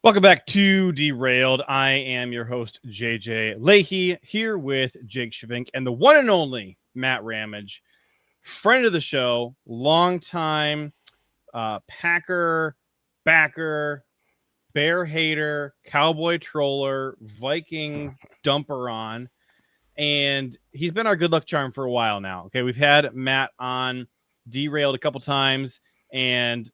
Welcome back to Derailed. I am your host, JJ Lahey, here with Jake Schyvinck and the one and only Matt Ramage, friend of the show, longtime Packer, backer, Bear hater, Cowboy troller, Viking dumper on, and he's been our good luck charm for a while now. Okay, we've had Matt on Derailed a couple times, and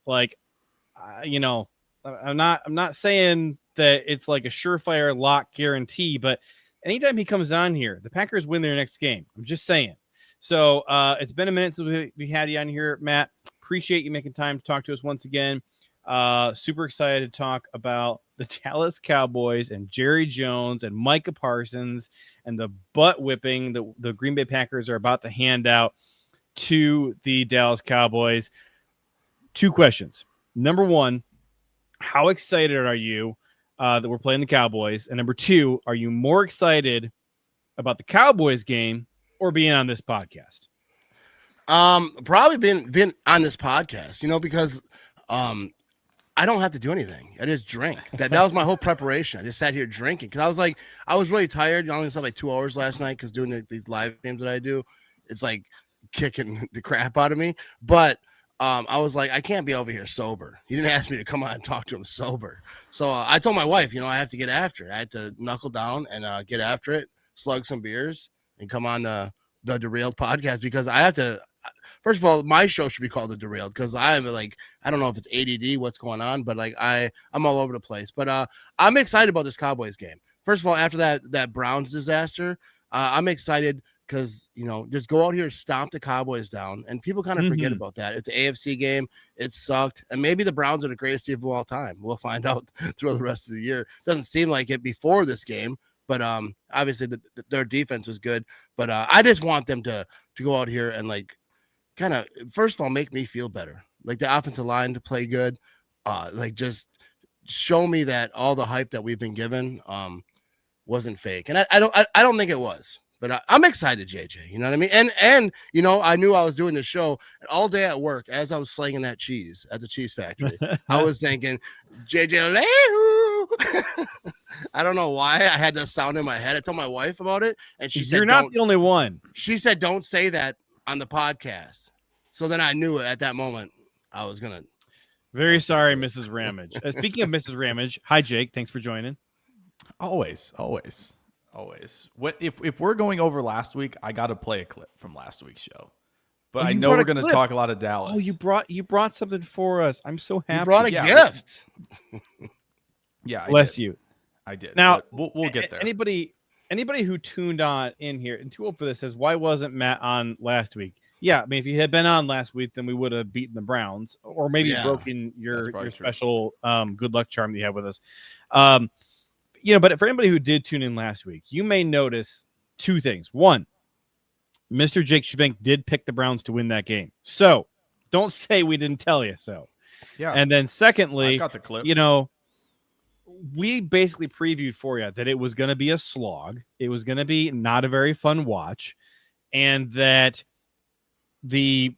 I'm not saying that it's like a surefire lock guarantee, but anytime he comes on here, the Packers win their next game. I'm just saying. So it's been a minute since we had you on here, Matt. Appreciate you making time to talk to us once again. Super excited to talk about the Dallas Cowboys and Jerry Jones and Micah Parsons and the butt whipping the Green Bay Packers are about to hand out to the Dallas Cowboys. Two questions. Number one, how excited are you that we're playing the Cowboys? And number two, are you more excited about the Cowboys game or being on this podcast? Probably been on this podcast, because I don't have to do anything. I just drink. That was my whole preparation. I just sat here drinking because I was really tired. I only slept like 2 hours last night because doing these live games that I do, it's like kicking the crap out of me. But I was like, I can't be over here sober. He didn't ask me to come on and talk to him sober. So I told my wife, I have to get after it. I had to knuckle down and get after it, slug some beers, and come on the Derailed podcast because I have to. First of all, my show should be called the Derailed because I'm like, I don't know if it's ADD, what's going on, but like I'm all over the place. But I'm excited about this Cowboys game. First of all, after that Browns disaster, I'm excited. Because, just go out here and stomp the Cowboys down. And people kind of forget about that. It's an AFC game. It sucked. And maybe the Browns are the greatest team of all time. We'll find out throughout the rest of the year. Doesn't seem like it before this game. But obviously, their defense was good. But I just want them to go out here and, like, kind of, first of all, make me feel better. Like, the offensive line to play good. Just show me that all the hype that we've been given wasn't fake. And I don't think it was. But I'm excited, JJ. You know what I mean? And I knew I was doing the show and all day at work as I was slinging that cheese at the cheese factory. I was thinking, JJ, I don't know why I had that sound in my head. I told my wife about it, and she said, "You're not the only one." She said, "Don't say that on the podcast." So then I knew at that moment I was gonna. Very sorry, Mrs. Ramage. Speaking of Mrs. Ramage, hi, Jake. Thanks for joining. Always. What if we're going over last week? I got to play a clip from last week's show, but I know we're going to talk a lot of Dallas. Oh, you brought something for us. I'm so happy. You brought a gift. Yeah, bless you. I did. Now we'll get there. Anybody who tuned on in here and too old for this says, why wasn't Matt on last week? Yeah, I mean, if you had been on last week, then we would have beaten the Browns or maybe broken your special good luck charm that you have with us. But for anybody who did tune in last week, you may notice two things. One, Mr. Jake Schyvinck did pick the Browns to win that game. So don't say we didn't tell you so. Yeah. And then secondly, I got the clip. We basically previewed for you that it was going to be a slog. It was going to be not a very fun watch. And that the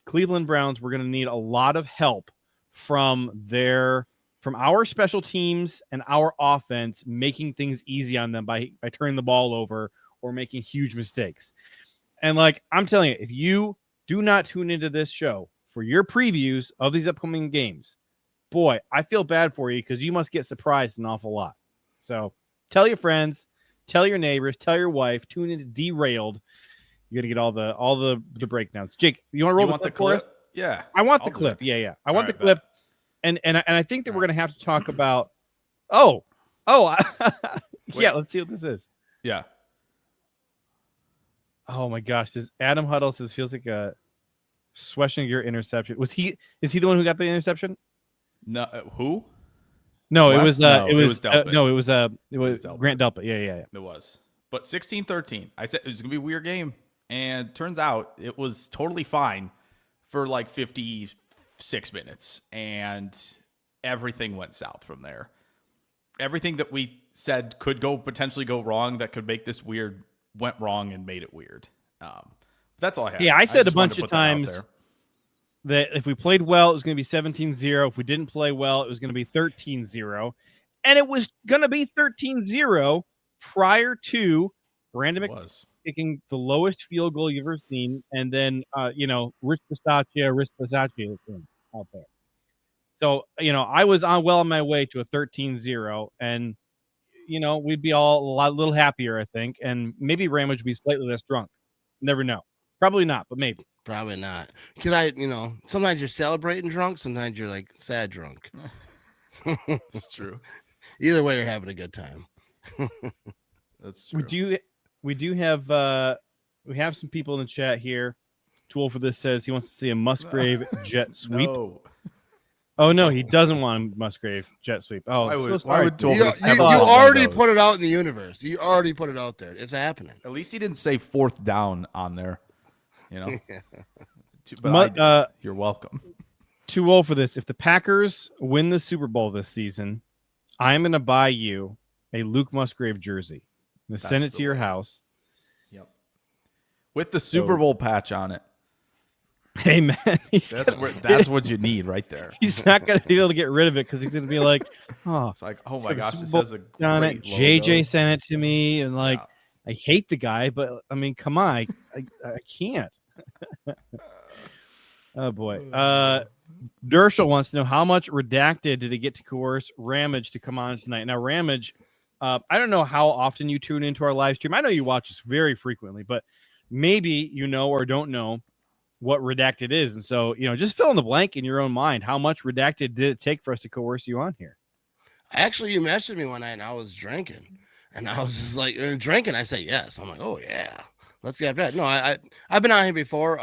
Cleveland Browns were going to need a lot of help from our special teams and our offense making things easy on them by turning the ball over or making huge mistakes. And I'm telling you, if you do not tune into this show for your previews of these upcoming games, boy, I feel bad for you because you must get surprised an awful lot. So tell your friends, tell your neighbors, tell your wife, tune into Derailed. You're going to get all the breakdowns. Jake, you want to roll the clip? Yeah. I want the clip. Yeah. I want the clip. And I think that we're going to have to talk about. Yeah. Let's see what this is. Yeah. Oh my gosh! Does Adam Huddle says feels like a Schwarzenegger interception? Is he the one who got the interception? No, who? No, Schwest? it was Delpit. it was Grant Delpit. Yeah. It was. But 16-13. I said it was gonna be a weird game, and turns out it was totally fine for like 56 minutes, and everything went south from there. Everything that we said could potentially go wrong that could make this weird went wrong and made it weird. That's all I had. Yeah, I said a bunch of times that if we played well, it was going to be 17-0. If we didn't play well, it was going to be 13-0. And it was going to be 13-0 prior to Brandon McKinney kicking the lowest field goal you've ever seen. And then, Rich Bisaccia out there. So, I was on my way to a 13-0, and, we'd be all a little happier, I think. And maybe Ramage would be slightly less drunk. Never know. Probably not, but maybe. Probably not. Because sometimes you're celebrating drunk, sometimes you're like sad drunk. It's true. Either way, you're having a good time. That's true. We do have we have some people in the chat here. Tool for this says he wants to see a Musgrave jet sweep. No. Oh no, he doesn't want a Musgrave jet sweep. Oh, why would Tool you already put it out in the universe. You already put it out there. It's happening. At least he didn't say 4th down on there. But you're welcome. Too old for this. If the Packers win the Super Bowl this season, I'm going to buy you a Luke Musgrave jersey. I'm going to send it to your house. Yep. With the Super Bowl patch on it. Hey, man. That's what you need right there. He's not going to be able to get rid of it because he's going to be like, it's like, oh my gosh, this has a great logo. JJ sent it to me, and I hate the guy, but I mean, come on, I can't. Oh boy. Dershel wants to know how much redacted did it get to coerce Ramage to come on tonight. Now, Ramage, I don't know how often you tune into our live stream. I know you watch us very frequently, but maybe you know or don't know what redacted is. And so, just fill in the blank in your own mind. How much redacted did it take for us to coerce you on here? Actually, you messaged me one night and I was drinking. And I was just like, drinking. I say yes. I'm like, oh yeah, let's get that. No, I've been on here before.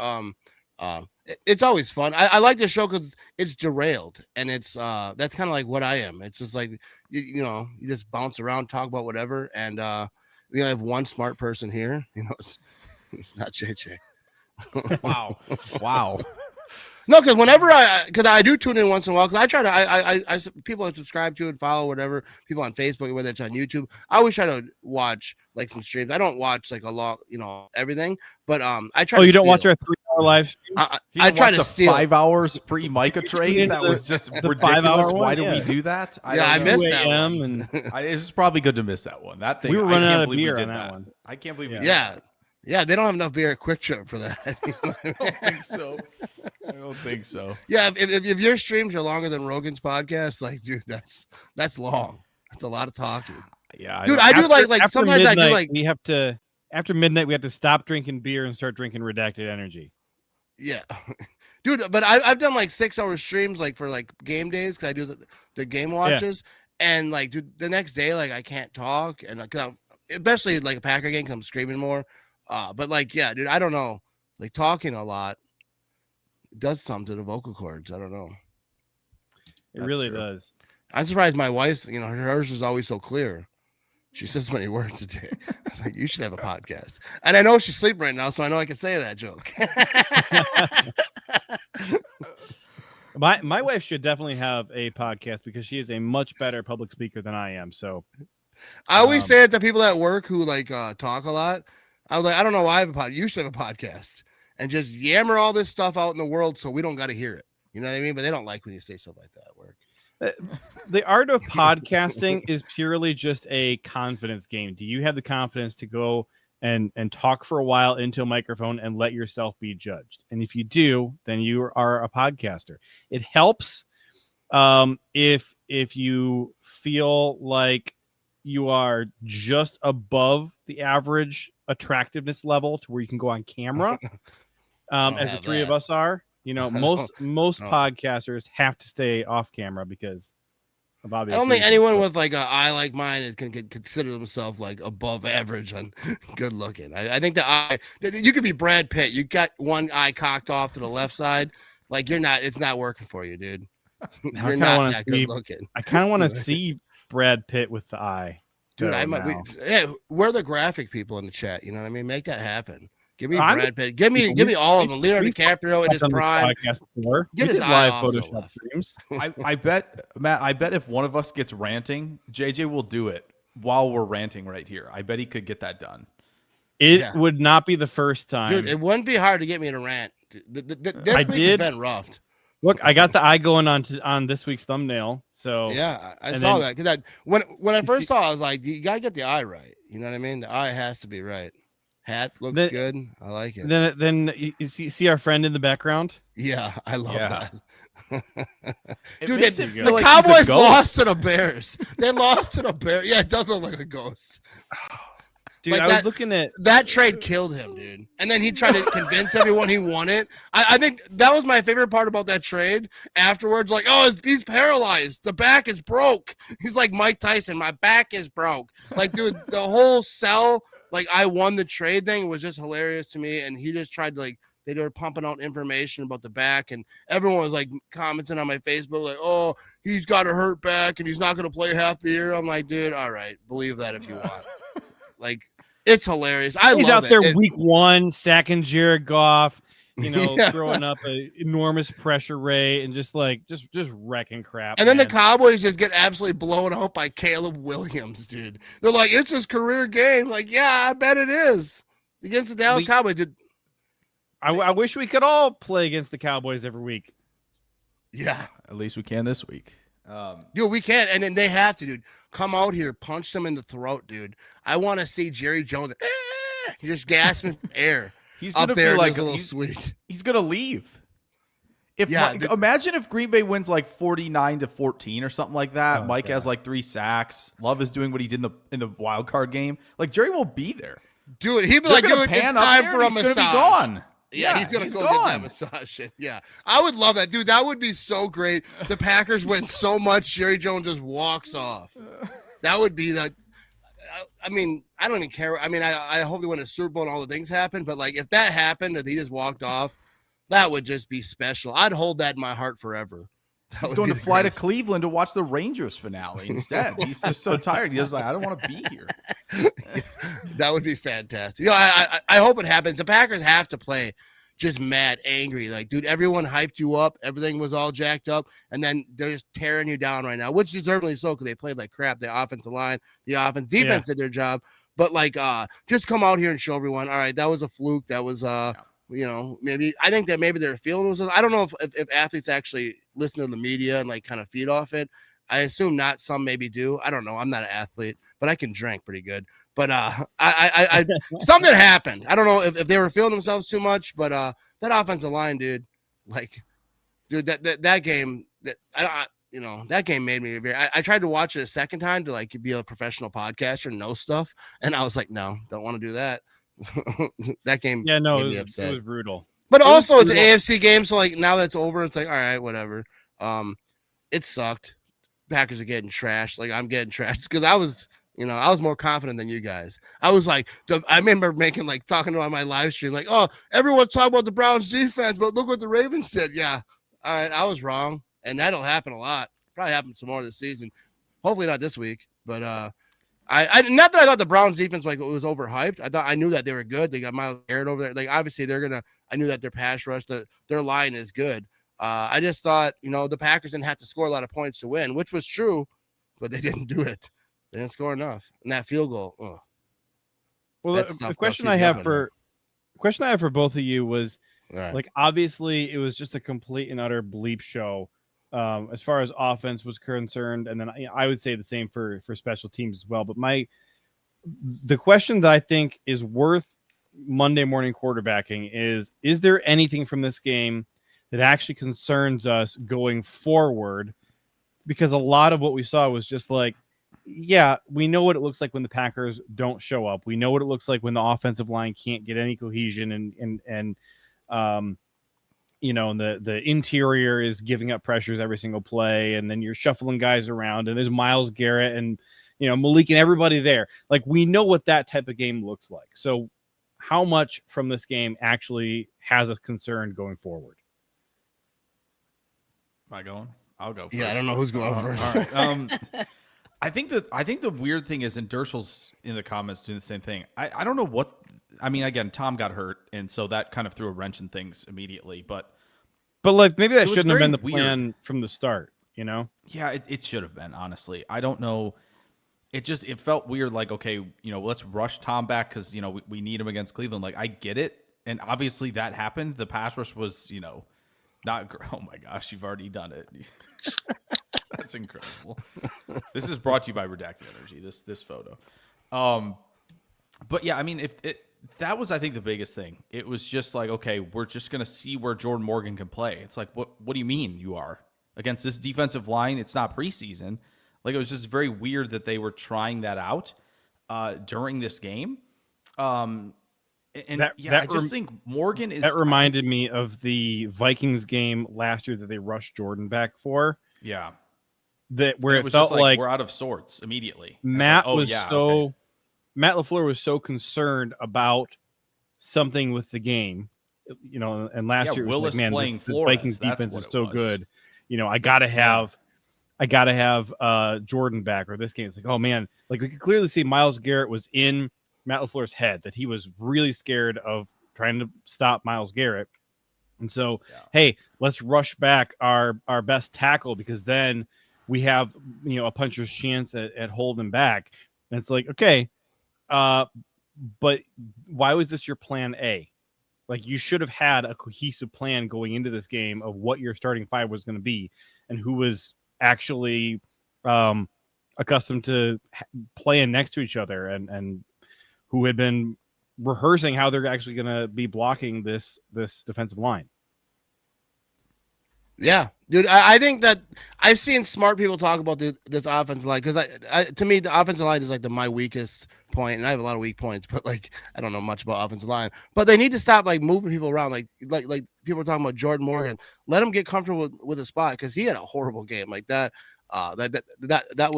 It's always fun. I like this show because it's derailed, and it's that's kind of like what I am. It's just like you just bounce around, talk about whatever, and we only have one smart person here. It's not JJ. Wow. No, because whenever I do tune in once in a while, because I try to, I people I subscribe to and follow whatever, people on Facebook, whether it's on YouTube, I always try to watch like some streams. I don't watch like a lot, everything, but I try. Oh, you don't watch our 3-hour live streams? I try to steal 5 hours pre-Micah trade. That was just ridiculous. Why did we do that? I missed that one. And it was probably good to miss that one. That thing, we were running out of beer on that one. I can't believe. Yeah, they don't have enough beer at Quick Trip for that. I don't think so. Yeah, if your streams are longer than Rogan's podcast, like, dude, that's long. That's a lot of talking. Yeah, dude, I do like sometimes midnight, I do like we have to after midnight we have to stop drinking beer and start drinking redacted energy. Yeah, dude, but I've done like 6-hour streams like for like game days because I do the game watches and like dude, the next day like I can't talk and like especially like a Packer game because I'm screaming more. But like, yeah, dude, I don't know. Like talking a lot does something to the vocal cords. I don't know. It really does. I'm surprised my wife's, hers is always so clear. She says many words a day. I was like, you should have a podcast. And I know she's sleeping right now, so I know I can say that joke. My wife should definitely have a podcast because she is a much better public speaker than I am. So I always say it to people at work who like talk a lot. I was like, I don't know why I have a podcast. You should have a podcast and just yammer all this stuff out in the world so we don't got to hear it. You know what I mean? But they don't like when you say stuff like that at work. The art of podcasting is purely just a confidence game. Do you have the confidence to go and talk for a while into a microphone and let yourself be judged? And if you do, then you are a podcaster. It helps if you feel like you are just above the average attractiveness level to where you can go on camera, as the three of us are. Most podcasters have to stay off camera because of obvious I don't think reasons, anyone with like an eye like mine can consider themselves like above average on good looking. I think the eye, you could be Brad Pitt. You got one eye cocked off to the left side. Like it's not working for you, dude. You're not that good looking. I kind of want to see Brad Pitt with the eye. Dude, we're the graphic people in the chat. You know what I mean? Make that happen. Give me Brad Pitt. Give me all of them. Leonardo DiCaprio in his prime. Get his eye off Photoshop streams. I bet, Matt. I bet if one of us gets ranting, JJ will do it while we're ranting right here. I bet he could get that done. It would not be the first time. Dude, it wouldn't be hard to get me to rant. This week has been rough. Look, I got the eye going on this week's thumbnail. So yeah, I saw that because when I first saw it, I was like, you gotta get the eye right. You know what I mean? The eye has to be right. Hat looks good. I like it. Then you see our friend in the background. Yeah, I love that. Dude, the Cowboys lost to the Bears. They lost to the Bears. Yeah, it does look like a ghost. Dude, I was looking at that trade killed him, dude. And then he tried to convince everyone he won it. I think that was my favorite part about that trade. Afterwards, like, oh, he's paralyzed. The back is broke. He's like Mike Tyson. My back is broke. Like, dude, the whole sell, like, I won the trade thing was just hilarious to me. And he just tried to, like, they were pumping out information about the back, and everyone was like commenting on my Facebook, like, oh, he's got a hurt back and he's not going to play half the year. I'm like, dude, all right, believe that if you want. Like, it's hilarious. He's out there week 1 sacking Jared Goff, throwing up an enormous pressure rate and just wrecking crap. And then the Cowboys just get absolutely blown out by Caleb Williams, dude. They're like, it's his career game. Like, yeah, I bet it is. Against the Dallas Cowboys. I wish we could all play against the Cowboys every week. Yeah. At least we can this week. Dude, we can. And then they have to, dude. Come out here, punch them in the throat, dude. I want to see Jerry Jones. He just gasping air. He's gonna up there, be like a little sweet. He's gonna leave. Imagine if Green Bay wins like 49-14 or something like that. Oh, Mike has like 3 sacks. Love is doing what he did in the wild card game. Like, Jerry will be there. Dude, he'd be like, dude, it's time for a massage. He's gonna be gone. Yeah, he's gonna go get that massage. Yeah, I would love that, dude. That would be so great. The Packers win so much, Jerry Jones just walks off. That would be that. I mean, I don't even care. I mean, I hope they win a Super Bowl and all the things happen. But like, if that happened, if he just walked off, that would just be special. I'd hold that in my heart forever. He's going to fly to Cleveland to watch the Rangers finale instead. He's just so tired. He's like, I don't want to be here. That would be fantastic. I hope it happens. The Packers have to play just mad, angry. Like, dude, everyone hyped you up. Everything was all jacked up. And then they're just tearing you down right now, which deservedly so because they played like crap. The offensive line, defense did their job. But, like, just come out here and show everyone, all right, that was a fluke. That was, maybe – I think that maybe they're feeling themselves. I don't know if athletes actually listen to the media and, like, kind of feed off it. I assume not. Some maybe do. I don't know. I'm not an athlete, but I can drink pretty good. But I something happened. I don't know if they were feeling themselves too much, but that offensive line, dude, like, dude, that game, that game made me very. I tried to watch it a second time to like be a professional podcaster and know stuff, and I was like, no, don't want to do that. That game, made me upset. It was brutal. But also, it's an AFC game, so like now that's over, it's like, all right, whatever. It sucked. Packers are getting trashed. Like, I'm getting trashed because I was more confident than you guys. I was like, I remember talking on my live stream, like, oh, everyone's talking about the Browns defense, but look what the Ravens did. Yeah. All right. I was wrong. And that'll happen a lot. Probably happen some more this season. Hopefully not this week. But I not that I thought the Browns defense like it was overhyped. I knew that they were good. They got Myles Garrett over there. Like, obviously I knew that their pass rush, their line is good. I just thought, the Packers didn't have to score a lot of points to win, which was true, but they didn't do it. They didn't score enough. And that field goal. Ugh. Well, the question I have for both of you was, like, obviously it was just a complete and utter bleep show as far as offense was concerned. And then I would say the same for special teams as well. But the question that I think is worth Monday morning quarterbacking is there anything from this game that actually concerns us going forward? Because a lot of what we saw was just like, yeah, we know what it looks like when the Packers don't show up. We know what it looks like when the offensive line can't get any cohesion and the interior is giving up pressures every single play. And then you're shuffling guys around and there's Myles Garrett and, Malik and everybody there. Like, we know what that type of game looks like. So how much from this game actually has a concern going forward? Am I going? I'll go first. Yeah, I don't know who's going first. All right. I think the weird thing is, and Dershell's in the comments doing the same thing. I don't know what. I mean, again, Tom got hurt, and so that kind of threw a wrench in things immediately. But like, maybe that shouldn't have been the plan from the start. Yeah, it should have been. Honestly, I don't know. it felt weird. Like, okay, let's rush Tom back because we need him against Cleveland. Like, I get it, and obviously that happened. The pass rush was not. Oh my gosh, you've already done it. That's incredible. This is brought to you by Redacted Energy. This photo. But yeah, I mean, that was, I think, the biggest thing. It was just like, okay, we're just gonna see where Jordan Morgan can play. It's like, what do you mean you are against this defensive line? It's not preseason. Like, it was just very weird that they were trying that out during this game. I just think Morgan is. That reminded me of the Vikings game last year that they rushed Jordan back for. Yeah, where it was felt just like we're out of sorts immediately. Matt Matt LaFleur was so concerned about something with the game, and last year it was Willis like, man, playing this Vikings Flores, defense is so good. I gotta have Jordan back, or this game. It's like, oh man, like we could clearly see Myles Garrett was in Matt LaFleur's head, that he was really scared of trying to stop Myles Garrett. And so, hey, let's rush back our best tackle, because then we have, a puncher's chance at holding back. And it's like, okay, but why was this your plan A? Like, you should have had a cohesive plan going into this game of what your starting five was going to be and who was actually accustomed to playing next to each other and who had been rehearsing how they're actually going to be blocking this defensive line. Yeah, dude, I think that I've seen smart people talk about this offensive line, because to me, the offensive line is like my weakest point, and I have a lot of weak points, but like I don't know much about offensive line. But they need to stop like moving people around, like people are talking about Jordan Morgan. Let him get comfortable with a spot, because he had a horrible game like that. That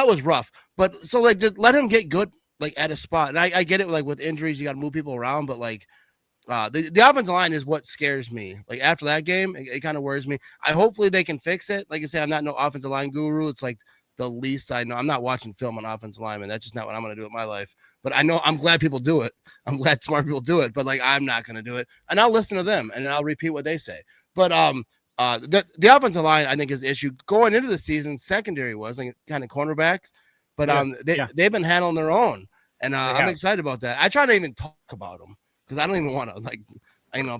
was rough. But so like just let him get good like at a spot. And I get it, like with injuries, you got to move people around, but like. The offensive line is what scares me. Like after that game, it kind of worries me. Hopefully they can fix it. Like I said, I'm not no offensive line guru. It's like the least I know. I'm not watching film on offensive linemen. That's just not what I'm going to do with my life. But I know I'm glad people do it. I'm glad smart people do it. But like I'm not going to do it. And I'll listen to them and I'll repeat what they say. But the offensive line, I think, is the issue going into the season. Secondary was like kind of cornerbacks, but they've been handling their own, and I'm excited about that. I try to even talk about them, because I don't even want to, like,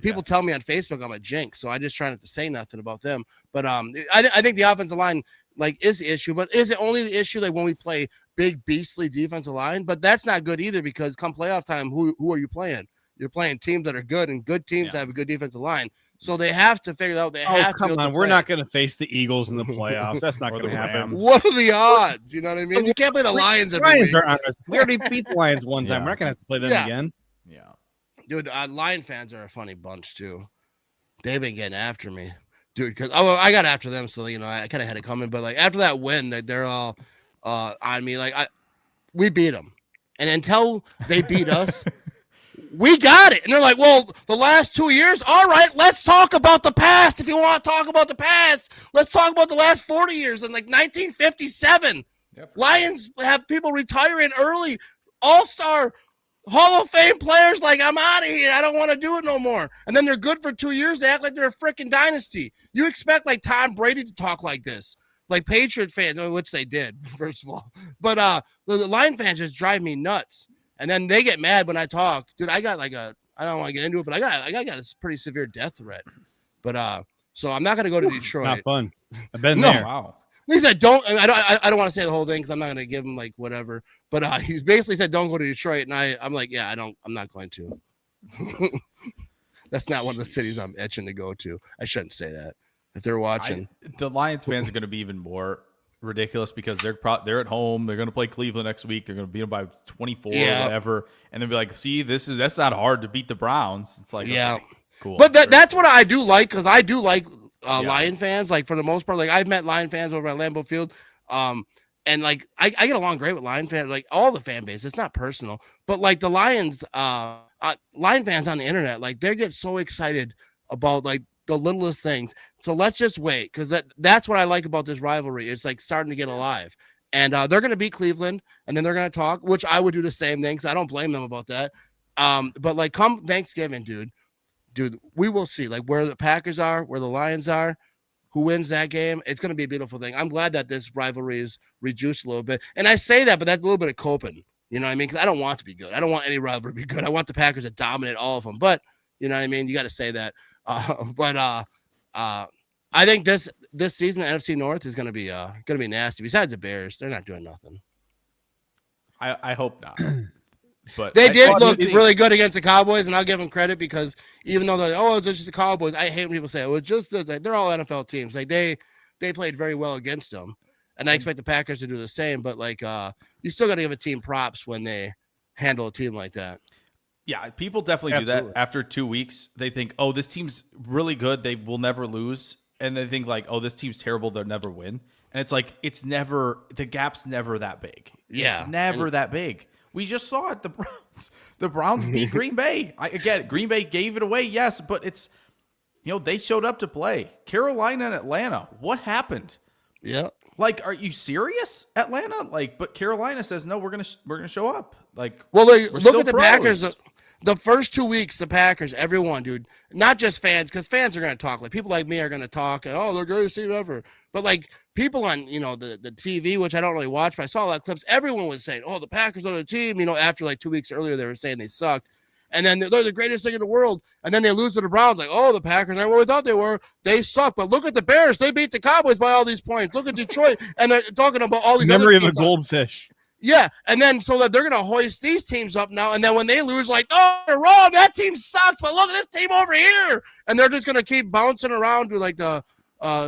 people tell me on Facebook I'm a jinx, so I just try not to say nothing about them. But I think the offensive line, like, is the issue. But is it only the issue, like, when we play big, beastly defensive line? But that's not good either, because come playoff time, who are you playing? You're playing teams that are good, and good teams that have a good defensive line. So they have to figure out. Come on, we're not going to face the Eagles in the playoffs. That's not going to happen. What are the odds? You know what I mean? You can't play the Lions every week. Are on us. We already beat the Lions one time. We're not going to have to play them again. Yeah. Dude, Lion fans are a funny bunch too. They've been getting after me, dude. Because I got after them, so I kind of had it coming. But like after that win, they're all on me. Like we beat them, and until they beat us, we got it. And they're like, well, the last 2 years. All right, let's talk about the past. If you want to talk about the past, let's talk about the last 40 years. In like 1957, Lions have people retiring early, all-star Hall of Fame players. Like, I'm out of here. I don't want to do it no more. And then they're good for 2 years. They act like they're a freaking dynasty. You expect like Tom Brady to talk like this, like Patriot fans, which they did, first of all. But the Lion fans just drive me nuts. And then they get mad when I talk. Dude, I got like I don't want to get into it, but I got a pretty severe death threat. But so I'm not gonna go to Detroit. Not fun. I've been there. Wow. At least I don't want to say the whole thing, because I'm not gonna give him like whatever. But he's basically said don't go to Detroit, and I'm like, yeah, I'm not going to. That's not one of the cities I'm itching to go to. I shouldn't say that. If they're watching, the Lions fans are going to be even more ridiculous, because they're at home. They're going to play Cleveland next week. They're going to beat them by 24 or whatever, and they'll be like, see, that's not hard to beat the Browns. It's like, okay, cool. But that's what I do like, because I do like Lion fans, like for the most part. Like I've met Lion fans over at Lambeau Field, and like I get along great with Lion fans, like all the fan base. It's not personal, but like the Lions, Lion fans on the internet, like they get so excited about like the littlest things. So let's just wait, because that's what I like about this rivalry. It's like starting to get alive, and they're going to beat Cleveland, and then they're going to talk, which I would do the same thing, because I don't blame them about that. But like come Thanksgiving, dude, we will see like where the Packers are, where the Lions are. who wins that game, it's going to be a beautiful thing. I'm glad that this rivalry is reduced a little bit. And I say that, but that's a little bit of coping. You know what I mean? Because I don't want it to be good. I don't want any rivalry to be good. I want the Packers to dominate all of them. But, you know what I mean? You got to say that. I think this season, the NFC North is going to be nasty. Besides the Bears, they're not doing nothing. I hope not. But they did look really good against the Cowboys, and I'll give them credit because even though they're it's just the Cowboys, I hate when people say it was just they're all NFL teams. Like they played very well against them, and I expect the Packers to do the same. But like you still got to give a team props when they handle a team like that. Yeah, people definitely do that after 2 weeks. They think, oh, this team's really good. They will never lose. And they think like, oh, this team's terrible. They'll never win. And it's like, the gap's never that big. Yeah. It's never that big. We just saw it. The Browns beat Green Bay. Green Bay gave it away. Yes, but it's, they showed up to play. Carolina and Atlanta. What happened? Yeah. Like, are you serious, Atlanta? Like, but Carolina says, no, we're gonna show up. Like, well, look at the pros. Packers. The first 2 weeks, the Packers, everyone, dude, not just fans, because fans are going to talk. Like, people like me are going to talk, and, they're greatest team ever. But, like, people on, the TV, which I don't really watch, but I saw a lot of clips, everyone was saying, the Packers are the team. After, like, 2 weeks earlier, they were saying they sucked. And then they're the greatest thing in the world. And then they lose to the Browns. Like, the Packers aren't what we thought they were. They suck. But look at the Bears. They beat the Cowboys by all these points. Look at Detroit. And they're talking about all these memory other of a goldfish. Yeah, and then so that they're going to hoist these teams up now, and then when they lose, like, they're wrong, that team sucks, but look at this team over here, and they're just going to keep bouncing around to, like, the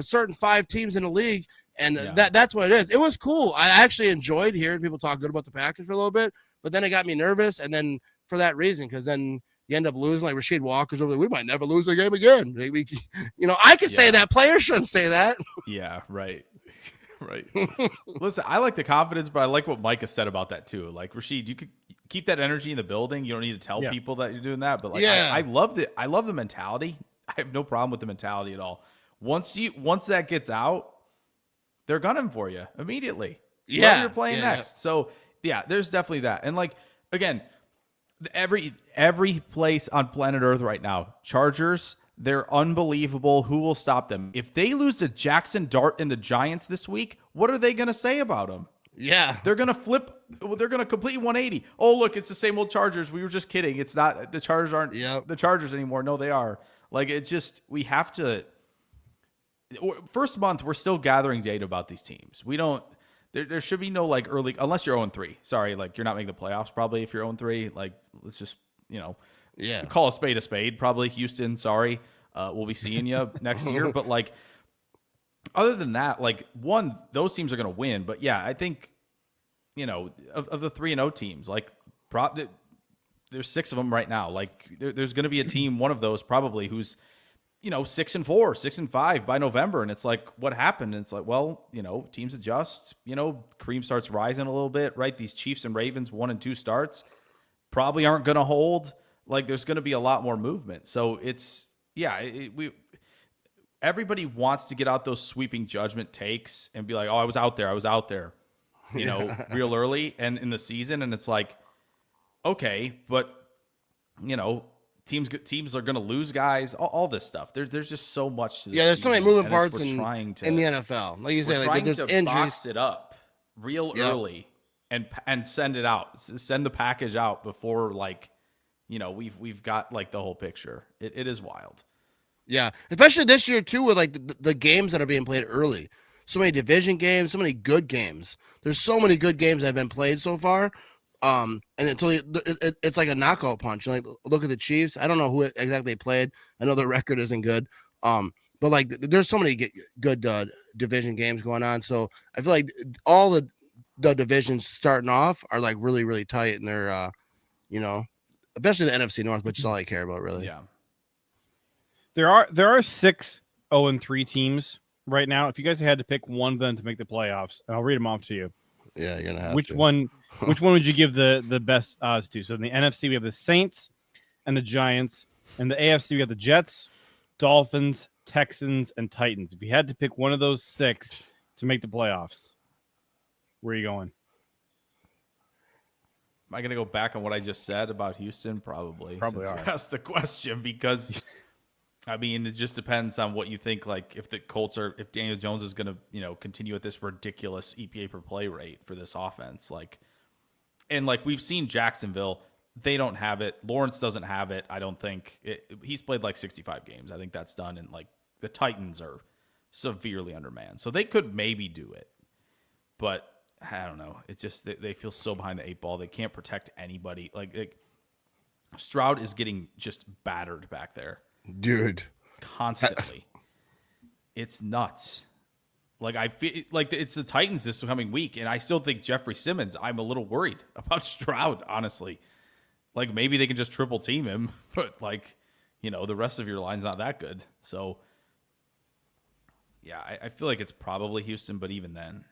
certain 5 teams in the league, and that's what it is. It was cool. I actually enjoyed hearing people talk good about the Packers for a little bit, but then it got me nervous, and then for that reason, because then you end up losing, like Rasheed Walker's over there, we might never lose a game again. I could say that. Players shouldn't say that. Yeah, right. Right. Listen, I like the confidence, but I like what Micah said about that too. Like, Rasheed, you could keep that energy in the building. You don't need to tell people that you're doing that. But like, I love the mentality. I have no problem with the mentality at all. Once that gets out, they're gunning for you immediately. Yeah, you're playing next. So yeah, there's definitely that. And like, again, every place on planet Earth right now, Chargers, they're unbelievable. Who will stop them? If they lose to Jackson Dart and the Giants this week, what are they going to say about them? Yeah. They're going to flip. They're going to complete 180. Oh, look, it's the same old Chargers. We were just kidding. It's not. The Chargers aren't the Chargers anymore. No, they are. Like, it's just, we have to. First month, we're still gathering data about these teams. We don't. There should be no, like, early, unless you're 0-3. Sorry, like, you're not making the playoffs probably if you're 0-3. Like, let's just, call a spade, probably. Houston, sorry. We'll be seeing you next year. But, like, other than that, like, those teams are going to win. But, yeah, I think, of the 3-0 teams, like, there's 6 of them right now. Like, there's going to be a team, one of those probably, who's, 6-4, 6-5 by November. And it's like, what happened? And it's like, well, teams adjust, cream starts rising a little bit, right? These Chiefs and Ravens 1 and 2 starts probably aren't going to hold. Like, there's going to be a lot more movement. So it's, everybody wants to get out those sweeping judgment takes and be like, I was out there, real early and in the season. And it's like, okay, but teams are going to lose guys, all this stuff. There's just so much to this. Yeah, there's so many moving parts in the NFL. Like you say, like there's injuries. Box it up real early and send it out. Send the package out before, like, we've got, like, the whole picture. It is wild. Yeah, especially this year too, with like the games that are being played early. So many division games, so many good games. There's so many good games that have been played so far. And it's like a knockout punch. Like, look at the Chiefs. I don't know who exactly they played. I know their record isn't good. But like, there's so many good division games going on. So I feel like all the divisions starting off are like really, really tight, and they're especially the NFC North, which is all I care about, really. Yeah. There are 6 0-3 teams right now. If you guys had to pick one of them to make the playoffs, and I'll read them off to you. Yeah, you're gonna have Which to. one would you give the best odds to? So in the NFC, we have the Saints and the Giants. In the AFC, we have the Jets, Dolphins, Texans, and Titans. If you had to pick one of those 6 to make the playoffs, where are you going? Am I going to go back on what I just said about Houston? Probably are. Ask the question, because I mean, it just depends on what you think. Like, if Daniel Jones is going to, continue at this ridiculous EPA per play rate for this offense, and we've seen Jacksonville, they don't have it. Lawrence doesn't have it. I don't think he's played 65 games. I think that's done. And the Titans are severely undermanned, so they could maybe do it, but I don't know. It's just they feel so behind the eight ball. They can't protect anybody. Like Stroud is getting just battered back there. Dude, constantly. It's nuts. I feel like it's the Titans this coming week, and I still think Jeffrey Simmons, I'm a little worried about Stroud, honestly. Maybe they can just triple team him, but the rest of your line's not that good. So yeah, I feel like it's probably Houston, but even then.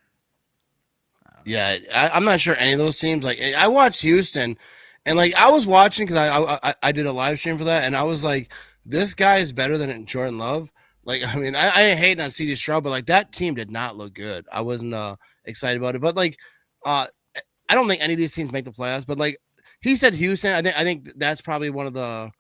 Yeah, I'm not sure any of those teams. I watched Houston, and I was watching because I did a live stream for that, and I was like, this guy is better than Jordan Love. I ain't hating on CD Stroud, but that team did not look good. I wasn't excited about it. But I don't think any of these teams make the playoffs. But he said Houston, I think that's probably one of the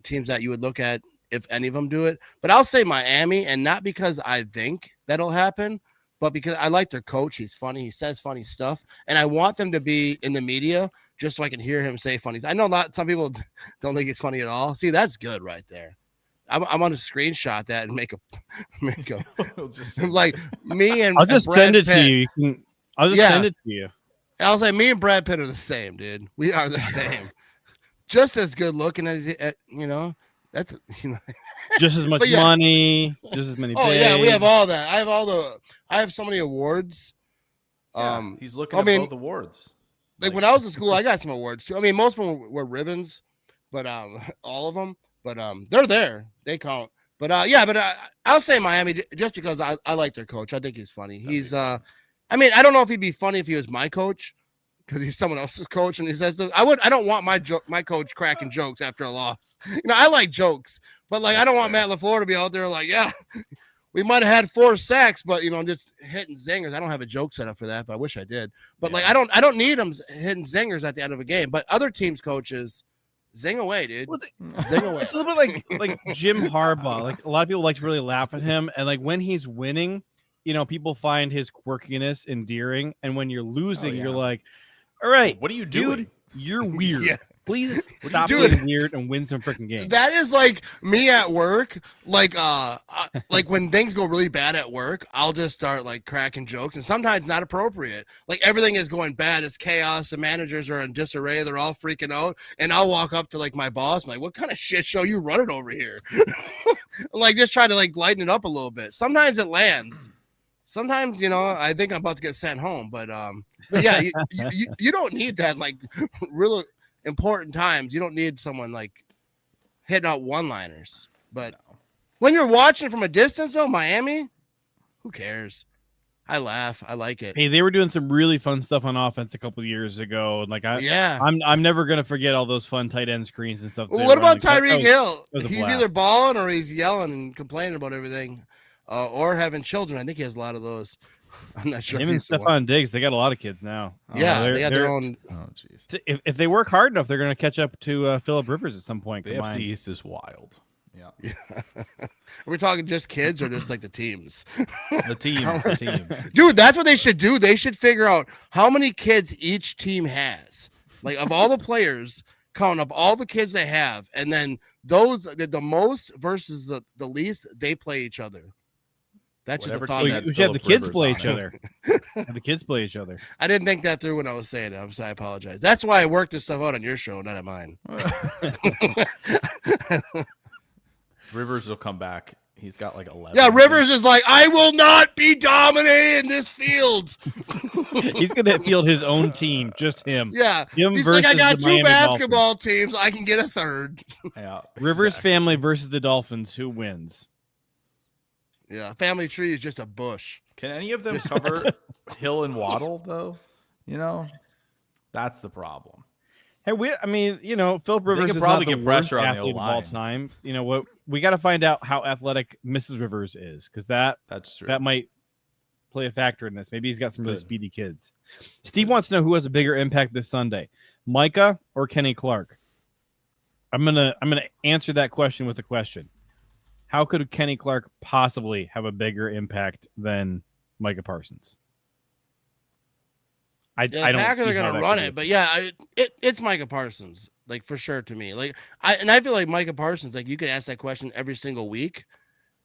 teams that you would look at if any of them do it. But I'll say Miami, and not because I think that'll happen, but because I like their coach. He's funny. He says funny stuff, and I want them to be in the media just so I can hear him say funny. I know some people don't think it's funny at all. See, that's good right there. I'm going to screenshot that and make a me and I'll just Brad send it Pitt. to you. I'll just send it to you. I'll say me and Brad Pitt are the same, dude. We are the same. Just as good looking as that's just as much money, just as many. Oh yeah, we have all that. I have so many awards. Yeah, he's looking at both awards. When I was in school, I got some awards too. I mean, most of them were ribbons, but all of them. But they're there. They count. But I'll say Miami just because I like their coach. I think he's funny. He's I don't know if he'd be funny if he was my coach, because he's someone else's coach, and he says I don't want my coach cracking jokes after a loss. I like jokes, but I don't want Matt LaFleur to be out there we might have had 4 sacks, but just hitting zingers. I don't have a joke set up for that, but I wish I did. But I don't need them hitting zingers at the end of a game. But other teams' coaches, zing away, dude. Zing away. It's a little bit like Jim Harbaugh. A lot of people like to really laugh at him, and when he's winning, people find his quirkiness endearing, and when you're losing, you're like, all right, what are you doing? Dude, you're weird. Yeah. Please stop being weird and win some freaking games. That is me at work. When things go really bad at work, I'll just start cracking jokes, and sometimes not appropriate. Everything is going bad. It's chaos. The managers are in disarray. They're all freaking out. And I'll walk up to my boss. I'm like, what kind of shit show you running over here? Just try to lighten it up a little bit. Sometimes it lands. Sometimes, I think I'm about to get sent home, but yeah, you don't need that real important times. You don't need someone hitting out one-liners. But when you're watching from a distance, though, Miami, who cares? I laugh. I like it. Hey, they were doing some really fun stuff on offense a couple of years ago, and I'm never gonna forget all those fun tight end screens and stuff. Well, what about Tyreek Hill? He's either balling or he's yelling and complaining about everything. Or having children. I think he has a lot of those. I'm not sure. Him and Stephon Diggs, they got a lot of kids now. Yeah, they got their own. Oh, jeez. If they work hard enough, they're going to catch up to Phillip Rivers at some point. The AFC East is wild. Yeah. Are we talking just kids or just the teams? The teams. Dude, that's what they should do. They should figure out how many kids each team has. Of all the players, count up all the kids they have, and then those the most versus the least, they play each other. That's just a thought. We should have the kids play each other. Have the kids play each other. I didn't think that through when I was saying it. I apologize. That's why I worked this stuff out on your show, not at mine. Rivers will come back. He's got 11. Yeah, Rivers is I will not be dominating this field. He's going to field his own team, just him. Yeah. Him He's versus I got the 2 Miami basketball Dolphins. teams. I can get a third. Yeah, Rivers family versus the Dolphins. Who wins? Yeah, family tree is just a bush. Can any of them cover Hill and Waddle, though? That's the problem. Hey, Phillip Rivers is probably not the get worst pressure on the athlete of all O-line. time. What we got to find out how athletic Mrs. Rivers is, because that's true. That might play a factor in this. Maybe he's got some really speedy kids. Steve wants to know who has a bigger impact this Sunday, Micah or Kenny Clark. I'm gonna answer that question with a question. how could Kenny Clark possibly have a bigger impact than Micah Parsons? I The don't. Packers see are how going to that run could be it, but yeah, it's Micah Parsons, like for sure to me. Like I feel like Micah Parsons, like you could ask that question every single week,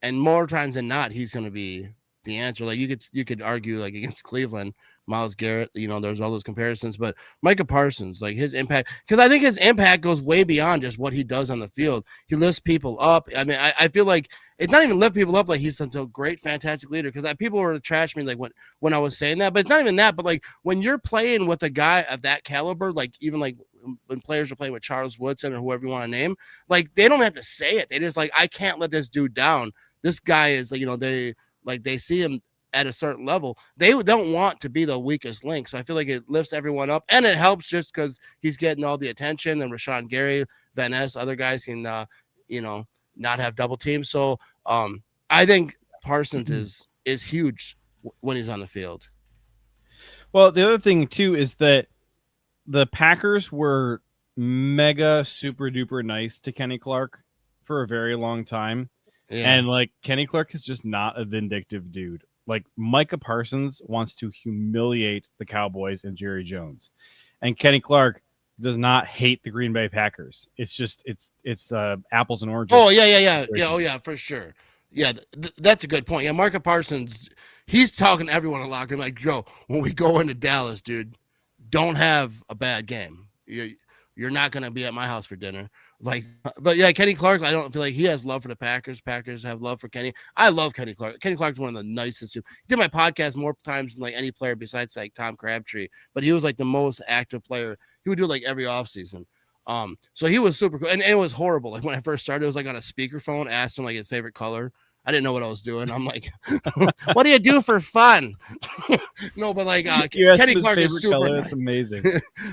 and more times than not, he's going to be the answer. Like you could argue like against Cleveland, Myles Garrett, there's all those comparisons, but Micah Parsons, like his impact, because I think his impact goes way beyond just what he does on the field. He lifts people up. I mean, I feel like it's not even lift people up like he's such a great, fantastic leader. Because people were trash me like when I was saying that, but it's not even that. But like when you're playing with a guy of that caliber, like even like when players are playing with Charles Woodson or whoever you want to name, like they don't have to say it. They just like, I can't let this dude down. This guy is like, they see him at a certain level. They don't want to be the weakest link. So I feel like it lifts everyone up, and it helps just because he's getting all the attention, and Rashan Gary, Van Ness, other guys can, not have double teams. So I think Parsons is huge when he's on the field. Well, the other thing too is that the Packers were mega super duper nice to Kenny Clark for a very long time. Yeah. And like Kenny Clark is just not a vindictive dude. Like Micah Parsons wants to humiliate the Cowboys and Jerry Jones, and Kenny Clark does not hate the Green Bay Packers. It's just it's apples and oranges. Oh yeah. Oh yeah, for sure. Yeah, that's a good point. Yeah, Micah Parsons, he's talking to everyone in the locker room like, yo, when we go into Dallas, dude, don't have a bad game. You're not gonna be at my house for dinner. Like, but yeah, Kenny Clark, I don't feel like he has love for the Packers. Packers have love for Kenny. I love Kenny Clark. Kenny Clark's one of the nicest. He did my podcast more times than like any player besides like Tom Crabtree, but he was like the most active player. He would do it like every offseason. So he was super cool, and it was horrible. Like when I first started, it was like on a speakerphone. Asked him like his favorite color. I didn't know what I was doing. I'm like, what do you do for fun? No, but like Kenny Clark is super color. Nice. That's amazing.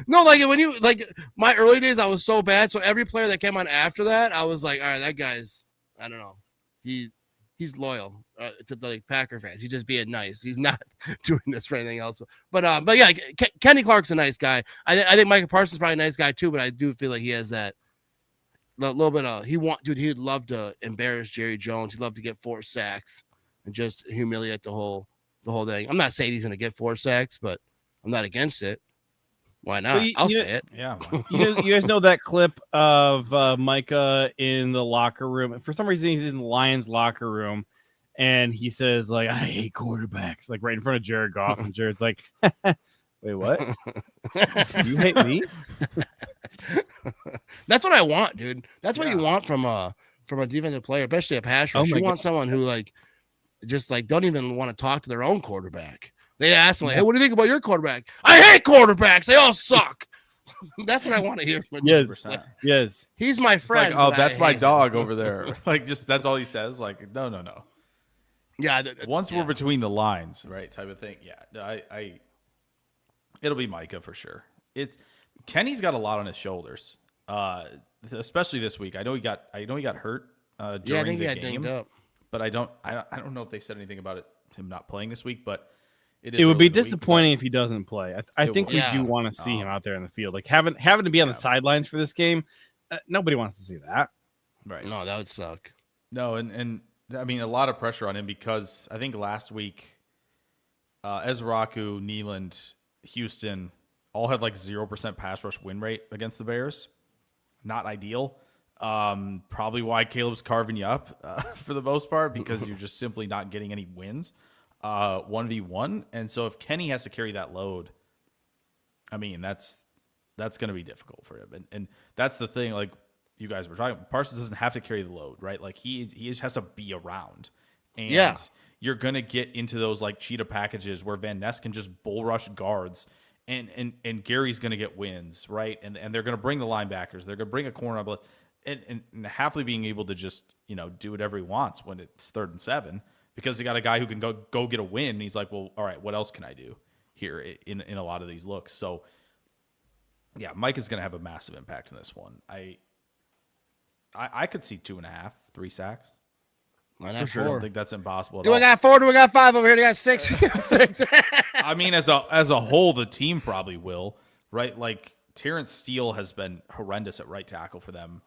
No, like when you like my early days, I was so bad. So every player that came on after that, I was like, all right, that guy's, I don't know, he's loyal to the like, Packer fans. He's just being nice. He's not doing this for anything else. But yeah, Kenny Clark's a nice guy. I think Micah Parsons is probably a nice guy too. But I do feel like he has that. A little bit of he'd love to embarrass Jerry Jones. He'd love to get 4 sacks and just humiliate the whole thing. I'm not saying he's gonna get 4 sacks, but I'm not against it. Why not? I'll say it. Yeah. You guys know that clip of Micah in the locker room. For some reason, he's in the Lions locker room, and he says like, "I hate quarterbacks," like right in front of Jared Goff, and Jared's like, "Wait, what? You hate me?" That's what I want, dude. That's what you want from a defensive player, especially a pass rush. You want someone who like just like don't even want to talk to their own quarterback. They ask him like, "Hey, what do you think about your quarterback?" "I hate quarterbacks. They all suck." That's what I want to hear from him. Yes. He's my friend. Like, oh, that's my dog over there. Like just that's all he says. Like, no. Yeah. Once we're between the lines, right? Type of thing. Yeah. It'll be Micah for sure. Kenny's got a lot on his shoulders, especially this week. I know he got hurt during the game, up. But I don't know if they said anything about him not playing this week. But it would be disappointing if he doesn't play. I think we do want to see him out there in the field, like having to be on the sidelines for this game. Nobody wants to see that, right? No, that would suck. No, and I mean a lot of pressure on him because I think last week, Ezraku, Nealand, Houston all had like 0% pass rush win rate against the Bears. Not ideal. Probably why Caleb's carving you up for the most part, because you're just simply not getting any wins 1v1. And so if Kenny has to carry that load, I mean, that's going to be difficult for him. And that's the thing, like you guys were talking, Parsons doesn't have to carry the load, right? Like he just has to be around. And you're going to get into those like cheetah packages where Van Ness can just bull rush guards. And Gary's going to get wins, right? And they're going to bring the linebackers. They're going to bring a corner up, and Hafley being able to just do whatever he wants when it's 3rd and 7 because he got a guy who can go get a win. And he's like, well, all right, what else can I do here in a lot of these looks? So yeah, Mike is going to have a massive impact in this one. I could see 2.5, 3 sacks. Why not sure. 4? I don't think that's impossible at do all. we got 4? Do we got 5 over here? Do we got 6? I mean, as a whole, the team probably will, right? Like Terrence Steele has been horrendous at right tackle for them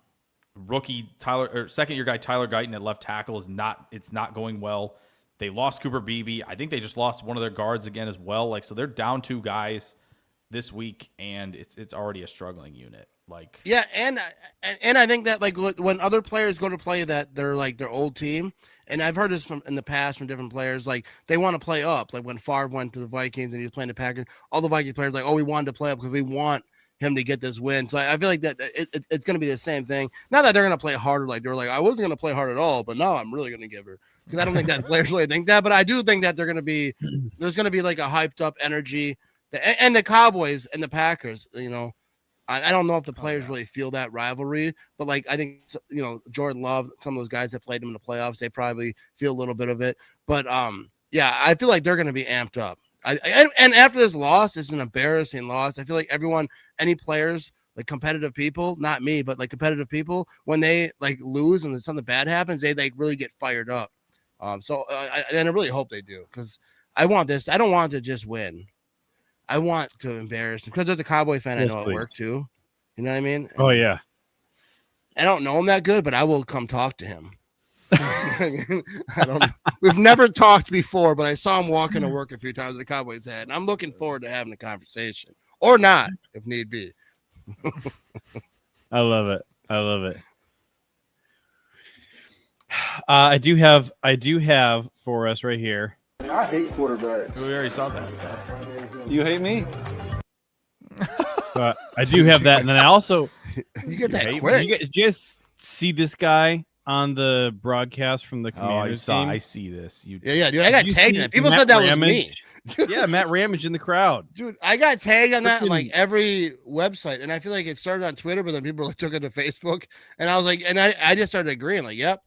second year guy Tyler Guyton at left tackle it's not going well. They lost Cooper Beebe. I think they just lost one of their guards again as well. Like, so they're down 2 guys this week, and it's already a struggling unit. Like, yeah, and I think that like when other players go to play that they're like their old team, and I've heard this in the past from different players, like they want to play up. Like when Favre went to the Vikings and he was playing the Packers, all the Vikings players like, oh, we wanted to play up because we want him to get this win. So I feel like that it's going to be the same thing. Not that they're going to play harder. Like they were like, I wasn't going to play hard at all, but now I'm really going to give her. Because I don't think that players really think that, but I do think that there's going to be like a hyped up energy. And the Cowboys and the Packers, you know, I don't know if the players really feel that rivalry, but like I think, you know, Jordan Love, some of those guys that played him in the playoffs, they probably feel a little bit of it. But yeah, I feel like they're going to be amped up. And after this loss, it's an embarrassing loss. I feel like any players, like competitive people, not me, but like competitive people, when they like lose and something bad happens, they like really get fired up. So I really hope they do, because I want this. I don't want to just win. I want to embarrass him, because as a Cowboy fan, I know it worked too. You know what I mean? Oh yeah. I don't know him that good, but I will come talk to him. I don't know. We've never talked before, but I saw him walking to work a few times at the Cowboys hat, and I'm looking forward to having a conversation, or not, if need be. I love it. I love it. I do have for us right here. I hate quarterbacks. we already saw that. You hate me? I do have that, and then I also You get that quick. did you guys see this guy on the broadcast from the Commanders team? I see this. Yeah, dude. I got Did you tagged see in it. People Matt said that was Ramage? me. Yeah, Matt Ramage in the crowd. Dude, I got tagged on that Freaking- like every website, and I feel like it started on Twitter, but then people like, took it to Facebook, and I was like, and I just started agreeing, like, yep.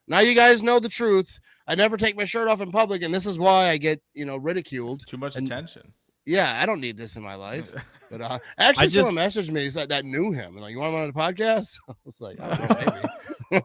Now you guys know the truth. I never take my shirt off in public, and this is why I get, you know, ridiculed. Too much attention. Yeah, I don't need this in my life. But actually, someone messaged me that knew him, and like, you want him on the podcast? I was like, I don't know, maybe.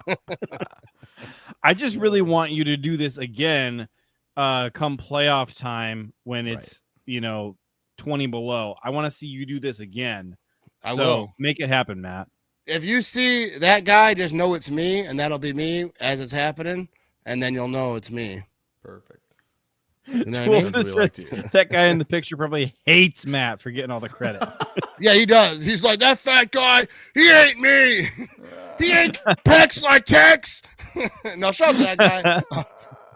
I just really want you to do this again come playoff time when it's, you know, 20 below. I want to see you do this again. I will. Make it happen, Matt. If you see that guy, just know it's me, and that'll be me as it's happening, and then you'll know it's me. Perfect. You know what I mean? That guy in the picture probably hates Matt for getting all the credit. Yeah, he does. He's like, that fat guy, he ain't me. He ain't Pex like Tex. No, shout out to that guy.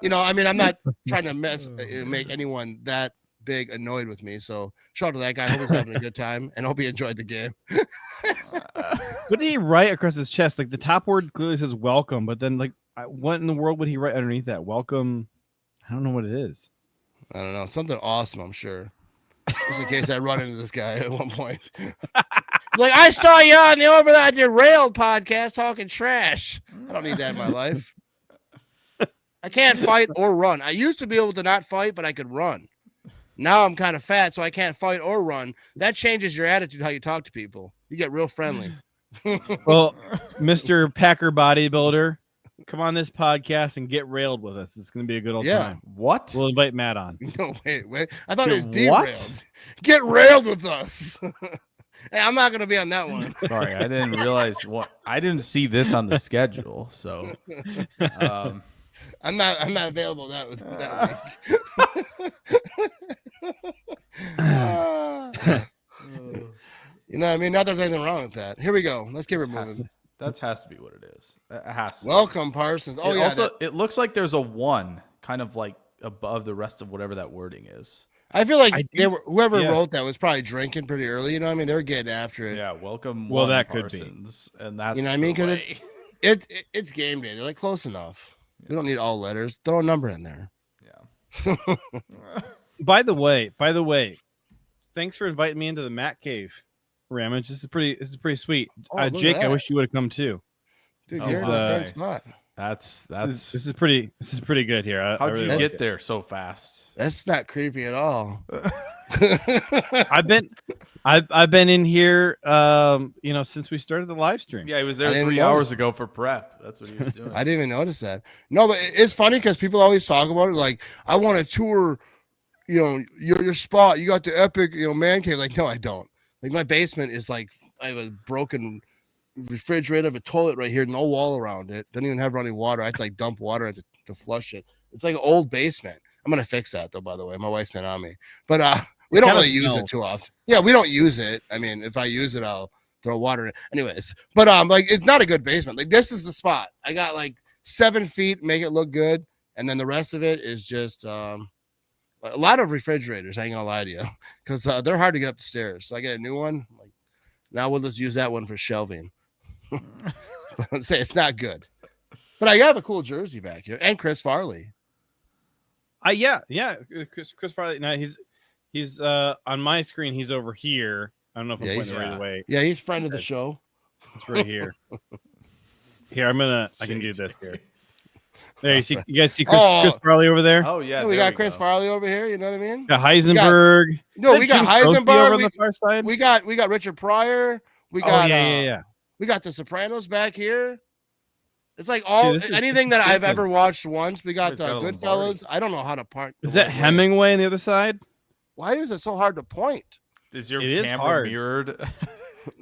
You know, I mean, I'm not trying to make anyone that big annoyed with me. So shout out to that guy. I hope he's having a good time, and hope he enjoyed the game. What did he write across his chest? Like the top word clearly says welcome, but then like what in the world would he write underneath that? Welcome. I don't know what it is. I don't know. Something awesome, I'm sure. Just in case I run into this guy at one point. Like, I saw you on the Over That Derailed podcast talking trash. I don't need that in my life. I can't fight or run. I used to be able to not fight, but I could run. Now I'm kind of fat, so I can't fight or run. That changes your attitude, how you talk to people. You get real friendly. Well, Mr. Packer bodybuilder, come on this podcast and get railed with us. It's going to be a good old time. What? We'll invite Matt on. No, wait. I thought it was derailed. What? Get railed with us. Hey, I'm not going to be on that one. Sorry, I didn't realize what. I didn't see this on the schedule, so I'm not available that week. You know what I mean? Not there's anything wrong with that. Here we go. Let's get moving. That has to be what it is. It has to. Welcome, Parsons. Oh, it yeah. Also, it looks like there's a 1 kind of like above the rest of whatever that wording is. I feel like whoever wrote that was probably drinking pretty early. You know what I mean? They were getting after it. Yeah, welcome. Well, that Parsons, could be. And that's, you know what I mean? Because it's game day. They're like close enough. We don't need all letters. Throw a number in there. Yeah. By the way, thanks for inviting me into the Matt Cave, Ramage. This is pretty sweet. Oh, Jake, I wish you would have come too. Dude, you're in the same spot. That's this is pretty good here. How'd really you like get it. there so fast? That's not creepy at all. I've been in here since we started the live stream. Yeah, he was I there didn't 3 notice. hours ago for prep. That's what he was doing. I didn't even notice that. No, but it's funny because people always talk about it. Like, I want to tour, your spot. You got the epic, man cave. Like, no, I don't. Like, my basement is like, I have a broken, refrigerator, a toilet right here, no wall around it. Doesn't even have running water. I have to like dump water to flush it. It's like an old basement. I'm gonna fix that though, by the way. My wife's been on me. But we don't really use it too often. Yeah, we don't use it. I mean, if I use it, I'll throw water in it. Anyways, but like it's not a good basement. Like this is the spot. I got like 7 feet, make it look good, and then the rest of it is just a lot of refrigerators. I ain't gonna lie to you, because they're hard to get up the stairs. So I get a new one. Like now we'll just use that one for shelving. I'm saying it's not good, but I have a cool jersey back here, and Chris Farley. Yeah, Chris Farley. Now he's on my screen. He's over here. I don't know if I'm pointing the right way. Yeah, he's friend of the show. It's right here. Here, I can do this here. There, you guys see Chris Farley over there? Oh yeah, we got Chris Farley over here. You know what I mean? Got Heisenberg. We got Heisenberg over on the far side. We got Richard Pryor. We got yeah. We got the Sopranos back here. It's like anything that I've ever watched once. We got the Goodfellas. I don't know how to part. Is that Hemingway on the other side? Why is it so hard to point? Is your camera mirrored?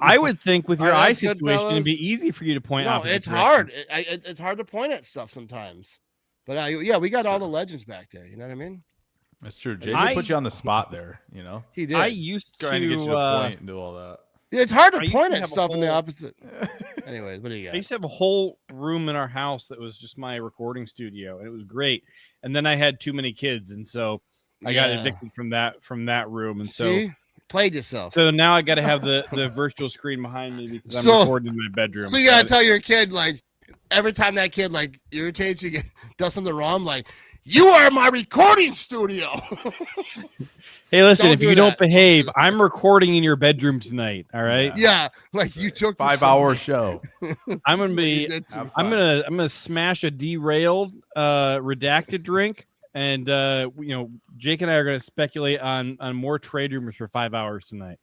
I would think with your eye situation, it'd be easy for you to point out. No, it's hard. It's hard to point at stuff sometimes. But we got all the legends back there. You know what I mean? That's true. JJ put you on the spot there. You know, he did. I used trying to get you to point and do all that. It's hard to point at stuff in the opposite. Anyways, what do you got? I used to have a whole room in our house that was just my recording studio, and it was great. And then I had too many kids, and so I got evicted from that room. And so played yourself. So now I got to have the virtual screen behind me because I'm recording in my bedroom. So you got to tell your kid, like, every time that kid like irritates you, does something wrong, like, you are my recording studio. Hey, listen, if you don't behave, I'm recording in your bedroom tonight. All right. Yeah. Like you took 5-hour show. I'm gonna smash a derailed redacted drink, and Jake and I are gonna speculate on more trade rumors for 5 hours tonight.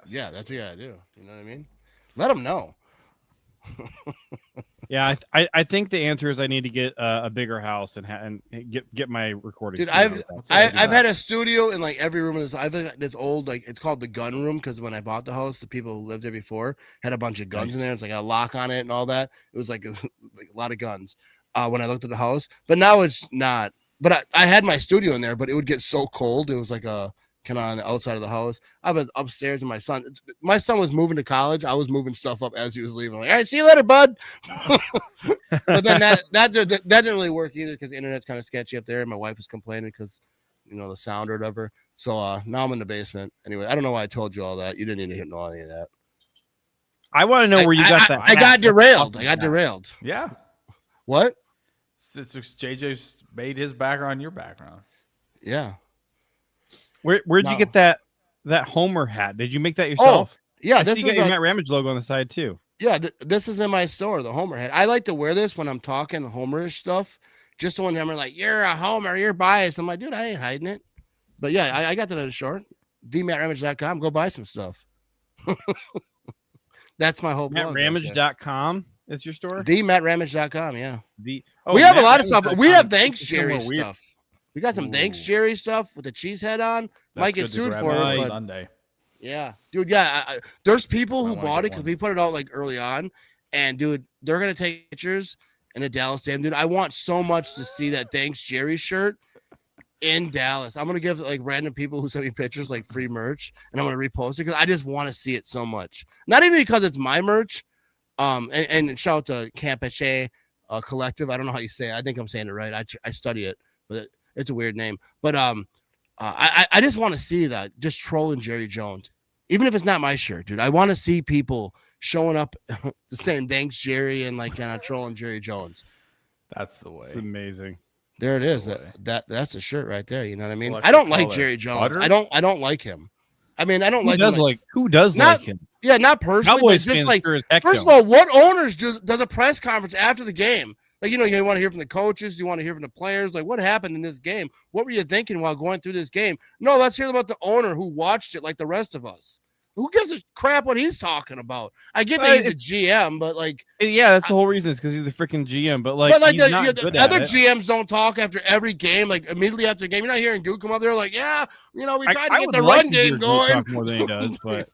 Yeah, that's what you gotta do. You know what I mean? Let them know. Yeah, I think the answer is I need to get a bigger house and get my recording. Dude, I've had a studio in like every room of this. I've got this old, like, it's called the gun room, because when I bought the house, the people who lived there before had a bunch of guns in there. It's like a lock on it and all that. It was like a lot of guns when I looked at the house, but now it's not. But I had my studio in there, but it would get so cold. It was like a kind of on the outside of the house. I was upstairs, and my son was moving to college. I was moving stuff up as he was leaving. Like, all right, see you later, bud. But then that didn't really work either, because the internet's kind of sketchy up there, and my wife was complaining because the sound or whatever. So now I'm in the basement. Anyway, I don't know why I told you all that. You didn't need to know any of that. I want to know where you got that. I got derailed. Yeah. What? JJ made his background your background. Yeah. Where'd you get that Homer hat? Did you make that yourself? Oh, yeah. This is your Matt Ramage logo on the side too. Yeah, this is in my store, the Homer hat. I like to wear this when I'm talking Homerish stuff, just so when I'm like, you're a Homer, you're biased. I'm like, dude, I ain't hiding it. But yeah, I got that in the store. TheMattRamage.com. Go buy some stuff. That's my whole blog. MattRamage.com is your store? TheMattRamage.com, yeah. We have a lot of stuff. We have Thanks Jerry stuff. We got some Thanks Jerry stuff with the cheese head on. Might get sued for it. But Sunday. Yeah, dude. Yeah, there's people who bought it because we put it out like early on, and dude, they're gonna take pictures in a Dallas stadium. Dude, I want so much to see that Thanks Jerry shirt in Dallas. I'm gonna give like random people who send me pictures like free merch, and I'm gonna repost it because I just want to see it so much. Not even because it's my merch. And shout out to Campeche Collective. I don't know how you say it. I think I'm saying it right. I study it, but it's a weird name. But I just want to see that, just trolling Jerry Jones, even if it's not my shirt, dude. I want to see people showing up saying thanks Jerry and like trolling Jerry Jones. That's the way. It's amazing. There it is. That's a shirt right there. You know what I mean? I don't like Jerry Jones. Butter? I don't like him. I mean, I don't like him. Who does like him? Yeah, not personally. Cowboys but just fans like, sure as heck first of all, what owners does a press conference after the game? Like, you want to hear from the coaches. You want to hear from the players. Like, what happened in this game? What were you thinking while going through this game? No, let's hear about the owner who watched it like the rest of us. Who gives a crap what he's talking about? I get that he's a GM, but like, yeah, that's the whole reason. Is because he's the freaking GM. But like he's the, not the good other at it. GMs don't talk after every game. Like immediately after the game, you're not hearing Goot come up there like, yeah, we tried to get the run game going. Talk more than he does, but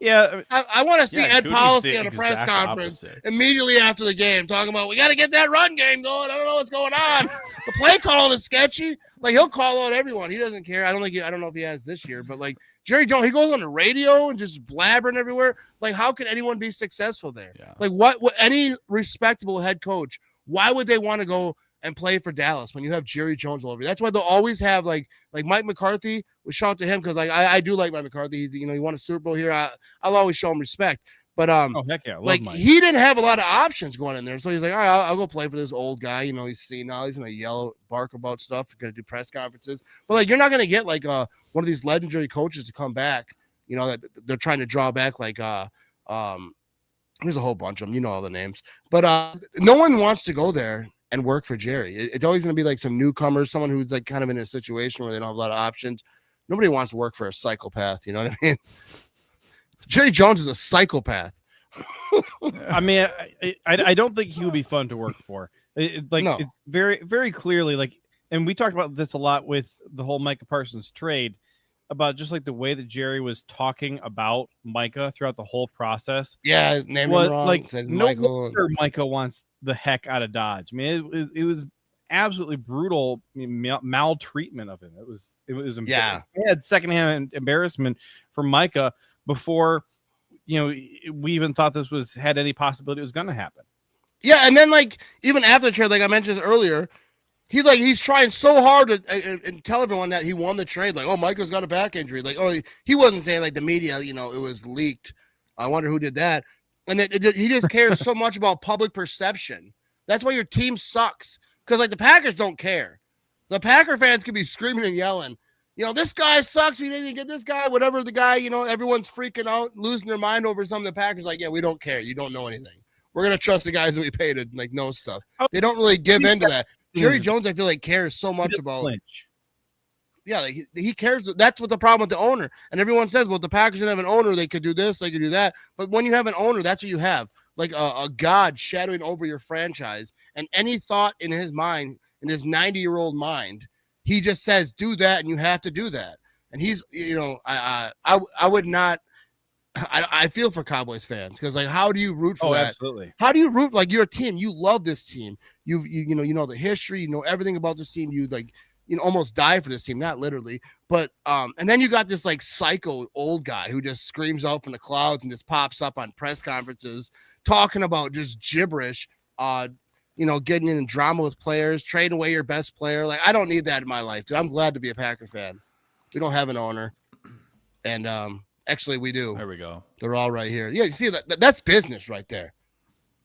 Yeah, I want to see Ed Cooney's Policy the at a press exact conference opposite. immediately after the game talking about we got to get that run game going. I don't know what's going on. The play calling is sketchy. Like he'll call out everyone. He doesn't care. I don't know if he has this year, but like Jerry Jones, he goes on the radio and just blabbering everywhere. Like how can anyone be successfl there? Yeah. Like what any respectable head coach, why would they want to go and play for Dallas when you have Jerry Jones all over you? That's why they'll always have like Mike McCarthy. We shout out to him because like I do like Mike McCarthy. He won a Super Bowl here. I'll always show him respect. But oh heck yeah, like Mike. he didn't have a lot of options going in there, so he's like, all right, I'll go play for this old guy. He's senile. He's gonna yell, bark about stuff. He's gonna do press conferences. But like you're not gonna get like one of these legendary coaches to come back. That they're trying to draw back like there's a whole bunch of them. All the names, but no one wants to go there and work for Jerry. It's always going to be like some newcomer, someone who's like kind of in a situation where they don't have a lot of options. Nobody wants to work for a psychopath. You know what I mean? Jerry Jones is a psychopath. I mean, I don't think he would be fun to work for. No. It's very, very clearly like, and we talked about this a lot with the whole Micah Parsons trade about just like the way that Jerry was talking about Micah throughout the whole process. Yeah, name Was him wrong. like Said no Michael. wonder Micah wants the heck out of Dodge. I mean, it was absolutely brutal maltreatment of him. It was Yeah. I had secondhand embarrassment for Micah before we even thought this had any possibility it was going to happen. Yeah, and then like even after the trade, like I mentioned earlier, he's trying so hard to and tell everyone that he won the trade. Like, oh, Micah's got a back injury. Like, oh, he wasn't saying like the media, it was leaked. I wonder who did that. And he just cares so much about public perception. That's why your team sucks. Because like the Packers don't care. The Packer fans can be screaming and yelling. This guy sucks. We didn't get this guy. Whatever the guy. Everyone's freaking out, losing their mind over something. The Packers like, yeah, we don't care. You don't know anything. We're gonna trust the guys that we paid to like know stuff. They don't really give into that. Jerry Jones, I feel like, cares so much about. Flinch. Yeah, like he cares. That's what the problem with the owner. And everyone says, well, the Packers didn't have an owner. They could do this. They could do that. But when you have an owner, that's what you have. Like a god shadowing over your franchise. And any thought in his mind, in his 90-year-old mind, he just says, do that, and you have to do that. And he's, I would not. I feel for Cowboys fans because, like, how do you root for that? Absolutely. How do you root? Like, you're a team. You love this team. You know the history. You know everything about this team. You almost die for this team, not literally, but and then you got this like psycho old guy who just screams out from the clouds and just pops up on press conferences talking about just gibberish. Getting in drama with players, trading away your best player. Like, I don't need that in my life, dude. I'm glad to be a Packer fan. We don't have an owner, and actually we do. There we go. They're all right here. Yeah, you see that's business right there.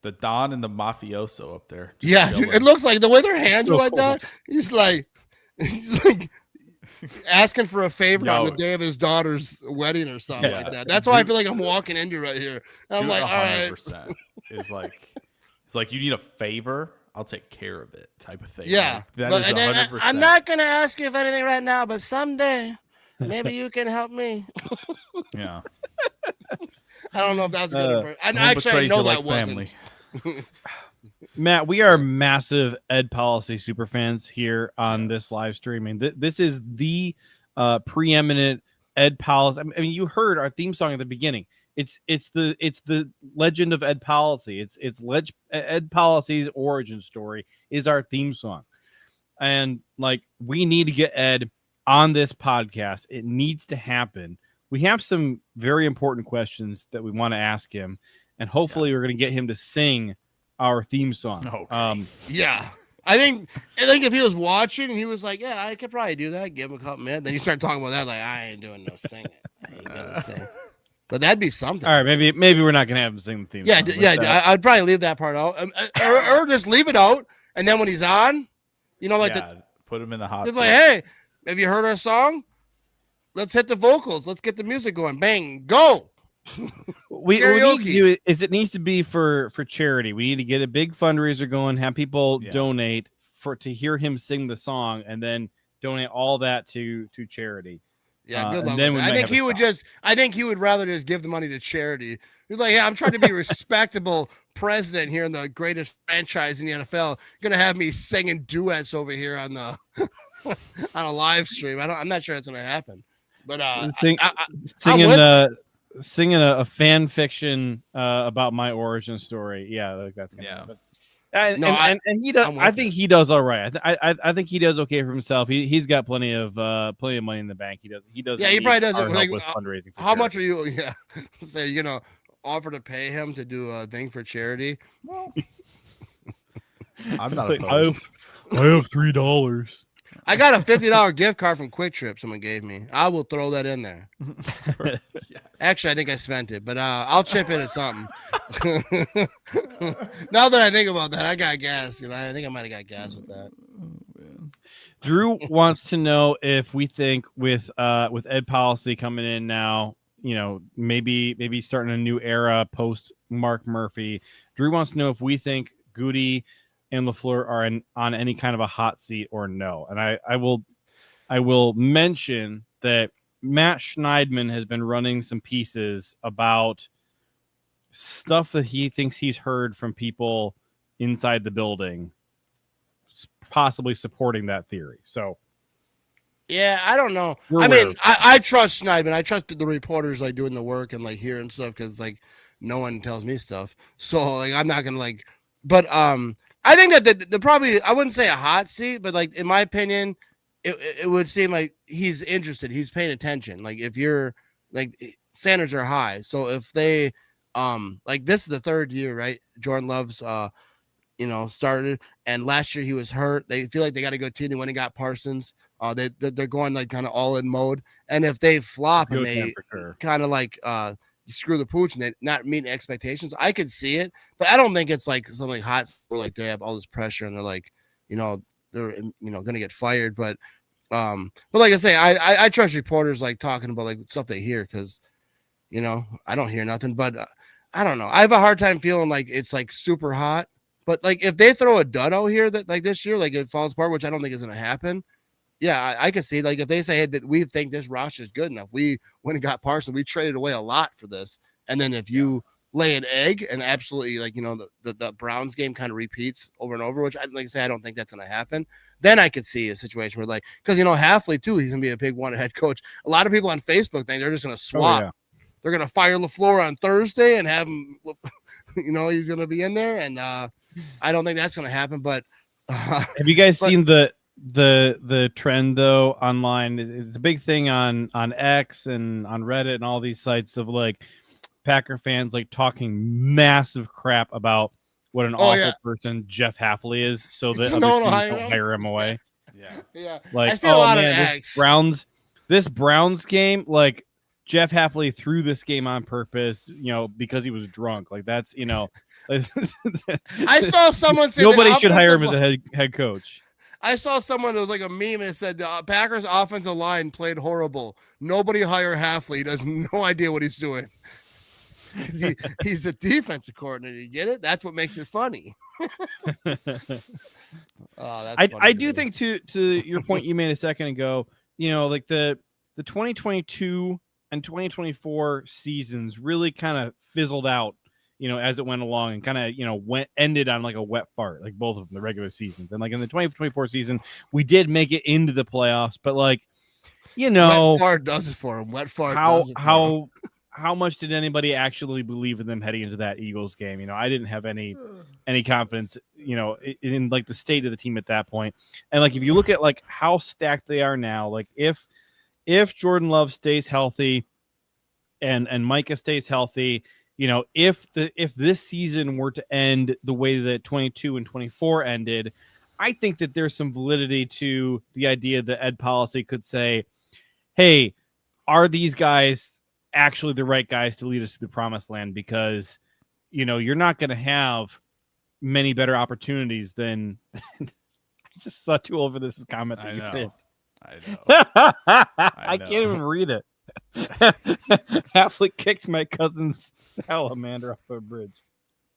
The Don and the mafioso up there. Yeah, chilling. it looks like the way their hands are like that. He's like asking for a favor on the day of his daughter's wedding or something like that. That's why I feel like I'm walking into right here. And I'm like, all right. 100%. It's like you need a favor, I'll take care of it type of thing. Yeah. Like, that is 100%. I'm not going to ask you for anything right now, but someday maybe you can help me. Yeah. I don't know if that's good. I know that family. wasn't. Matt, we are massive Ed Policy super fans here on this live streaming. This is the preeminent Ed Policy. I mean, you heard our theme song at the beginning. It's the legend of Ed Policy. Ed Policy's origin story is our theme song, and like we need to get Ed on this podcast. It needs to happen. We have some very important questions that we want to ask him, and hopefully we're going to get him to sing our theme song. Okay. Yeah. I think if he was watching and he was like, yeah, I could probably do that, give him a couple minutes. Then you start talking about that, like, I ain't doing no singing. I ain't gonna sing. But that'd be something. All right, maybe we're not gonna have him sing the theme song. Yeah. I'd probably leave that part out, or just leave it out, and then when he's on, put him in the hot it's seat. like, hey, have you heard our song? Let's hit the vocals. Let's get the music going. Bang, go. What we need to do is it needs to be for charity. We need to get a big fundraiser going, have people donate to hear him sing the song, and then donate all that to charity. Yeah, good luck. I think he would rather just give the money to charity. He's like, yeah, I'm trying to be a respectable president here in the greatest franchise in the NFL. You're gonna have me singing duets over here on the on a live stream. I'm not sure it's gonna happen. But singing singing a fan fiction about my origin story. Yeah, like that's gonna happen. And he does. I think he does all right. I think he does okay for himself. He's got plenty of money in the bank. He does. Yeah, he probably does. Like, with fundraising. How much are you? Yeah, say you're gonna offer to pay him to do a thing for charity. Well, I'm not opposed. I have $3. I got a $50 gift card from Quick Trip someone gave me. I will throw that in there. Yes. Actually, I think I spent it, but I'll chip in at something. Now that I think about that, I got gas. I think I might have got gas with that. Drew wants to know if we think with Ed Policy coming in now, maybe starting a new era post Mark Murphy. Drew wants to know if we think Goody and LaFleur are on any kind of a hot seat or no. And I will mention that Matt Schneidman has been running some pieces about stuff that he thinks he's heard from people inside the building, possibly supporting that theory. So, yeah, I don't know. I trust Schneidman. I trust the reporters doing the work and hearing stuff because no one tells me stuff. So I'm not gonna but I think that the probably, I wouldn't say a hot seat, but in my opinion, it would seem like he's interested. He's paying attention. If you're standards are high. So if they, this is the third year, right? Jordan Love's, started, and last year he was hurt. They feel like they got a good team. They went and got Parsons. They're going kind of all in mode. And if they flop and they kind of you screw the pooch and they not meeting expectations, I could see it, but I don't think it's something hot where they have all this pressure and they're they're gonna get fired. But like I say, I trust reporters talking about stuff they hear because I don't hear nothing. But I don't know. I have a hard time feeling it's super hot. But if they throw a dud out here that this year it falls apart, which I don't think is gonna happen. Yeah, I could see if they say that we think this roster is good enough, we went and got Parsons, we traded away a lot for this, and then if you lay an egg and absolutely the Browns game kind of repeats over and over, which I say I don't think that's going to happen, then I could see a situation where because Halfley too, he's going to be a big one head coach. A lot of people on Facebook think they're just going to swap. Oh, yeah. They're going to fire LaFleur on Thursday and have him, he's going to be in there, and I don't think that's going to happen. But have you guys seen the trend though online? It's a big thing on X and on Reddit and all these sites of Packer fans talking massive crap about what an awful person Jeff Halfley is, so that other teams don't hire him away. Yeah. I see a lot of X. This Browns game, Jeff Halfley threw this game on purpose, because he was drunk. That's I saw someone say nobody should hire him as a head coach. I saw someone that was a meme and it said Packers offensive line played horrible. Nobody hire Halfley. He has no idea what he's doing. He's a defensive coordinator. You get it? That's what makes it funny. I do think to your point you made a second ago, the 2022 and 2024 seasons really kind of fizzled out, as it went along and kind of, ended on a wet fart, both of them, the regular seasons. And in the 2024 season, we did make it into the playoffs, but wet fart does it for him. Wet fart. How much did anybody actually believe in them heading into that Eagles game? I didn't have any confidence, in the state of the team at that point. And if you look at how stacked they are now, if Jordan Love stays healthy and Micah stays healthy, if this season were to end the way that 22 and 24 ended, I think that there's some validity to the idea that Ed Policy could say, hey, are these guys actually the right guys to lead us to the promised land? Because, you're not going to have many better opportunities than I just saw too old for this comment. I know. I can't even read it. Halfley kicked my cousin's salamander off a bridge.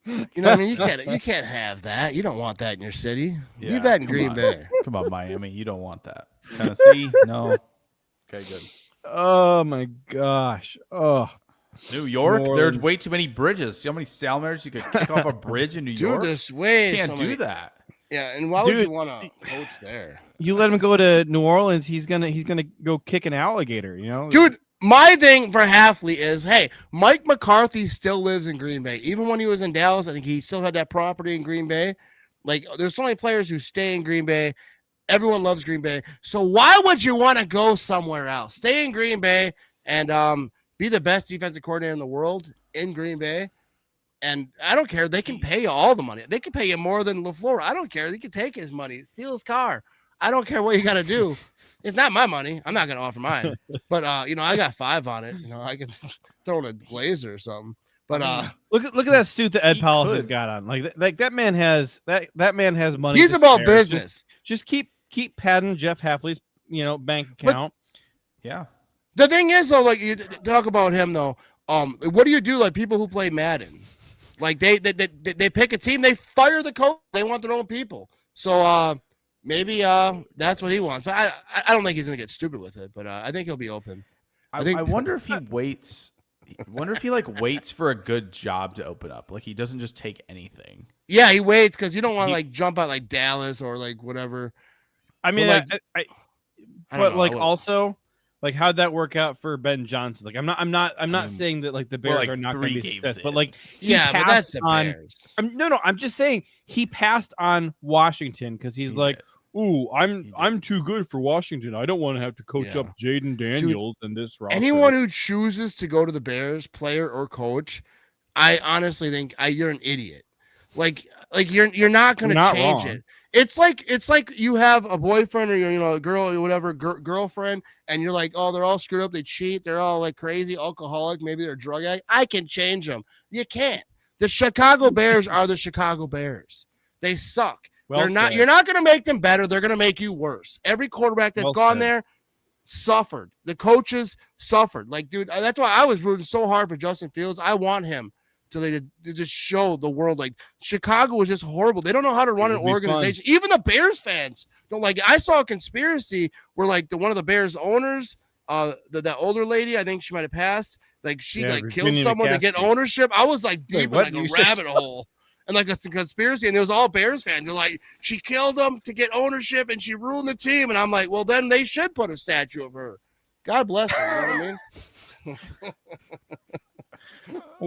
You can't have that. You don't want that in your city. Yeah, leave that in Green Bay. Come on, Miami. You don't want that. Tennessee? No. Okay, good. Oh my gosh. Oh, New York? There's way too many bridges. See how many salamanders you could kick off a bridge in New York? Dude, there's way can't do that. Yeah, and why would you want to coach there? You let him go to New Orleans, he's gonna go kick an alligator, Dude, My thing for Halfley is, hey, Mike McCarthy still lives in Green Bay. Even when he was in Dallas, I think he still had that property in Green Bay. Like, there's so many players who stay in Green Bay. Everyone loves Green Bay. So why would you want to go somewhere else? Stay in Green Bay and be the best defensive coordinator in the world in Green Bay. And I don't care. They can pay you all the money. They can pay you more than LaFleur. I don't care. They can take his money, steal his car. I don't care what you got to do. It's not my money. I'm not going to offer mine. But, I got 5 on it. I can throw in a blazer or something. But look at that suit that Ed Powell has got on. Like that man has that man has money. He's about business. Just keep padding Jeff Halfley's bank account. Yeah. The thing is, though, like, you talk about him, though. What do you do? Like, people who play Madden, like they pick a team, they fire the coach. They want their own people. So maybe that's what he wants. But I don't think he's gonna get stupid with it. But I think he'll be open. I wonder if he waits. Wonder if he waits for a good job to open up. Like, he doesn't just take anything. Yeah, he waits because you don't want to jump out like Dallas or like whatever. I mean, but also, like, how'd that work out for Ben Johnson? Like, I'm not saying that like the Bears are not going to be successful, but like, but that's the Bears. I'm just saying he passed on Washington because he's like, ooh, I'm too good for Washington. I don't want to have to coach up Jayden Daniels and this roster. Anyone who chooses to go to the Bears, player or coach, I honestly think you're an idiot. Like you're not going to change it. It's like you have a boyfriend or a girl or whatever girlfriend, and you're like, oh, they're all screwed up, they cheat, they're all like crazy, alcoholic, maybe they're a drug addict. I can change them. You can't. The Chicago Bears are the Chicago Bears. They suck. Well, they're not. You're not going to make them better. They're going to make you worse. Every quarterback that's gone there suffered. The coaches suffered. Like, dude, that's why I was rooting so hard for Justin Fields. I want him to just show the world, like, Chicago was just horrible. They don't know how to run an organization. Even the Bears fans don't like it. I saw a conspiracy where like one of the Bears owners, that older lady, I think she might have passed. Like she killed someone to get ownership. I was like deep in like a rabbit hole. And like it's a conspiracy, and it was all Bears fans. They're like, she killed them to get ownership, and she ruined the team. And I'm like, well, then they should put a statue of her. God bless her. You know what I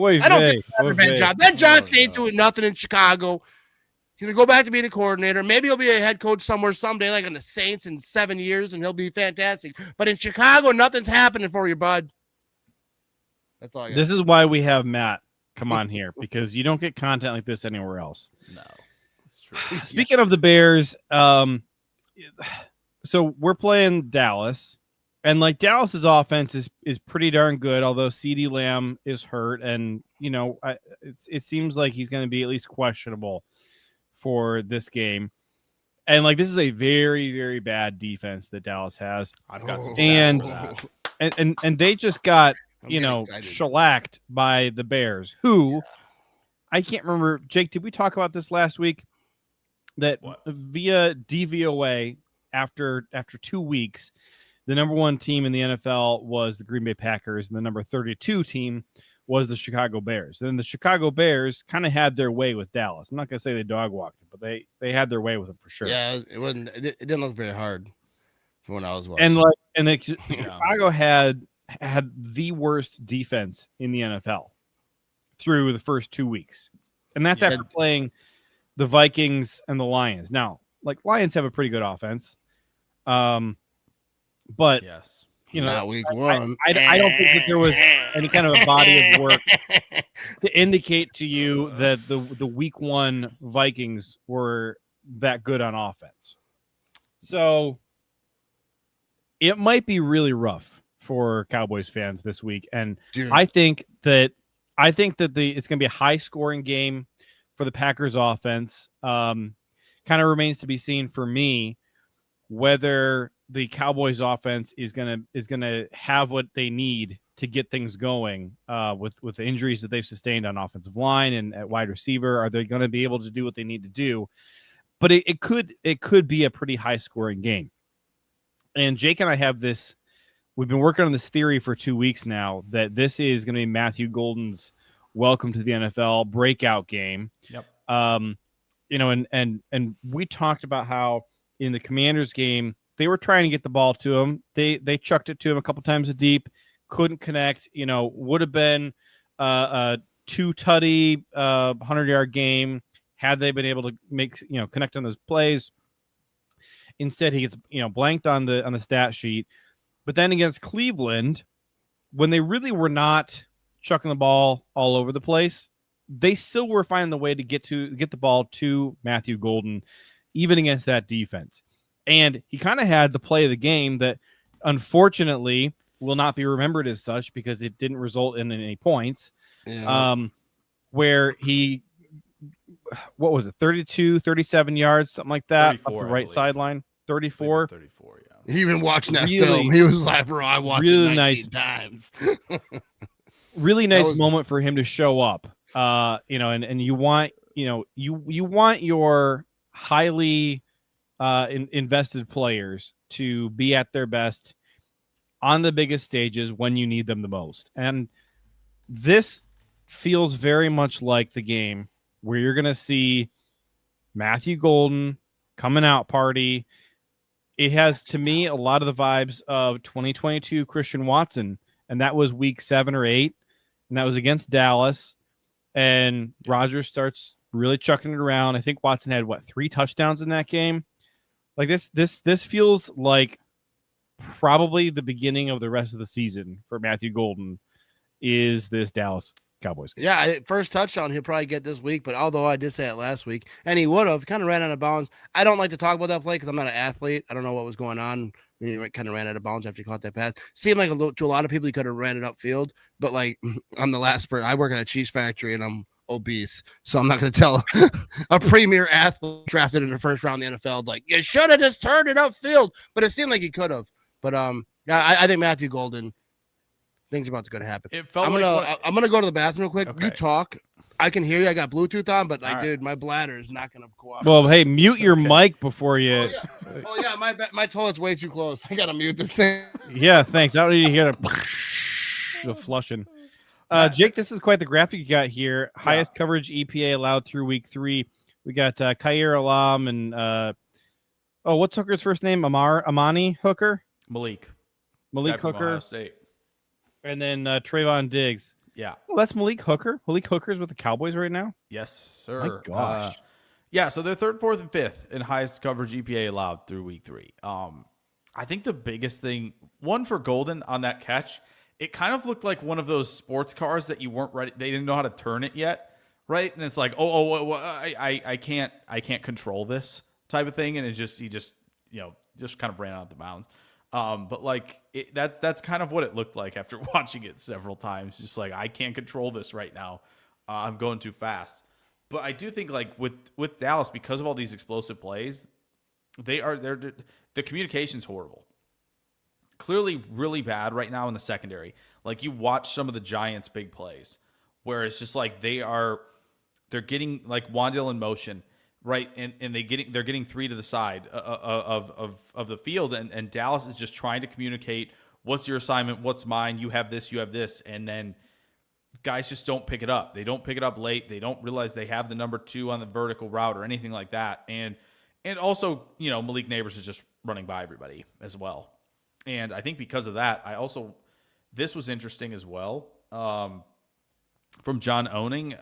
mean? I don't think that's a bad job. Ben Johnson ain't doing nothing in Chicago. He's gonna go back to being a coordinator. Maybe he'll be a head coach somewhere someday, like on the Saints in 7 years, and he'll be fantastic. But in Chicago, nothing's happening for you, bud. That's all. This is why we have Matt come on here, because you don't get content like this anywhere else. No, that's true. Speaking of the Bears, so we're playing Dallas, and like Dallas's offense is pretty darn good, although CeeDee Lamb is hurt, and it seems like he's going to be at least questionable for this game. And like this is a very, very bad defense that Dallas has. I've got some stats for that. and they just got shellacked by the Bears, who I can't remember. Jake, did we talk about this last week? That via DVOA, after 2 weeks, the number 1 team in the NFL was the Green Bay Packers, and the number 32 team was the Chicago Bears. And then the Chicago Bears kind of had their way with Dallas. I'm not going to say they dog walked it, but they had their way with them for sure. Yeah, it didn't look very hard from when I was watching. And Chicago had the worst defense in the NFL through the first 2 weeks. And that's after playing the Vikings and the Lions. Now, like, Lions have a pretty good offense. But yes, not week 1. I don't think that there was any kind of a body of work to indicate to you that the week 1 Vikings were that good on offense. So it might be really rough for Cowboys fans this week, and dude, I think that it's going to be a high scoring game for the Packers offense. Kind of remains to be seen for me whether the Cowboys offense is going to have what they need to get things going with the injuries that they've sustained on offensive line and at wide receiver. Are they going to be able to do what they need to do? But it could be a pretty high scoring game. And Jake and I have this. We've been working on this theory for 2 weeks now that this is going to be Matthew Golden's welcome to the NFL breakout game. Yep. And we talked about how in the Commanders game they were trying to get the ball to him. They chucked it to him a couple times deep, couldn't connect. Would have been a 2-tutty 100-yard game had they been able to make connect on those plays. Instead, he gets blanked on the stat sheet. But then against Cleveland, when they really were not chucking the ball all over the place, they still were finding the way to get the ball to Matthew Golden, even against that defense. And he kind of had the play of the game that, unfortunately, will not be remembered as such because it didn't result in any points. Yeah. Where he, what was it, 32, 37 yards, something like that, up the right sideline, 34. 34, yeah. He even watching that film. He was like, bro, I watched it 19 times. Really nice moment for him to show up. And you want, you want your highly invested players to be at their best on the biggest stages when you need them the most. And this feels very much like the game where you're going to see Matthew Golden coming out party. It has, to me, a lot of the vibes of 2022 Christian Watson, and that was week 7 or 8, and that was against Dallas, and Rodgers starts really chucking it around. I think Watson had, 3 touchdowns in that game? Like this feels like probably the beginning of the rest of the season for Matthew Golden is this Dallas Cowboys game. Yeah, first touchdown he'll probably get this week, but although I did say it last week, and he would have kind of ran out of bounds. I don't like to talk about that play because I'm not an athlete. I don't know what was going on. He kind of ran out of bounds after he caught that pass. Seemed like to a lot of people he could have ran it upfield, but like I'm the last person. I work at a cheese factory and I'm obese, so I'm not going to tell a premier athlete drafted in the first round in the NFL like you should have just turned it upfield. But it seemed like he could have. But yeah, I think Matthew Golden. Things about to happen. I'm gonna go to the bathroom real quick. Okay. You talk. I can hear you. I got Bluetooth on, but dude, my bladder is not gonna cooperate. Well, hey, mute your mic before you. Oh yeah, my toilet's way too close. I gotta mute this thing. Yeah, thanks. I don't need to hear the flushing. Jake, this is quite the graphic you got here. Yeah. Highest coverage EPA allowed through week 3. We got Khair Alam and what's Hooker's first name? Amani Hooker. Malik Hooker. And then Trayvon Diggs. Yeah. Well, that's Malik Hooker. Malik Hooker's with the Cowboys right now? Yes, sir. My gosh. Yeah, so they're 3rd, 4th, and 5th in highest coverage EPA allowed through week 3. I think the biggest thing, one for Golden on that catch, it kind of looked like one of those sports cars that you weren't ready. They didn't know how to turn it yet, right? And it's like, I can't control this type of thing. And he just kind of ran out the bounds. But like that's kind of what it looked like after watching it several times. Just like, I can't control this right now. I'm going too fast. But I do think like with Dallas, because of all these explosive plays, the communication's horrible. Clearly really bad right now in the secondary. Like you watch some of the Giants' big plays where it's just like they're getting like Wan'Dale in motion. Right, and they're getting 3 to the side of the field, and Dallas is just trying to communicate what's your assignment, what's mine, you have this, and then guys just don't pick it up. They don't pick it up late. They don't realize they have the number 2 on the vertical route or anything like that. And also, Malik Neighbors is just running by everybody as well. And I think because of that, this was interesting as well from John Owning.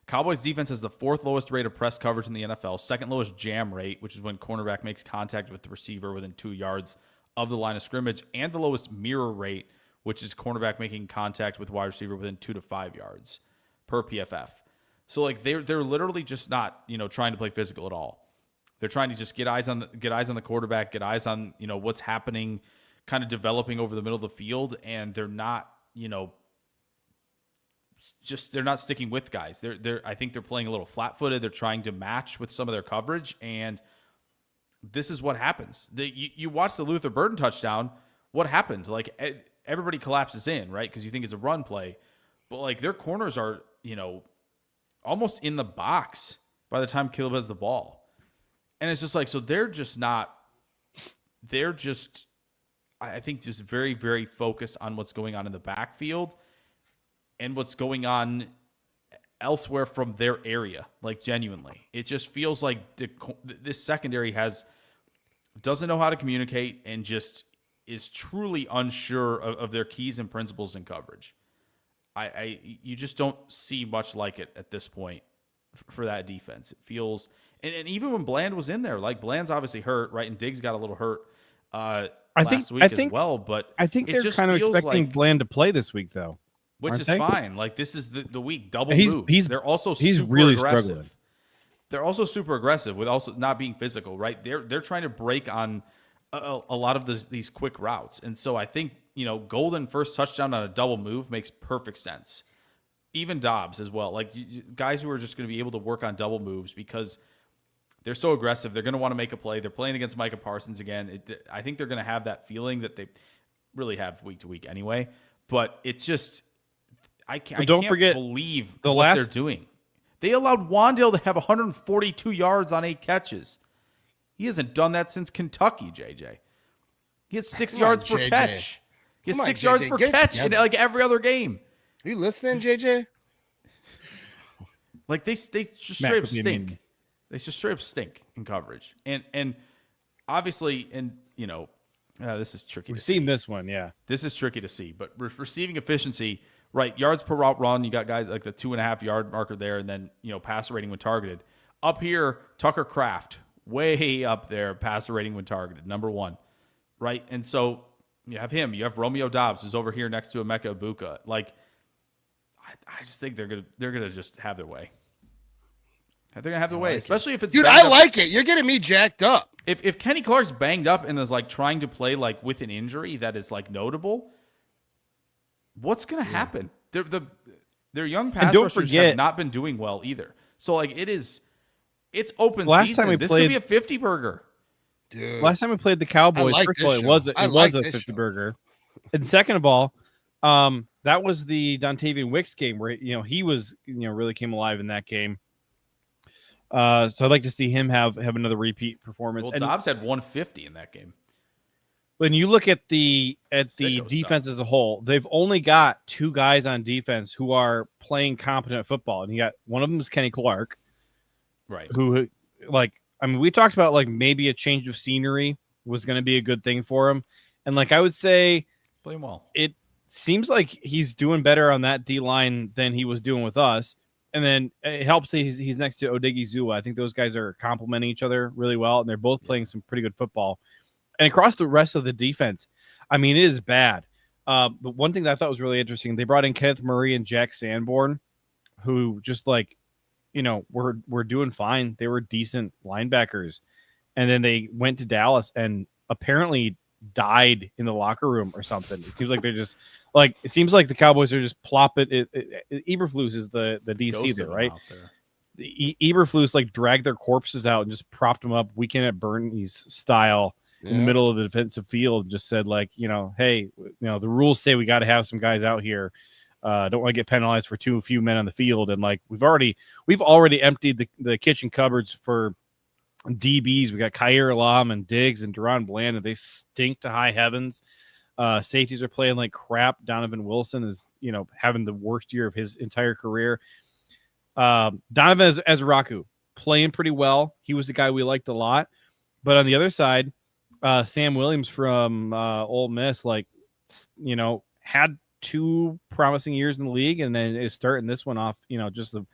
Cowboys defense has the 4th lowest rate of press coverage in the NFL, 2nd lowest jam rate, which is when cornerback makes contact with the receiver within 2 yards of the line of scrimmage, and the lowest mirror rate, which is cornerback making contact with wide receiver within 2 to 5 yards per PFF. So like they're literally just not trying to play physical at all. They're trying to just get eyes on the quarterback, get eyes on what's happening, kind of developing over the middle of the field, and they're not they're not sticking with guys. I think they're playing a little flat-footed. They're trying to match with some of their coverage, and this is what happens. You watch the Luther Burden touchdown. What happened? Like everybody collapses in, right? Because you think it's a run play, but like their corners are almost in the box by the time Caleb has the ball, and it's just like so they're just I think just very, very focused on what's going on in the backfield and what's going on elsewhere from their area. Like genuinely, it just feels like this secondary doesn't know how to communicate and just is truly unsure of their keys and principles in coverage. You just don't see much like it at this point for that defense. It feels, and even when Bland was in there, like Bland's obviously hurt, right? And Diggs got a little hurt last week as well. But I think they're just kind of feels expecting like, Bland to play this week, though. which aren't is they? fine. Like this is the week double He's- moves. he's- They're also he's super really aggressive. struggling. They're also super aggressive with also not being physical, right? They're trying to break on a lot of these quick routes, and so I think Golden first touchdown on a double move makes perfect sense. Even Doubs as well, like guys who are just going to be able to work on double moves because they're so aggressive. They're going to want to make a play. They're playing against Micah Parsons again. I think they're going to have that feeling that they really have week to week anyway. But it's just I can't believe what they're doing. They allowed Wandale to have 142 yards on 8 catches. He hasn't done that since Kentucky, JJ. He has 6 yards per catch. He has 6 yards per catch in like every other game. Are you listening, JJ? Like they just straight up stink. They just straight up stink in coverage. And obviously, this is tricky. We've seen this one, yeah. This is tricky to see, but receiving efficiency, right? Yards per route run, you got guys like the 2.5 yard marker there, and then passer rating when targeted. Up here, Tucker Kraft, way up there, passer rating when targeted, number 1, right? And so you have him. You have Romeo Doubs, who's over here next to Emeka Egbuka. Like, I just think they're gonna just have their way. They're gonna have their way, especially if it's dude. I like it. You're getting me jacked up. If Kenny Clark's banged up and is like trying to play like with an injury that is like notable, what's gonna happen? Their young pass rushers have not been doing well either. So like it's open season. This could be a 50 burger. Dude. Last time we played the Cowboys, first of all, it was a 50 burger, and second of all, that was the Dontayvion Wicks game where he was really came alive in that game. So I'd like to see him have another repeat performance. Well, Dobbs had 150 in that game. When you look at the defense as a whole, they've only got 2 guys on defense who are playing competent football, and you got one of them is Kenny Clark, right? Who we talked about like maybe a change of scenery was going to be a good thing for him, and like I would say, play him well. It seems like he's doing better on that D line than he was doing with us. And then it helps that he's next to Odigizua. I think those guys are complementing each other really well, and they're both playing some pretty good football. And across the rest of the defense, I mean, it is bad. But one thing that I thought was really interesting, they brought in Kenneth Murray and Jack Sanborn, who just were doing fine. They were decent linebackers. And then they went to Dallas and apparently died in the locker room or something. It seems like they're just it seems like the Cowboys are just plopping Eberflus is the DC there, right? The Eberflus dragged their corpses out and just propped them up weekend at Bernie's style in the middle of the defensive field and just said hey, the rules say we got to have some guys out here. Don't want to get penalized for too few men on the field. And we've already emptied the kitchen cupboards for DBs. We got Kaiir Elam and Diggs and Deron Bland, and they stink to high heavens. Safeties are playing like crap. Donovan Wilson is, having the worst year of his entire career. Donovan Ezraku playing pretty well. He was the guy we liked a lot. But on the other side, Sam Williams from Ole Miss, had 2 promising years in the league, and then is starting this one off, just the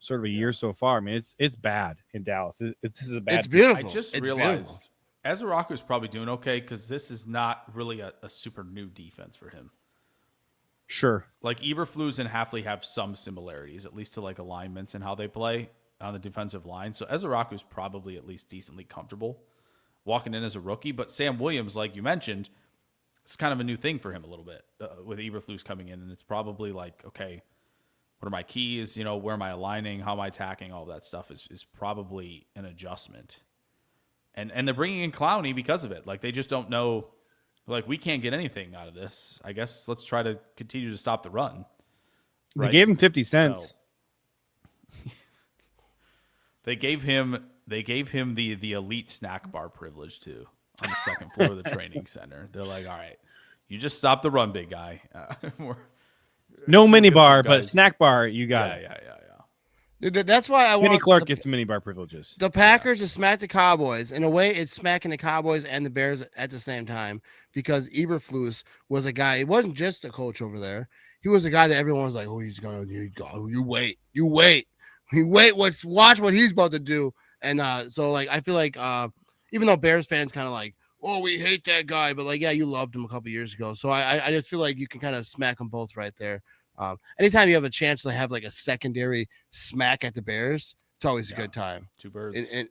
sort of a year so far. I mean, it's bad in Dallas. This is a bad. It's beautiful. I just realized Ezraku is probably doing okay because this is not really a super new defense for him. Sure. Like Eberflus and Hafley have some similarities, at least to alignments and how they play on the defensive line. So Ezraku is probably at least decently comfortable walking in as a rookie. But Sam Williams, like you mentioned, it's kind of a new thing for him a little bit with Eberflus coming in. And it's probably okay, what are my keys? Where am I aligning? How am I attacking? All that stuff is probably an adjustment. And they're bringing in Clowney because of it. They just don't know. We can't get anything out of this. I guess let's try to continue to stop the run. Right? They gave him 50 cents. So, they gave him the elite snack bar privilege too on the second floor of the training center. They're like, all right, you just stop the run, big guy. No mini bar, but snack bar, you got it. Yeah. That's why I Kenny want Clark gets minibar privileges. the Packers to smack the Cowboys. In a way, it's smacking the Cowboys and the Bears at the same time because Eberflus was a guy. He wasn't just a coach over there. He was a guy that everyone was like, "Oh, he's gonna go. You wait. Watch what he's about to do." And so like I feel like even though Bears fans kind of like, "Oh, we hate that guy," but like, yeah, you loved him a couple years ago. So I just feel like you can kind of smack them both right there. Anytime you have a chance to have like a secondary smack at the Bears, it's always a good time. Two birds. And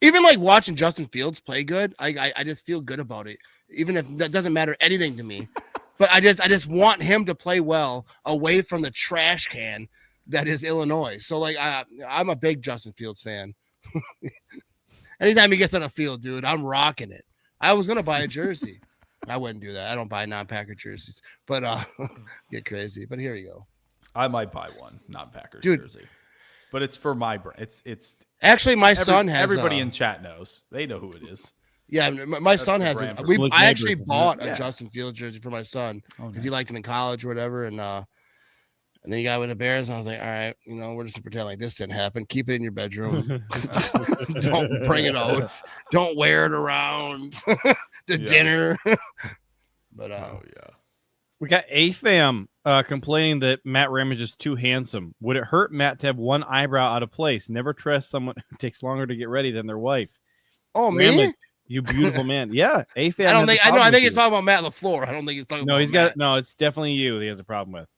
even like watching Justin Fields play good, I just feel good about it, even if that doesn't matter anything to me. But I just want him to play well away from the trash can that is Illinois. So like I'm a big Justin Fields fan. Anytime he gets on a field, dude, I'm rocking it. I was gonna buy a jersey. I wouldn't do that. I don't buy non-Packer jerseys, but get crazy. But here you go. I might buy one non-Packers Dude. jersey, but it's for my brand. It's Actually, my son has everybody in chat knows. They know who it is. Yeah, my son the has brand it. for I actually neighbors, isn't bought it? a Yeah. Justin Fields jersey for my son Oh, because he liked him in college or whatever, and then he got with the Bears, and I was like, all right, we're just gonna pretend like this didn't happen. Keep it in your bedroom. Don't bring it out. Don't wear it around to dinner. But Oh yeah. We got AFAM complaining that Matt Ramage is too handsome. Would it hurt Matt to have one eyebrow out of place? Never trust someone who takes longer to get ready than their wife. oh Ramage, me? you beautiful man. Yeah, AFAM. I don't has a think I know. problem I think with it's talking about Matt LaFleur. I don't think it's talking. No, about he's Matt. got no. It's definitely you. He has a problem with.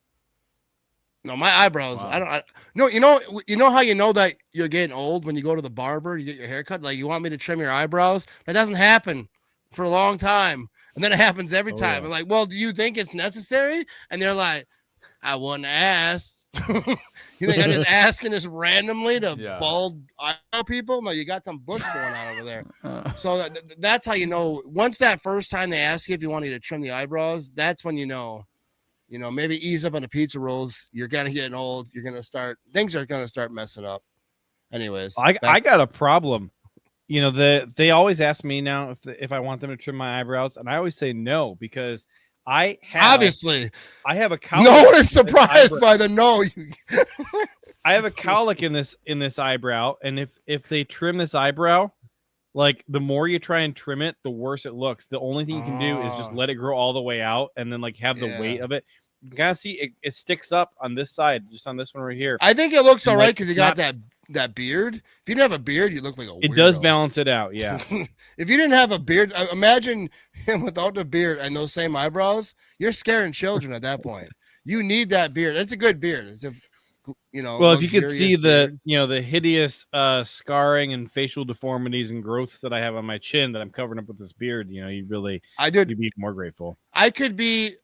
No, my eyebrows. Wow. No, you know how you know that you're getting old when you go to the barber, you get your hair cut. Like, you want me to trim your eyebrows? That doesn't happen for a long time, and then it happens every Oh, time. yeah. I'm like, well, do you think it's necessary? And they're like, I wouldn't ask. You think I'm just asking this randomly to Yeah. bald eyebrow people? No, you got some bush going on over there. So that's how you know. Once that first time they ask you if you want you to trim the eyebrows, that's when you know. Maybe ease up on the pizza rolls. You're gonna getting old. Things are gonna start messing up. Anyways, I got a problem. They always ask me now if I want them to trim my eyebrows, and I always say no because I have obviously a cowlick. no one is in this surprised eyebrow. by the no. I have a cowlick in this eyebrow, and if they trim this eyebrow, like the more you try and trim it, the worse it looks. The only thing you can do is just let it grow all the way out, and then like have the Yeah. weight of it. You gotta see it sticks up on this side, just on this one right here. I think it looks all Like, right because you got not- that beard. If you didn't have a beard, you look like a weirdo. It does balance it out, yeah. If you didn't have a beard, imagine him without the beard and those same eyebrows. You're scaring children at that point. You need that beard. It's a good beard. It's a Well, if you could luxurious see beard. the hideous scarring and facial deformities and growths that I have on my chin that I'm covering up with this beard, you'd be more grateful. I could be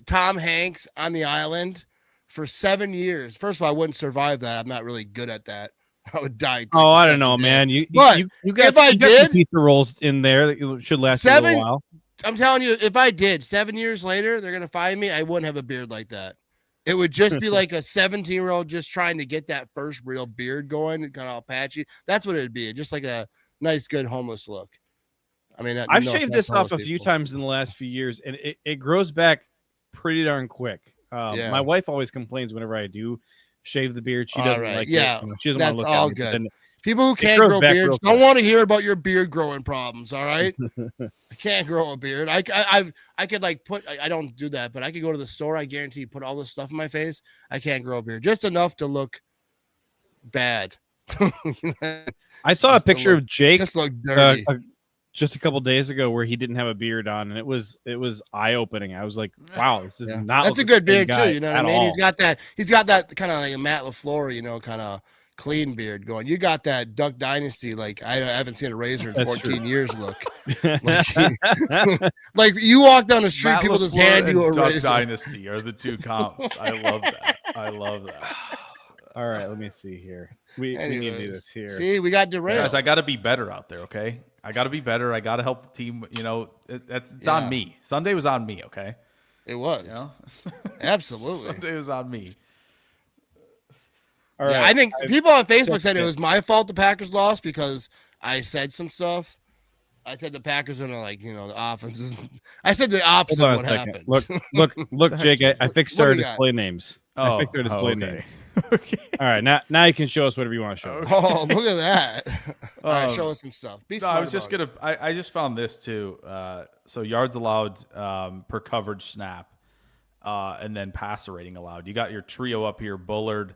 Tom Hanks on the island for 7 years. First of all, I wouldn't survive that. I'm not really good at that. I would die. quick Oh, the I don't second know, day. man. You But got if I you got did- some pizza rolls in there that should last you a little while. I'm telling you, if I did 7 years later, they're gonna find me. I wouldn't have a beard like that. It would just be like a 17-year-old just trying to get that first real beard going, kind of all patchy. That's what it'd be. Just like a nice, good homeless look. I mean, I've no shaved offense this to off a homeless few people. times in the last few years, and it grows back pretty darn quick. Yeah. My wife always complains whenever I do shave the beard. She All doesn't right. like Yeah, it. She doesn't want that's to look all at me, but good. then- People who can't grows grow back beards real don't quick. want to hear about your beard growing problems. All right, I can't grow a beard. I could like I don't do that, but I could go to the store. I guarantee put all this stuff in my face. I can't grow a beard, just enough to look bad. I saw a Just to picture look- of Jake just look dirty. just a couple days ago where he didn't have a beard on, and it was eye opening. I was like, wow, this is Yeah. not. That's a look good the same beard guy too. You know what I at mean? all. He's got that kind of like a Matt LaFleur, kind of clean beard going. You got that Duck Dynasty. Like I haven't seen a razor in That's 14 true. year look. Like you walk down the street, Matt people just LaFleur hand you a and Duck razor. Dynasty are the two comps. I love that. I love that. All right, let me see here. We need to do Anyways, this here. See, we got derailed. Guys, I got to be better out there, okay? I got to be better. I got to help the team. It's Yeah. on me. Sunday was on me, okay? It was. You know? Absolutely. Sunday was on me. All right, Yeah, I think people on Facebook that's said it it. was my fault the Packers lost because I said some stuff. I said the Packers are like, the offenses. I said the opposite hold of on what a second. happened. Look, Jake. I fixed What our do you got? display names. I fixed their display name. okay. Okay. All right, now you can show us whatever you want to show. us. Oh, look at that. All right, show us some stuff. Be No, smart I was just about gonna. I just found this too. So yards allowed per coverage snap, and then passer rating allowed. You got your trio up here: Bullard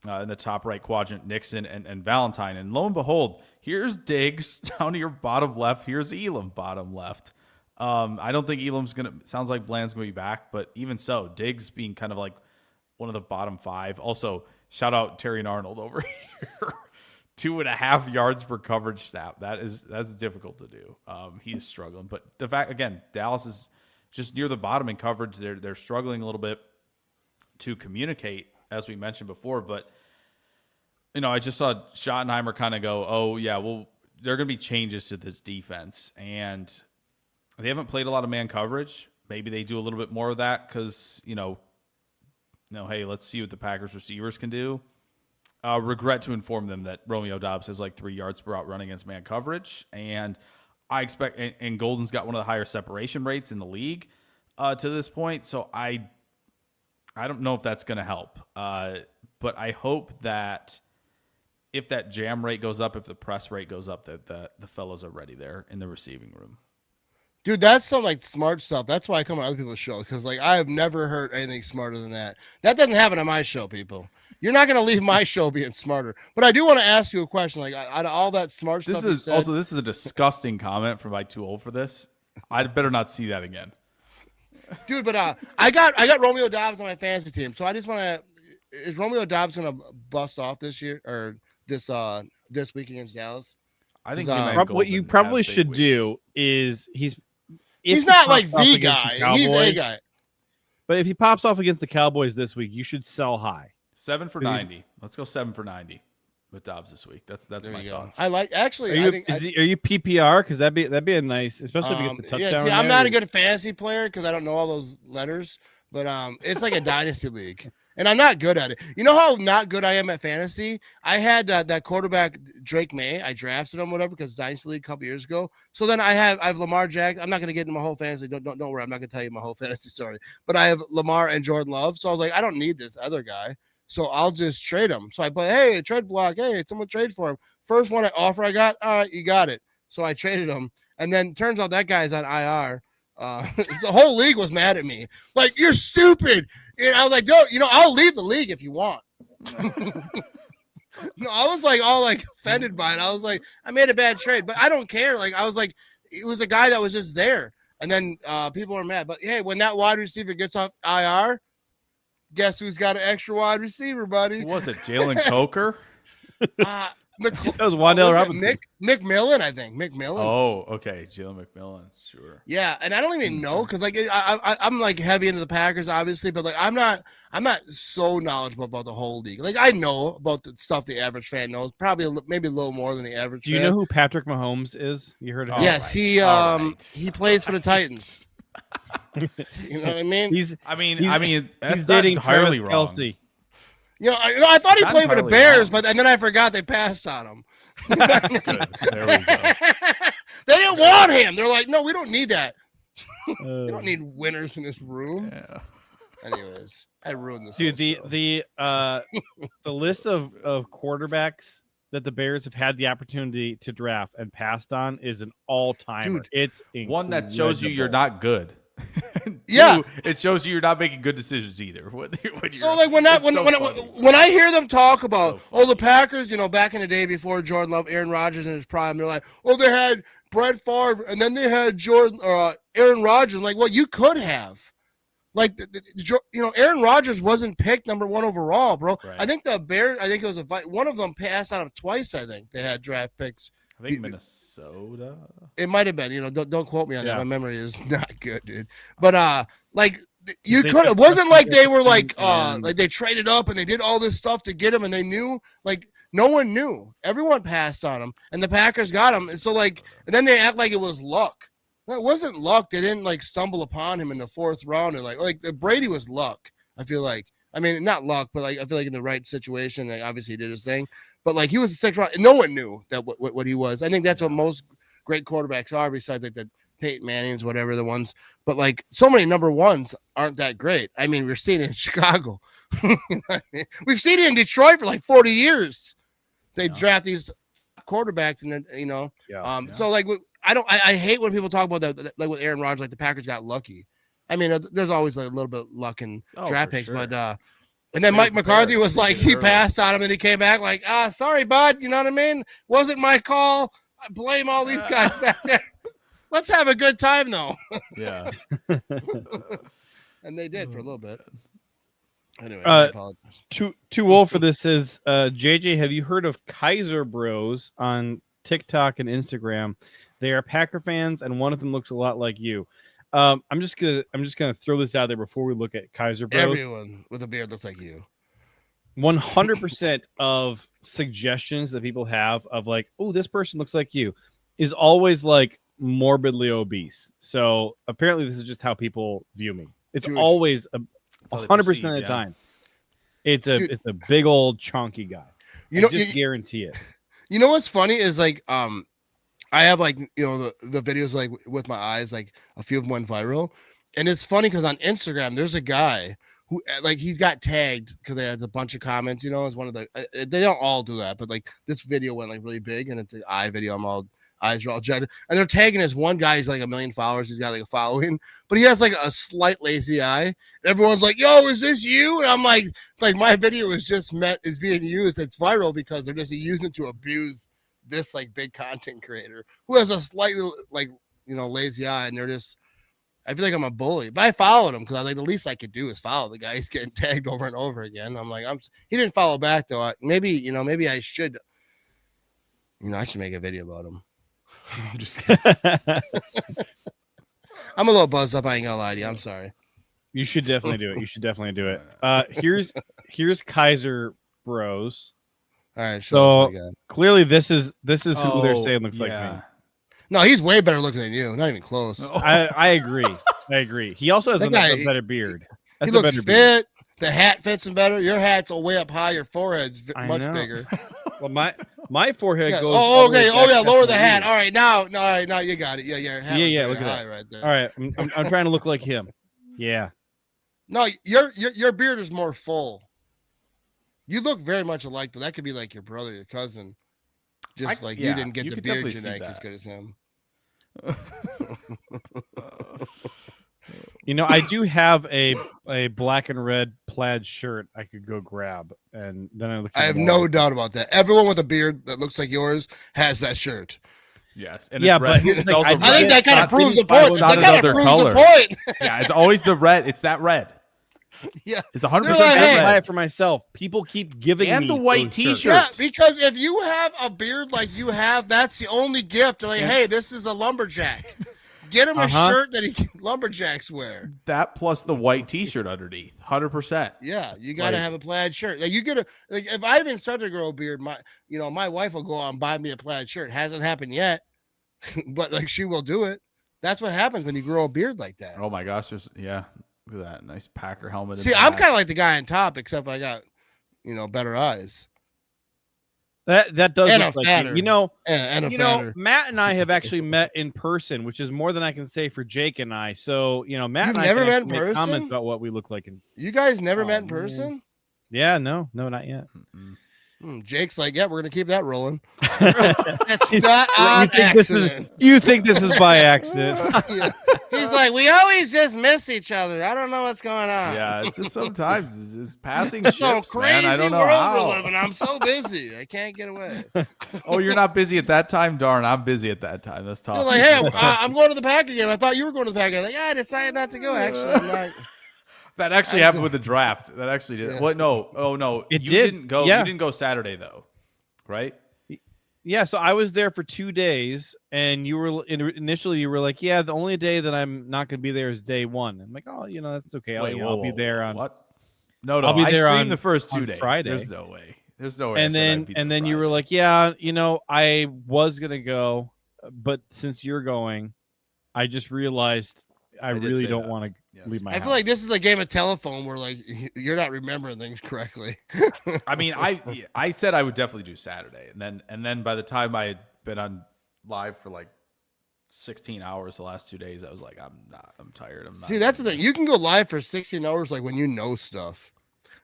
in the top right quadrant, Nixon and Valentine. And lo and behold, here's Diggs down to your bottom left. Here's Elam bottom left. I don't think Elam's gonna. Sounds like Bland's gonna be back, but even so, Diggs being kind of like one of the bottom 5. Also, shout out Terry and Arnold over here. 2.5 yards per coverage snap. That's difficult to do. He's struggling, but the fact again, Dallas is just near the bottom in coverage. They're struggling a little bit to communicate, as we mentioned before. But I just saw Schottenheimer kind of go, "Oh yeah, well there are going to be changes to this defense," and they haven't played a lot of man coverage. Maybe they do a little bit more of that because hey, let's see what the Packers receivers can do. Regret to inform them that Romeo Doubs has like 3 yards per out run against man coverage. And I expect, and Golden's got one of the higher separation rates in the league to this point. So I don't know if that's going to help. But I hope that if that jam rate goes up, if the press rate goes up, that the fellows are ready there in the receiving room. Dude, that's some like smart stuff. That's why I come on other people's show, because like I have never heard anything smarter than that. That doesn't happen on my show, people. You're not going to leave my show being smarter. But I do want to ask you a question. Like out of all that smart stuff, This is a disgusting comment from my too old for this. I'd better not see that again, dude. But I got Romeo Doubs on my fantasy team, so I just want to. Is Romeo Doubs going to bust off this year or this week against Dallas? I think what you probably should do is he's not like the guy. He's a guy. But if he pops off against the Cowboys this week, you should sell high. 7 for 90. Let's go 7 for 90 with Dobbs this week. That's my thoughts. I like actually. Are you PPR? Because that'd be a nice, especially if you get the touchdown. Yeah, see, I'm not a good fantasy player because I don't know all those letters. But it's like a dynasty league, and I'm not good at it. You know how not good I am at fantasy? I had that quarterback Drake May. I drafted him, whatever, because dynasty league a couple years ago. So then I have Lamar Jackson. I'm not going to get into my whole fantasy. Don't worry. I'm not going to tell you my whole fantasy story. But I have Lamar and Jordan Love. So I was like, I don't need this other guy. So I'll just trade him. So I play, hey, trade block. Hey, someone trade for him. First one offer I got. All right, you got it. So I traded him, and then turns out that guy's on IR. The whole league was mad at me. Like, you're stupid. And I was like, no, I'll leave the league if you want. No, I was like all like offended by it. I was like, I made a bad trade, but I don't care. Like, I was like, it was a guy that was just there. And then people are mad. But hey, when that wide receiver gets off IR, guess who's got an extra wide receiver, buddy? Who was it? Jalen Coker? That was Wan'Dale Robinson. McMillan, I think. McMillan. Oh, okay. Jalen McMillan. Sure. Yeah, and I don't even know because like I'm like heavy into the Packers, obviously, but like I'm not so knowledgeable about the whole league. Like I know about the stuff the average fan knows, probably maybe a little more than the average. Do you know who Patrick Mahomes is? You heard of him? Yes, he plays for the Titans. You know what I mean? He's that's dating entirely Travis wrong. Kelce. I thought he played for the Bears, but and then I forgot they passed on him. That's good. There we go. They didn't want him. They're like, no, we don't need that. We don't need winners in this room. Yeah. Anyways, I ruined this. Dude, the list of quarterbacks that the Bears have had the opportunity to draft and passed on is an all-timer. Dude, it's one that shows you you're not good. Yeah, two, it shows you you're not making good decisions either. So like when I hear them talk about the Packers, back in the day before Jordan Love, Aaron Rodgers in his prime, they're like, they had Brett Favre and then they had Aaron Rodgers. Like, well, you could have. Like, Aaron Rodgers wasn't picked number 1 overall, bro. Right. I think the Bears, it was one of them passed on him twice. I think they had draft picks. I think Minnesota. It might have been. Don't quote me on that. My memory is not good, dude. But like you could. It wasn't like they were like they traded up and they did all this stuff to get him, and they knew like no one knew. Everyone passed on him, and the Packers got him. And so like, and then they act like it was luck. It wasn't luck. They didn't like stumble upon him in the 4th round, and like Brady was luck. I feel like. I mean, not luck, but like I feel like in the right situation, like, obviously he did his thing. But like he was the 6th round, and no one knew that what he was. I think that's what most great quarterbacks are, besides like the Peyton Mannings, whatever the ones. But like so many number 1s aren't that great. I mean, we're seeing it in Chicago. You know what I mean? We've seen it in Detroit for like 40 years. They draft these quarterbacks, and then So like, I hate when people talk about that, like with Aaron Rodgers, like the Packers got lucky. I mean, there's always like a little bit of luck in draft picks, but and then Mike McCarthy was like, he passed on him, and he came back like, sorry, bud. You know what I mean? Wasn't my call. I blame all these guys back there. Let's have a good time, though. Yeah. And they did for a little bit. Anyway, I apologize. Too old for this says, JJ, have you heard of Kaiser Bros on TikTok and Instagram? They are Packer fans, and one of them looks a lot like you. I'm just gonna throw this out there before we look at Kaiser Bros. Everyone with a beard looks like you. 100% of suggestions that people have of like, oh, this person looks like you, is always like morbidly obese. So apparently, this is just how people view me. It's always 100% of the time. It's a big old chunky guy. I guarantee it. You know what's funny is like I have like the videos like with my eyes, like a few of them went viral, and it's funny because on Instagram there's a guy who like he's got tagged because they had a bunch of comments. It's one of the they don't all do that, but like this video went like really big, and it's the eye video. Eyes are all jetted, and they're tagging this one guy. He's like 1 million followers. He's got like a following, but he has like a slight lazy eye. And everyone's like, "Yo, is this you?" And I'm like my video is being used. It's viral because they're just using it to abuse this like big content creator who has a slightly like lazy eye, and they're just. I feel like I'm a bully, but I followed him because I was like, the least I could do is follow the guy. He's getting tagged over and over again. I'm like, he didn't follow back though. Maybe I should. I should make a video about him. I'm just kidding. I'm a little buzzed up. I ain't gonna lie to you. I'm sorry. You should definitely do it. Here's Kaiser Bros. All right. So clearly, this is who they're saying looks like me. No, he's way better looking than you. Not even close. I agree. He also has a better beard. He looks fit. Beard. The hat fits him better. Your hat's way up high. Your forehead's much bigger. Well, my forehead goes. Oh, okay. Lower the hat. All right, now you got it. Yeah. Look at that right there. All right, I'm trying to look like him. Yeah. No, your beard is more full. You look very much alike. That could be like your brother, your cousin. Just you didn't get the beard genetic as good as him. I do have a black and red plaid shirt I could go grab, and then I have no doubt about that. Everyone with a beard that looks like yours has that shirt. Yes, and it's red. But it's also I think that kind of proves the point. It's not another color. Yeah, it's always the red. It's that red. Yeah, it's 100% I buy it for myself. People keep giving me the white T-shirts. Yeah, because if you have a beard like you have, that's the only gift. Like, hey, this is a lumberjack. Get him a shirt that lumberjacks wear. That plus the white T-shirt underneath, 100%. Yeah, you got to have a plaid shirt. Like you get if I even start to grow a beard, my wife will go out and buy me a plaid shirt. Hasn't happened yet, but like she will do it. That's what happens when you grow a beard like that. Oh my gosh, look at that nice Packer helmet. See, I'm kind of like the guy on top, except I got better eyes. That does and look like fatter. You. Matt and I have actually met in person, which is more than I can say for Jake and I. So Matt You've and I never can met in make person? comments about what we look like. You guys never met in person? Yeah, no, not yet. Jake's like, yeah, we're gonna keep that rolling. That's not on accident. You think this is by accident? Yeah. He's like, we always just miss each other. I don't know what's going on. Yeah, it's just sometimes it's passing ships, so crazy, man. I don't know world how. We're living. I'm so busy. I can't get away. Oh, you're not busy at that time? Darn, I'm busy at that time. That's tough. You're like, hey, I'm going to the Packer game. I thought you were going to the Packer game. Like, yeah, I decided not to go. Actually, I'm not. That actually happened with the draft. That actually did. Yeah. What? No. Oh no. It you did. Didn't go. Yeah. You didn't go Saturday though, right? Yeah. So I was there for 2 days, and initially you were like, yeah, the only day that I'm not going to be there is day one. I'm like, oh, that's okay. I'll be there on what? No. I'll be there I streamed on the first 2 days. Friday. There's no way. There's no way. And then you were like, yeah, I was gonna go, but since you're going, I just realized I really don't want to leave my house. I feel like this is a game of telephone where like you're not remembering things correctly. I mean, I said I would definitely do Saturday, and then by the time I had been on live for like 16 hours the last 2 days, I was like, I'm tired. I'm not. See, that's the thing. You can go live for 16 hours like when you know stuff.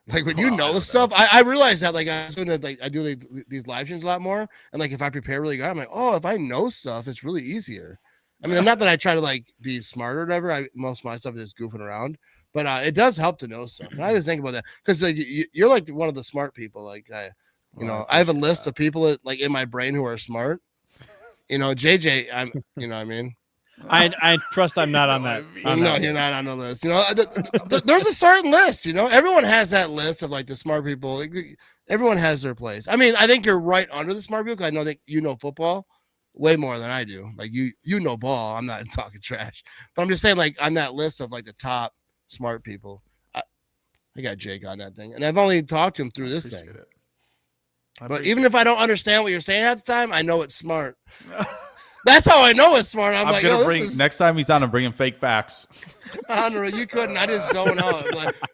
Like when you know stuff, I realize that like I do these live streams a lot more, and like if I prepare really good, I'm like, oh, if I know stuff, it's really easier. I mean, not that I try to like be smart or whatever. Most of my stuff is just goofing around, but it does help to know stuff. And I just think about that because like you're like one of the smart people. Like I have a list of people that, like in my brain who are smart. JJ, what I mean. I trust I'm not on that. You're not on the list. There's a certain list. Everyone has that list of like the smart people. Everyone has their place. I mean, I think you're right under the smart people because I know that you know football way more than I do. Like you know ball. I'm not talking trash, but I'm just saying like on that list of like the top smart people. I got Jake on that thing, and I've only talked to him through this thing. But even if I don't understand what you're saying at the time, I know it's smart. That's how I know it's smart. I'm like, gonna bring next time he's on, I'm bringing fake facts. Honor, you couldn't. I just zone out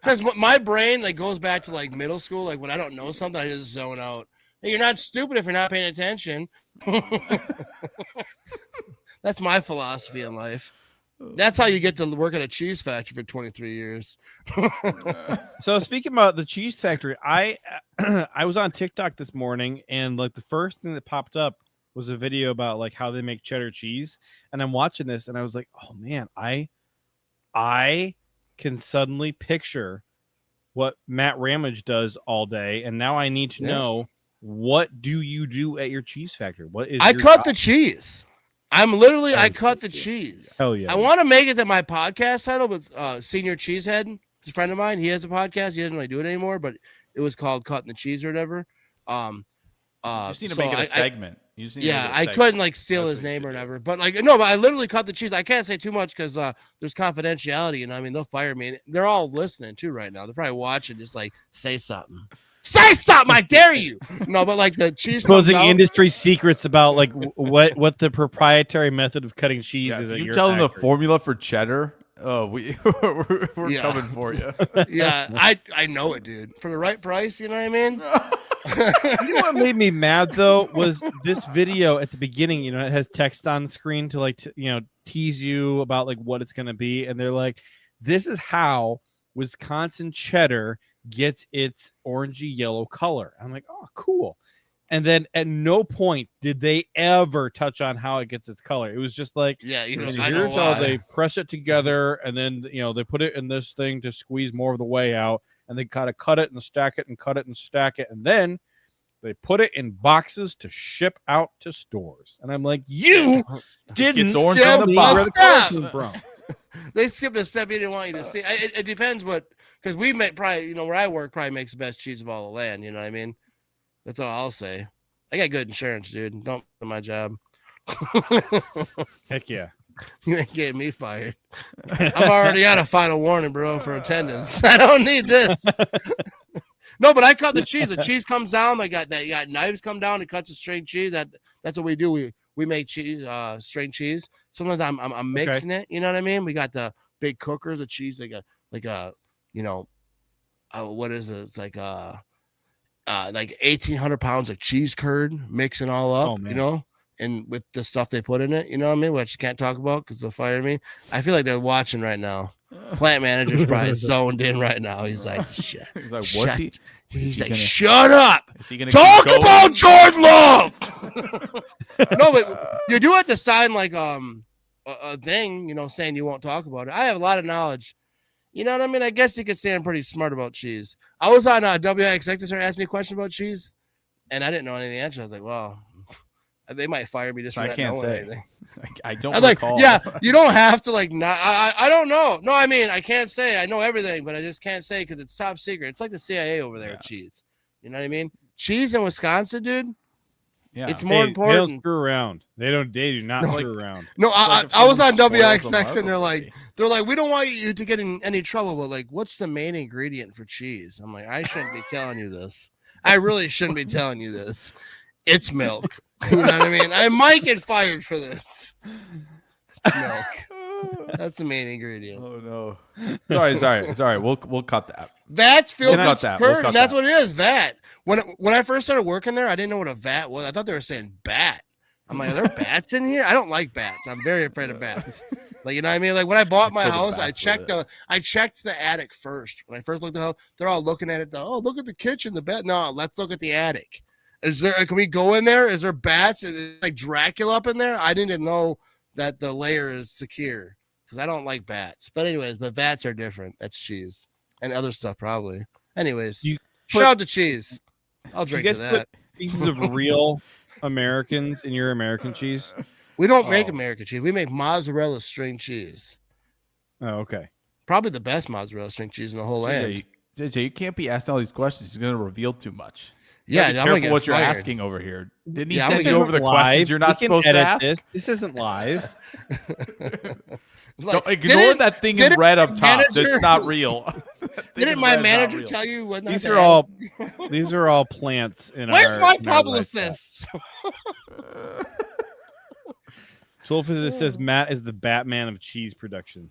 because my brain like goes back to like middle school. Like when I don't know something, I just zone out. Hey, you're not stupid if you're not paying attention. That's my philosophy in life. That's how you get to work at a cheese factory for 23 years. So speaking about the cheese factory, I was on TikTok this morning, and like the first thing that popped up was a video about like how they make cheddar cheese, and I'm watching this and I was like, oh man, I can suddenly picture what Matt Ramage does all day, and now I need to know, what do you do at your cheese factory? What is I cut the cheese. I cut the cheese. Hell yeah. I want to make it to my podcast title with Senior Cheesehead. It's a friend of mine. He has a podcast. He doesn't really do it anymore, but it was called Cutting the Cheese or whatever. You just need to make it a segment. I couldn't like steal his name or whatever, but like no, but I literally cut the cheese. I can't say too much because there's confidentiality, and I mean they'll fire me. And they're all listening too right now. They're probably watching, just like say something. Say something, I dare you. No, but like the cheese exposing industry secrets about like what the proprietary method of cutting cheese is. If you tell them the formula for cheddar, we're coming for you. Yeah, I know it, dude. For the right price, you know what I mean? You know what made me mad though was this video at the beginning. It has text on the screen to like tease you about like what it's gonna be, and they're like, "This is how Wisconsin cheddar gets its orangey yellow color." I'm like, "Oh, cool." And then at no point did they ever touch on how it gets its color. It was just like, here's how they press it together, and then they put it in this thing to squeeze more of the way out, and they kind of cut it and stack it and cut it and stack it, and then they put it in boxes to ship out to stores. And I'm like, you didn't skip on the box. where the color came from. They skipped a step you didn't want you to see. It depends because we make probably, where I work probably makes the best cheese of all the land. You know what I mean? That's all I'll say. I got good insurance, dude. Don't do my job. Heck yeah. You ain't getting me fired. I'm already on a final warning, bro, for attendance. I don't need this. No, but I cut the cheese. The cheese comes down. You got knives come down. It cuts the string cheese. That's what we do. We make cheese, string cheese. Sometimes I'm mixing it. You know what I mean? We got the big cookers of cheese. They got what is it? It's like 1,800 pounds of cheese curd, mixing all up. And with the stuff they put in it, you know what I mean? Which I can't talk about because they'll fire me. I feel like they're watching right now. Plant manager's probably zoned in right now. He's like, shit. He's like, what's he? He's like, shut up. Is he gonna talk about Jordan Love? No, but you do have to sign like a thing, saying you won't talk about it. I have a lot of knowledge. You know what I mean? I guess you could say I'm pretty smart about cheese. I was on WXX to start asking me a question about cheese, and I didn't know any of the answers. I was like, well, they might fire me just for I not can't knowing say anything. I don't recall. Yeah, you don't have to not. I don't know. No, I mean I can't say I know everything, but I just can't say because it's top secret. It's like the CIA over there. Cheese. You know what I mean? Cheese in Wisconsin, dude. Yeah, it's more important. They don't screw around. They do not screw around. No, I was on WXX and they're like, we don't want you to get in any trouble, but like, what's the main ingredient for cheese? I'm like, I shouldn't be telling you this. I really shouldn't be telling you this. It's milk. You know what I mean? I might get fired for this. It's milk. That's the main ingredient. Oh no. Sorry. We'll cut that. Vat's filled with curd, and that's what it is. Vat. When I first started working there, I didn't know what a vat was. I thought they were saying bat. I'm like, are there bats in here? I don't like bats. I'm very afraid of bats. Like, you know what I mean? Like when I bought my Fill the house, I vats with checked the attic first. When I first looked at the house, they're all looking at it. Oh, look at the kitchen, the bed. No, let's look at the attic. Can we go in there? Is there bats? Is it like Dracula up in there? I didn't know that the layer is secure because I don't like bats. But anyways, but bats are different. That's cheese and other stuff probably. Anyways, shout out to cheese. I'll drink to that. Pieces of real Americans in your American cheese. We don't make American cheese. We make mozzarella string cheese. Oh, okay. Probably the best mozzarella string cheese in the whole land. JJ, you can't be asking all these questions. He's going to reveal too much. Yeah, be careful what you're asking over here. Didn't he send you over the live. questions you're not supposed to ask? This isn't live. Don't ignore that thing in red up top. That's not real. Didn't my manager tell you what? These are all plants in Where's our. my publicist? So it says Matt is the Batman of cheese production.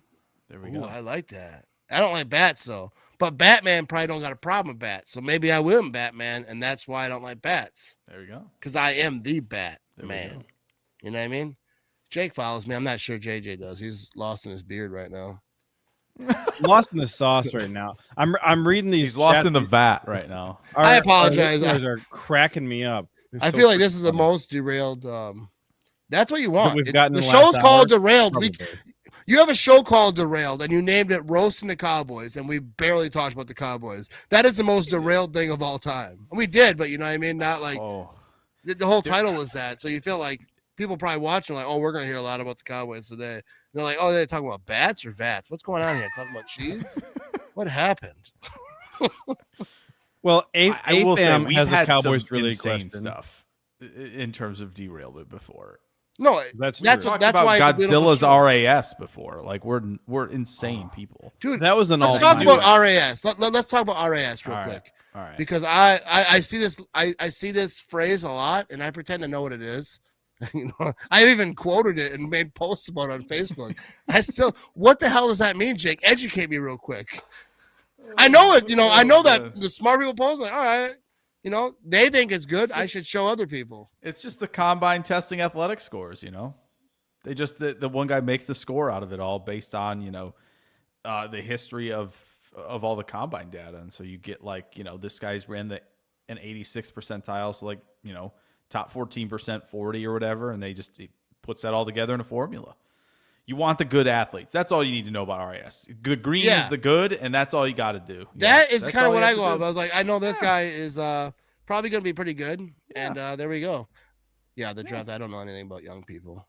There we go. I like that. I don't like bats though, but Batman probably don't got a problem with bats. So maybe I will Batman, and that's why I don't like bats. There we go. Because I am the Batman. You know what I mean? Jake follows me. I'm not sure JJ does. He's lost in his beard right now. Lost in the sauce right now. I'm reading these. He's lost in the vat right now. I apologize. Our listeners are cracking me up. I feel like this is the most derailed. That's what you want. The show's called Derailed. You have a show called Derailed, and you named it Roasting the Cowboys, and we barely talked about the Cowboys. That is the most derailed thing of all time. We did, but you know what I mean? Not like the whole title was that. So you feel like people probably watching like, oh, we're going to hear a lot about the Cowboys today. And they're like, oh, they're talking about bats or vats? What's going on here? Talking about cheese? What happened? Well, I will say we've has had the Cowboys some really insane stuff in terms of derailment before. No, that's about why Godzilla's RAS before. Like we're insane people, dude. That was an let's talk about RAS. Let's talk about RAS real quick. All right. Because I see this I see this phrase a lot, and I pretend to know what it is. You know, I even quoted it and made posts about it on Facebook. What the hell does that mean, Jake? Educate me real quick. I know it. You know, I know that the smart people post like, all right. You know, they think it's good. I should show other people. It's just the combine testing athletic scores, you know. They just the one guy makes the score out of it all based on, you know, the history of all the combine data. And so you get like, you know, this guy's ran an 86 percentile, so like, you know, top 14% 40 or whatever, and he puts that all together in a formula. You want the good athletes. That's all you need to know about RAS. The green is the good, and that's all you got to do. That is kind of what I go off. I was like, I know this guy is probably going to be pretty good, and there we go. Yeah, the draft. I don't know anything about young people.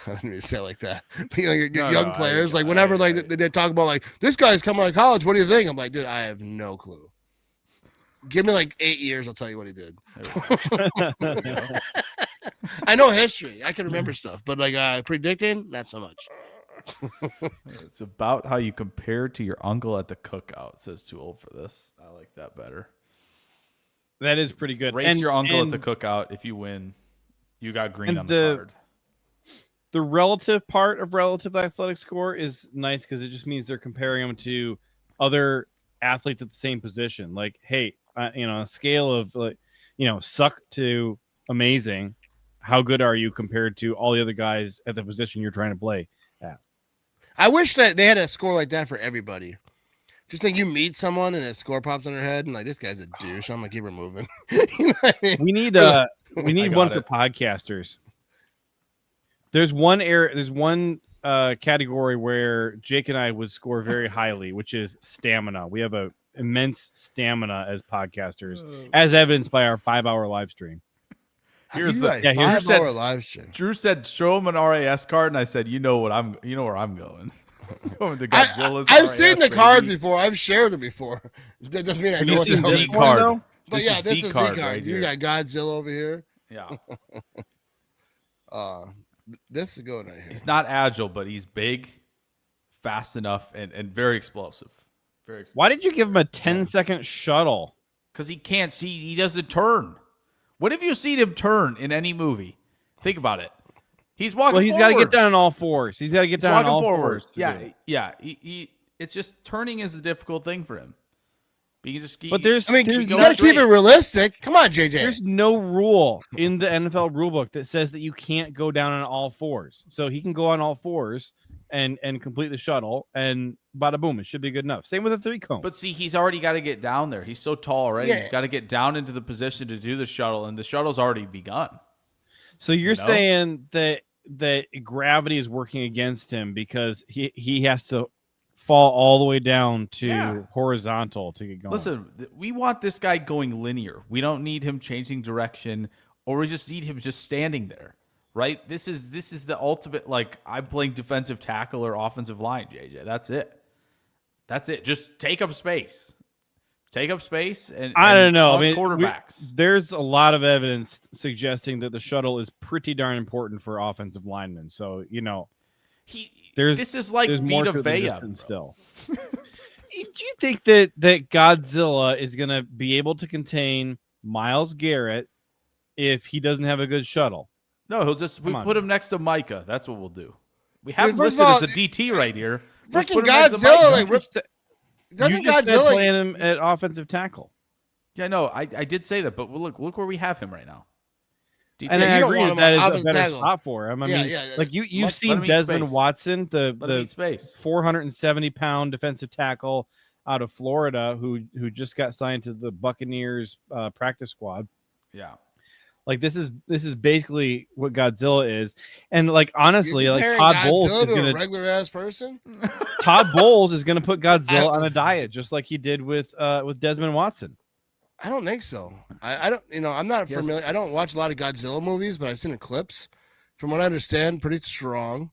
I didn't even say it like that. But, you know, young players, like whenever they talk about like this guy's coming out of college, what do you think? I'm like, dude, I have no clue. Give me like 8 years, I'll tell you what he did. I know history. I can remember stuff, but like predicting, not so much. It's about how you compare to your uncle at the cookout. It says too old for this. I like that better. That is pretty good. Race your uncle at the cookout. If you win, you got green on the card. The relative part of relative athletic score is nice because it just means they're comparing them to other athletes at the same position. Like, hey, you know, a scale of like, you know, suck to amazing. How good are you compared to all the other guys at the position you're trying to play at? I wish that they had a score like that for everybody. Just think you meet someone and a score pops on their head and like, this guy's a douche. I'm gonna keep her moving. You know what I mean? We need one for podcasters. There's one category where Jake and I would score very highly, which is stamina. We have a immense stamina as podcasters, as evidenced by our 5-hour live stream. Here's live stream. Drew said, "Show him an RAS card," and I said, "You know where I'm going." Going to Godzilla's. I've seen the cards before. I've shared them before. That doesn't mean I know this it's the card. Though? But this this is the card. Right you got Godzilla over here. Yeah. This is good right here. He's not agile, but he's big, fast enough, and very explosive. Very explosive. Why did you give him a 10-second shuttle? Because he can't. He doesn't turn. When have you seen him turn in any movie? Think about it. He's walking. Well, he's got to get down on all fours. He's got to get down on all fours. Yeah. He it's just turning is a difficult thing for him He can just. But there's you no got to keep it realistic. Come on, JJ. There's no rule in the NFL rulebook that says that you can't go down on all fours. So he can go on all fours and complete the shuttle, and bada boom, it should be good enough. Same with a 3-cone. But see, he's already got to get down there. He's so tall already. He's got to get down into the position to do the shuttle, and the shuttle's already begun. So you're saying that gravity is working against him because he has to fall all the way down to horizontal to get going. Listen, we want this guy going linear. We don't need him changing direction, or we just need him just standing there. Right? This is the ultimate, like, I'm playing defensive tackle or offensive line, JJ. That's it. Just take up space. Take up space and I don't know. I mean, quarterbacks. There's a lot of evidence suggesting that the shuttle is pretty darn important for offensive linemen. So, this is like Vita Vea still. Do you think that Godzilla is going to be able to contain Myles Garrett if he doesn't have a good shuttle? No, we put him next to Micah. That's what we'll do. We have him listed as a DT right here. Freaking Godzilla, you just said playing him at offensive tackle. Yeah, no, I did say that, but look where we have him right now. DT. And I agree that is a better spot for him. I mean, like you've seen Desmond Watson, the 470-pound defensive tackle out of Florida, who just got signed to the Buccaneers practice squad. Yeah. Like this is basically what Godzilla is, and like honestly, like Todd Bowles is gonna regular ass person. Todd Bowles is gonna put Godzilla on a diet, just like he did with Desmond Watson. I don't think so. I don't. I'm not familiar. I don't watch a lot of Godzilla movies, but I've seen the clips. From what I understand, pretty strong.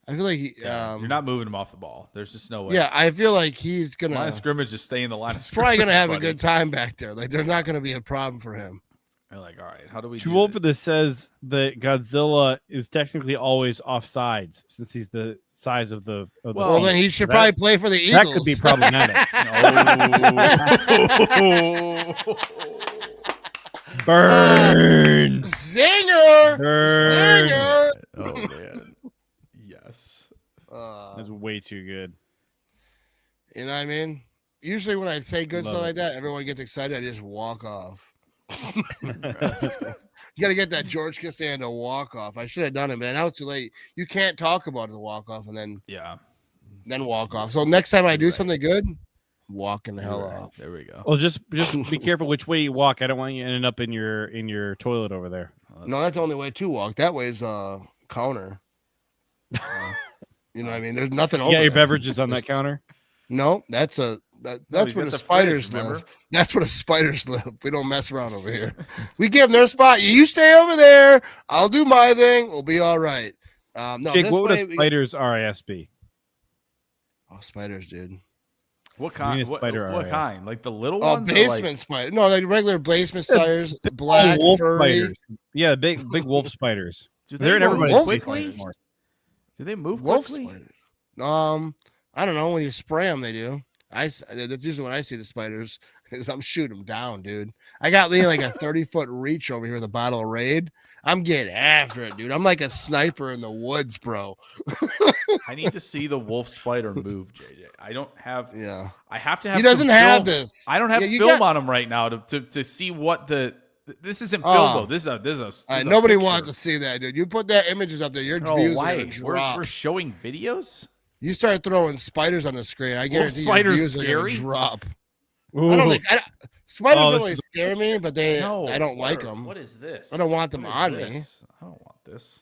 I feel like you're not moving him off the ball. There's just no way. Yeah, I feel like he's gonna line of scrimmage, just stay in the line of scrimmage. Probably gonna have a good time back there. Like they're not gonna be a problem for him. They're like, all right, how do we? Too old for this says that Godzilla is technically always offsides since he's the size of the. Well, then he should probably play for the Eagles. That could be problematic. Burn. Zinger. Burn. Zinger. Oh man. Yes. That's way too good. You know what I mean? Usually when I say good stuff like that, everyone gets excited. I just walk off. You got to get that George Costanza walk off. I should have done it, man. Now it's too late. You can't talk about the walk off and then walk off. So next time I do something good, walking the hell off. There we go. Well, just be careful which way you walk. I don't want you ending up in your toilet over there. No, that's the only way to walk. That way is counter. You know what I mean? There's nothing over. Yeah, your there. beverages on that counter. No, that's where the spiders live. That's where the spiders live. We don't mess around over here. We give them their spot. You stay over there. I'll do my thing. We'll be all right. No, Jake, what would a spider's RIS be? Oh, spiders, dude. What kind? What kind? Like the little ones? Oh, basement spider. No, like regular basement spiders. Black, wolf furry. Spiders. Yeah, big wolf spiders. They're in everybody's quickly. Do they move quickly? Spiders. I don't know. When you spray them, they do. That's usually when I see the spiders, because I'm shooting them down, dude. I got Lee like a 30-foot reach over here with a bottle of Raid. I'm getting after it, dude. I'm like a sniper in the woods, bro. I need to see the wolf spider move, JJ. I don't have. Yeah. I have to have. He doesn't have film. this. I don't have film on him right now to see what the. This isn't film though. This is a nobody picture. wants to see that, dude. You put that images up there, your views are gonna drop. We're showing videos. You start throwing spiders on the screen, I guarantee your views are gonna drop. Ooh. I don't think spiders don't really scare me, but I don't like them. What is this? I don't want them on me. I don't want this.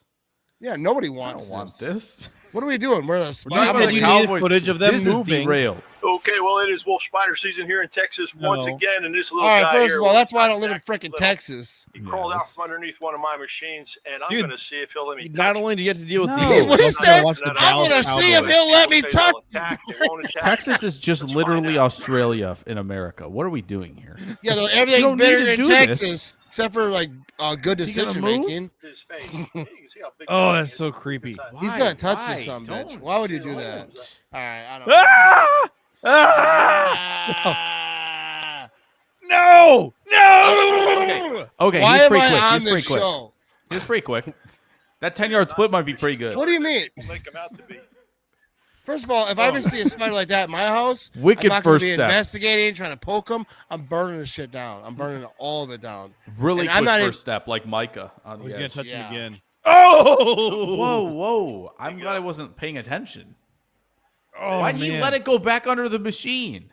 Yeah, nobody wants I don't want this. What are we doing? We're the you need footage of them this moving. Is derailed. Okay, well, it is wolf spider season here in Texas once again, and this little guy guy first here. of all, that's why I don't live in freaking Texas. He crawled out from underneath one of my machines, and I'm going to see if he'll let me touch Not only do you get to deal with What the he said, I'm going to see if he'll let me touch. Texas is just literally Australia in America. What are we doing here? Yeah, everything's better in Texas, except for like good decision making. Oh, that's so creepy. He's gonna touch this son bitch. Why would you do that? All right, I don't know. No! Okay. Why he's am pretty I quick. on He's this pretty quick. show? He's pretty quick. That 10-yard split might be pretty good. What do you mean? Make him out to be. First of all, if I ever see a spider like that in my house, Wicked I'm not going first to be step. investigating, trying to poke them. I'm burning the shit down. I'm burning all of it down. Really And quick I'm not first step, like Micah on the He's gonna edge. touch Yeah. him again. Oh! Whoa! I'm glad I wasn't paying attention. Oh, Why did he let it go back under the machine?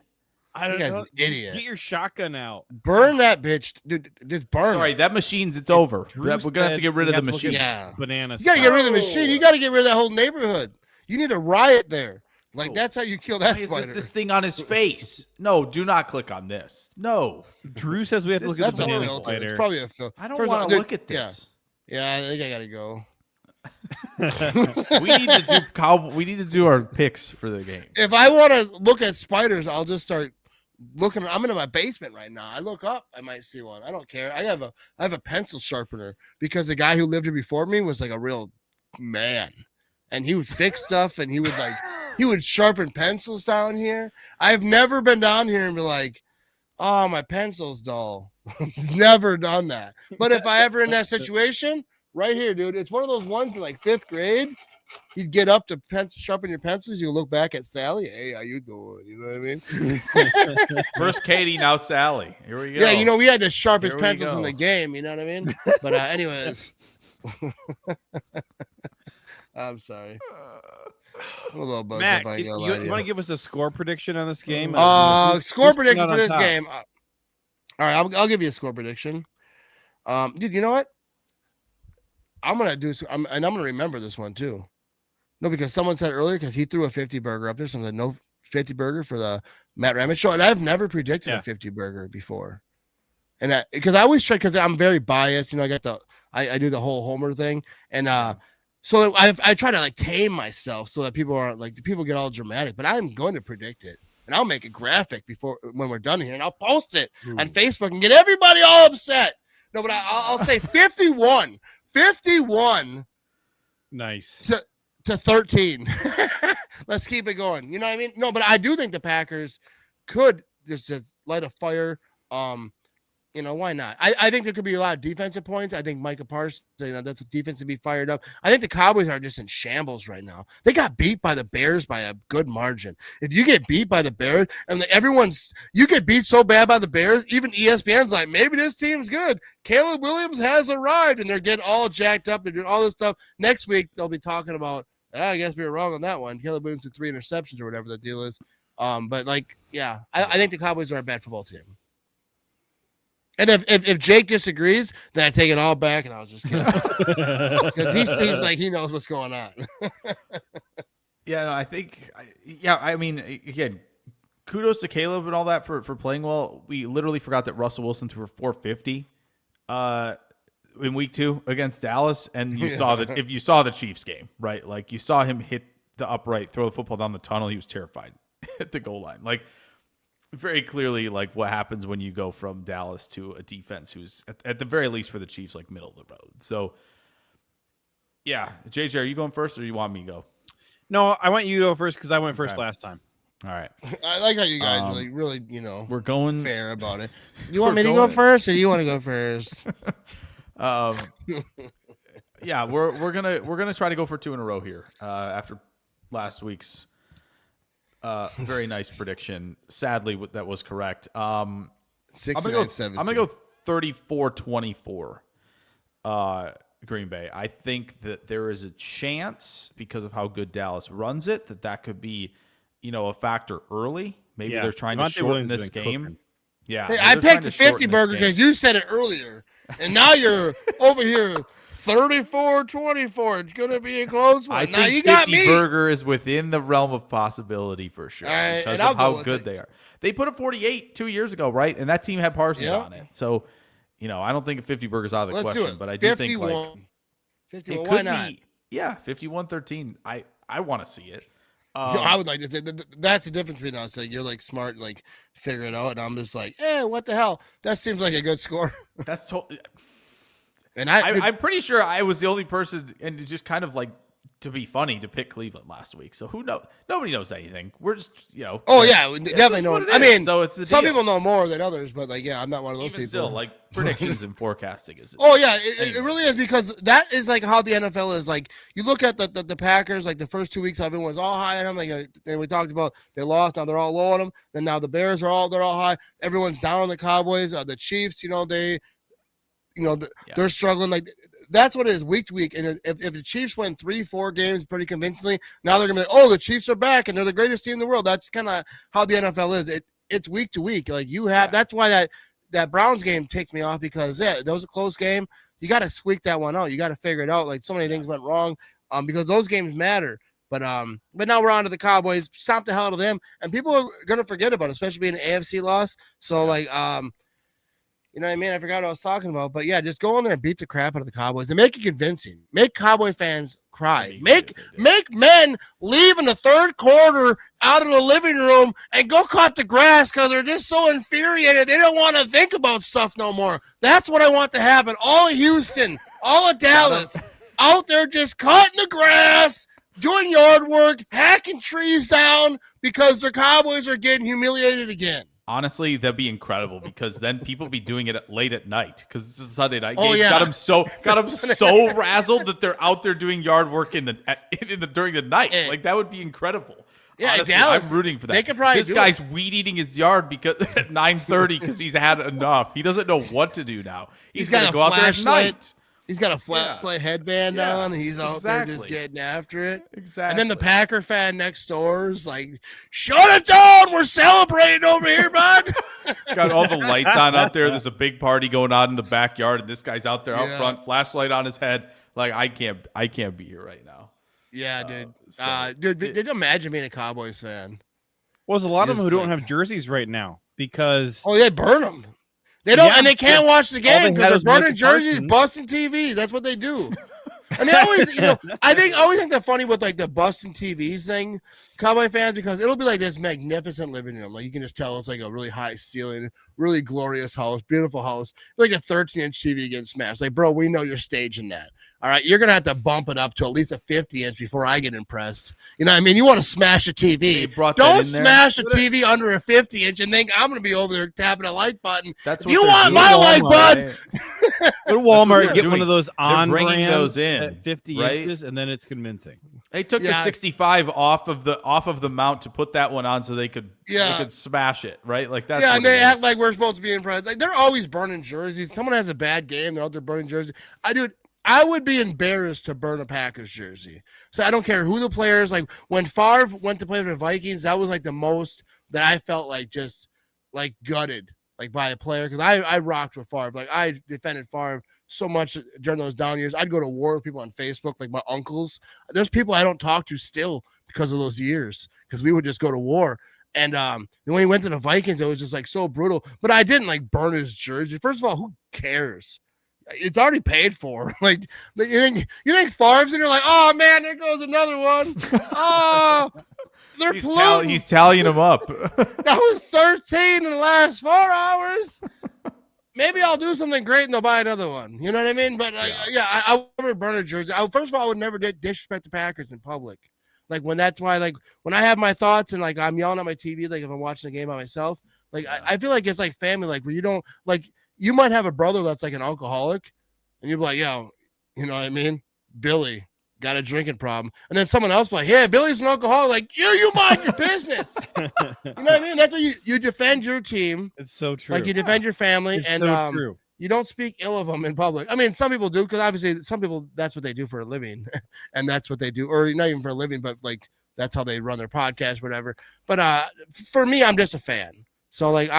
I don't You guy's know. an idiot. Get your shotgun out. Burn that bitch, dude. Just burn Sorry, it. that machine's it's over. Drew We're gonna have to said get rid we of the have to look machine. at Yeah. Bananas. You got to get rid of the machine. You got to get rid of that whole neighborhood. You need a riot there. Like, that's how you kill that Why is spider. it this thing on his face? No, do not click on this. No, Drew says we have to look at That's the a banana filter. It's spider. probably a filter. I don't First of all, want to dude, look at this. Yeah, I think I got to go. We need to do We need to do our picks for the game. If I want to look at spiders, I'll just start looking. I'm in my basement right now. I look up, I might see one. I don't care. I have a pencil sharpener because the guy who lived here before me was like a real man, and he would fix stuff, and he would sharpen pencils down here. I've never been down here and be like, oh, my pencil's dull. Never done that. But if I ever in that situation, right here, dude, it's one of those ones in like 5th grade. You'd get up to sharpen your pencils. You look back at Sally. Hey, how you doing? You know what I mean? First Katie, now Sally. Here we go. Yeah, you know, we had the sharpest Here we pencils in go. the game. You know what I mean? But anyways, I'm sorry. I'm a little buzzed Matt, up. you want to give us a score prediction on this game? Score Who's prediction coming out for on this top? game. All right, I'll give you a score prediction. Dude, you know what? I'm gonna do and I'm gonna remember this one too. No, because someone said earlier, because he threw a 50 burger up there, someone said no 50 burger for the Matt Ramage show, and I've never predicted a 50 burger before. And because I always try, because I'm very biased, you know, I do the whole homer thing, and so I try to like tame myself so that people aren't like, the people get all dramatic, but I'm going to predict it, and I'll make a graphic when we're done here, and I'll post it on Facebook and get everybody all upset. No, but I'll say 51 Nice. to 13. Let's keep it going. You know what I mean? No, but I do think the Packers could just light a fire. You know, why not? I think there could be a lot of defensive points. I think Micah Parsons, that's what defense to be fired up. I think the Cowboys are just in shambles right now. They got beat by the Bears by a good margin. If you get beat by the Bears, and you get beat so bad by the Bears, even ESPN's like, maybe this team's good. Caleb Williams has arrived, and they're getting all jacked up. They're doing all this stuff. Next week, they'll be talking about, I guess we were wrong on that one. Caleb Williams with 3 interceptions or whatever the deal is. But like, yeah, I think the Cowboys are a bad football team. And if Jake disagrees, then I take it all back, and I was just kidding. Because he seems like he knows what's going on. Yeah, no, I think, I mean, again, kudos to Caleb and all that for playing well. We literally forgot that Russell Wilson threw for 450 in week 2 against Dallas, and you saw that if you saw the Chiefs game, right? Like, you saw him hit the upright, throw the football down the tunnel. He was terrified at the goal line. Like, very clearly, like, what happens when you go from Dallas to a defense who's at the very least for the Chiefs, like, middle of the road. So, yeah, JJ, are you going first, or you want me to go? No, I want you to go first because I went first last time. All right, I like how you guys really, you know, we're going fair about it. You want me to go first, or you want to go first? Yeah, we're gonna try to go for 2 in a row here after last week's very nice prediction. Sadly, that was correct. I'm gonna go 34-24 Green Bay. I think that there is a chance, because of how good Dallas runs it, that could be, you know, a factor early. Maybe they're trying to shorten this game. Yeah, hey, I picked the 50 burger because you said it earlier, and now you're over here 34-24. It's gonna be a close one. I now think you got 50 me. burger is within the realm of possibility for sure, Right, because and of I'll go how with good it. they are. They put a 48 2 years ago, right? And that team had Parsons on it. So, you know, I don't think a 50 burger is out of the Let's question, do it. but I do 51. think like 51. it Why could not? be, yeah, 51-13. I want to see it. I would like to say that's the difference between us. Like, you're like smart, and like figure it out, and I'm just like, what the hell? That seems like a good score. That's totally. And I'm pretty sure I was the only person, and just kind of like to be funny to pick Cleveland last week. So who knows? Nobody knows anything. We're just, Oh yeah, we definitely know. I mean, so it's the some deal. people know more than others, but like, yeah, I'm not one of those Even people. still, like predictions and forecasting is. Oh yeah, it really is, because that is like how the NFL is. Like, you look at the Packers, like the first 2 weeks, everyone was all high on them. Like, then we talked about they lost, now they're all low on them. Then now the Bears they're all high. Everyone's down on the Cowboys. The Chiefs, they're struggling. Like, that's what it is week to week. And if the Chiefs win 3-4 games pretty convincingly, now they're gonna be like, oh, the Chiefs are back and they're the greatest team in the world. That's kind of how the NFL is. It's week to week. Like, that's why that Browns game ticked me off, because that was a close game. You got to squeak that one out. You got to figure it out. Like, so many things went wrong because those games matter. But now we're on to the Cowboys. Stop the hell out of them, and people are gonna forget about it, especially being an AFC loss. So you know what I mean? I forgot what I was talking about. But yeah, just go in there and beat the crap out of the Cowboys and make it convincing. Make Cowboy fans cry. Make men leave in the third quarter out of the living room and go cut the grass because they're just so infuriated. They don't want to think about stuff no more. That's what I want to happen. All of Houston, all of Dallas, out there just cutting the grass, doing yard work, hacking trees down because the Cowboys are getting humiliated again. Honestly, that'd be incredible, because then people be doing it late at night, because it's a Sunday night game. Oh, yeah. Got them so razzled that they're out there doing yard work during the night. Like, that would be incredible. Yeah, honestly, Dallas, I'm rooting for that. they could probably this guy's weed eating his yard because at 9:30 because he's had enough. He doesn't know what to do now. He's got to go out there at night. He's got a flashlight headband on. And he's out there just getting after it. Exactly. And then the Packer fan next door is like, "Shut it down! We're celebrating over here, bud." Got all the lights on out there. There's a big party going on in the backyard, and this guy's out there out front, flashlight on his head. Like, I can't be here right now. Yeah, dude. Dude, imagine being a Cowboys fan. Well, there's a lot of them who don't have jerseys right now because they burn them. They don't, and they can't watch the game because they're burning jerseys, busting TV. That's what they do. And they always, I always think they're funny with like the busting TVs thing, Cowboy fans, because it'll be like this magnificent living room. Like, you can just tell it's like a really high ceiling, really glorious house, beautiful house, like a 13-inch TV getting smashed. Like, bro, we know you're staging that. All right, you're gonna have to bump it up to at least a 50-inch before I get impressed. You know what I mean? You want to smash a TV. Don't smash a TV under a 50-inch and think I'm gonna be over there tapping a like button. That's what you want my like button. Go to Walmart and get one of those on bringing those in in at 50 inches, and then it's convincing. They took the 65 off of the mount to put that one on so they could smash it, right? Like, that's and they act like we're supposed to be impressed. Like, they're always burning jerseys. Someone has a bad game, they're out there burning jerseys. I would be embarrassed to burn a Packers jersey. So I don't care who the player is. Like, when Favre went to play for the Vikings, that was like the most that I felt like just like gutted like by a player, because I rocked with Favre. Like, I defended Favre so much during those down years. I'd go to war with people on Facebook, like my uncles. There's people I don't talk to still because of those years, because we would just go to war. And when he went to the Vikings, it was just like so brutal. But I didn't like burn his jersey. First of all, who cares? It's already paid for. Like, you think Favre's in there like, oh man, there goes another one. Oh, they're he's tallying them up. That was 13 in the last 4 hours. Maybe I'll do something great and they'll buy another one. You know what I mean? But I would never burn a jersey. First of all, I would never disrespect the Packers in public. Like, when that's why, like, when I have my thoughts and like I'm yelling at my TV, like if I'm watching a game by myself, like I feel like it's like family, like where you don't like. You might have a brother that's like an alcoholic, and you'll be like, yo, you know what I mean? Billy got a drinking problem. And then someone else be like, yeah, Billy's an alcoholic. Like, you mind your business. You know what I mean? That's what you defend your team. It's so true. Like, you defend your family. It's and so true. You don't speak ill of them in public. I mean, some people do, because obviously some people, that's what they do for a living. And that's what they do. Or not even for a living, but like that's how they run their podcast, whatever. But for me, I'm just a fan. So like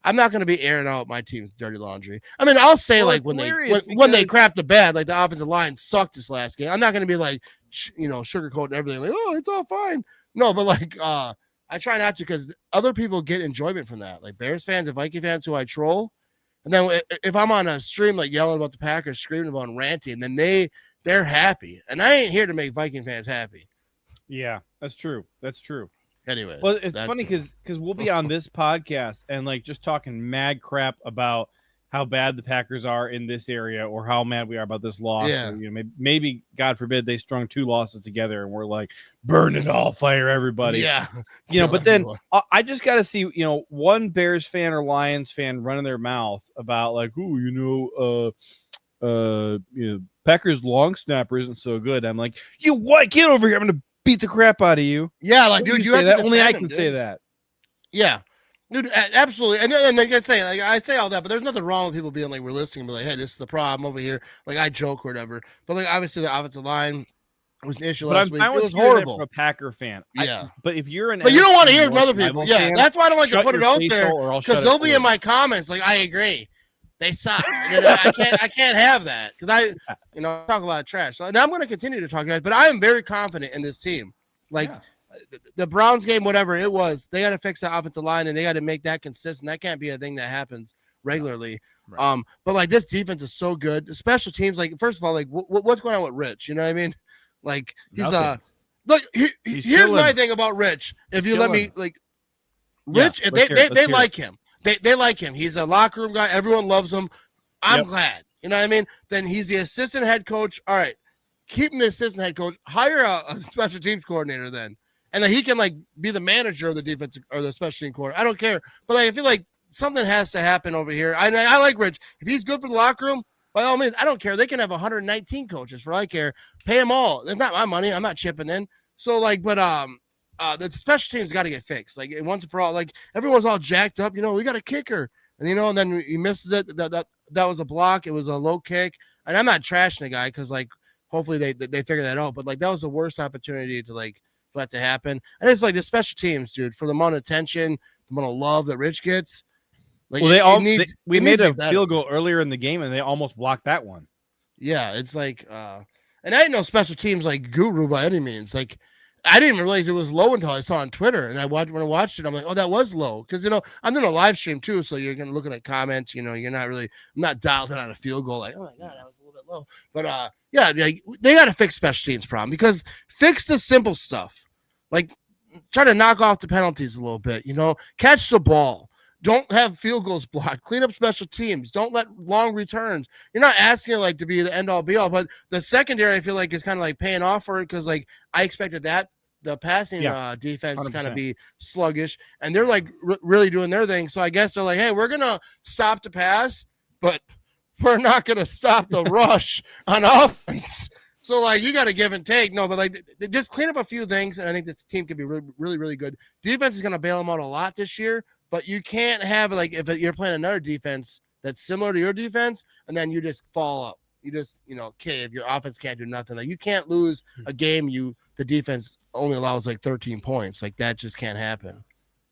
I'm not going to be airing out my team's dirty laundry. I mean, I'll say like when they crap the bed, like the offensive line sucked this last game. I'm not going to be like, sugarcoating everything. Like, oh, it's all fine. No, but like, I try not to, because other people get enjoyment from that. Like Bears fans and Viking fans who I troll. And then if I'm on a stream, like yelling about the Packers, screaming about and ranting, then they're happy. And I ain't here to make Viking fans happy. Yeah, that's true. That's true. Anyway, well, it's funny because we'll be on this podcast and like just talking mad crap about how bad the Packers are in this area or how mad we are about this loss. Yeah. Or, maybe, God forbid, they strung 2 losses together and we're like, burn it all, fire everybody. Yeah. But then I just got to see, one Bears fan or Lions fan running their mouth about like, Packers long snapper isn't so good. I'm like, you what? Get over here. I'm going to beat the crap out of you. Yeah, like, dude, you have that. to Only I defend can him, say dude. that. Yeah. Dude, absolutely. And like I say, like I say all that, but there's nothing wrong with people being like, we're listening, but like, hey, this is the problem over here. Like I joke or whatever. But like obviously the offensive line was an issue last week. It was horrible. From a Packer fan. Yeah. But if you're But you don't want to hear from other people. Yeah. That's why I don't like to put it out there. Because they'll be in my comments like, I agree. They suck. I can't have that. Because I talk a lot of trash. So, and I'm going to continue to talk about it, but I am very confident in this team. Like the Browns game, whatever it was, they got to fix the offensive line and they got to make that consistent. That can't be a thing that happens regularly. Right. But like this defense is so good. The special teams, like first of all, like what's going on with Rich? You know what I mean? Like he's look. Here's my thing about Rich. If you let me, like, Rich, they like him. They like him. He's a locker room guy. Everyone loves him. I'm glad. You know what I mean? Then he's the assistant head coach. All right, keep him the assistant head coach. Hire a special teams coordinator then. And then he can like be the manager of the defense or the special team coordinator. I don't care. But like I feel like something has to happen over here. I like Rich. If he's good for the locker room, by all means, I don't care. They can have 119 coaches for all I care. Pay them all. It's not my money. I'm not chipping in. So like, but the special teams got to get fixed. Like once and for all. Like everyone's all jacked up. We got a kicker, and and then he misses it. That was a block. It was a low kick. And I'm not trashing the guy because like hopefully they figure that out. But like that was the worst opportunity to like. For that to happen. And it's like the special teams, dude, for the amount of attention, the amount of love that Rich gets. Like we made a field goal earlier in the game and they almost blocked that one. Yeah, it's like and I didn't know special teams like guru by any means. Like I didn't even realize it was low until I saw on Twitter. And when I watched it, I'm like, oh, that was low. Because I'm doing a live stream too, so you're gonna looking at comments, you're not really I'm not dialed in on a field goal, like, oh my god, that was a little bit low. But they gotta fix special teams problem because fix the simple stuff. Like try to knock off the penalties a little bit, catch the ball. Don't have field goals blocked. Clean up special teams. Don't let long returns. You're not asking like to be the end all be all, but the secondary I feel like is kind of like paying off for it because like I expected that the passing defense 100%. To kind of be sluggish, and they're like really doing their thing. So I guess they're like, hey, we're gonna stop the pass, but we're not gonna stop the rush on offense. So, like, you got to give and take. No, but, like, just clean up a few things, and I think this team could be really, really, really good. Defense is going to bail them out a lot this year, but you can't have, like, if you're playing another defense that's similar to your defense, and then you just fall up. You just, okay, if your offense can't do nothing. Like, you can't lose a game the defense only allows, like, 13 points. Like, that just can't happen.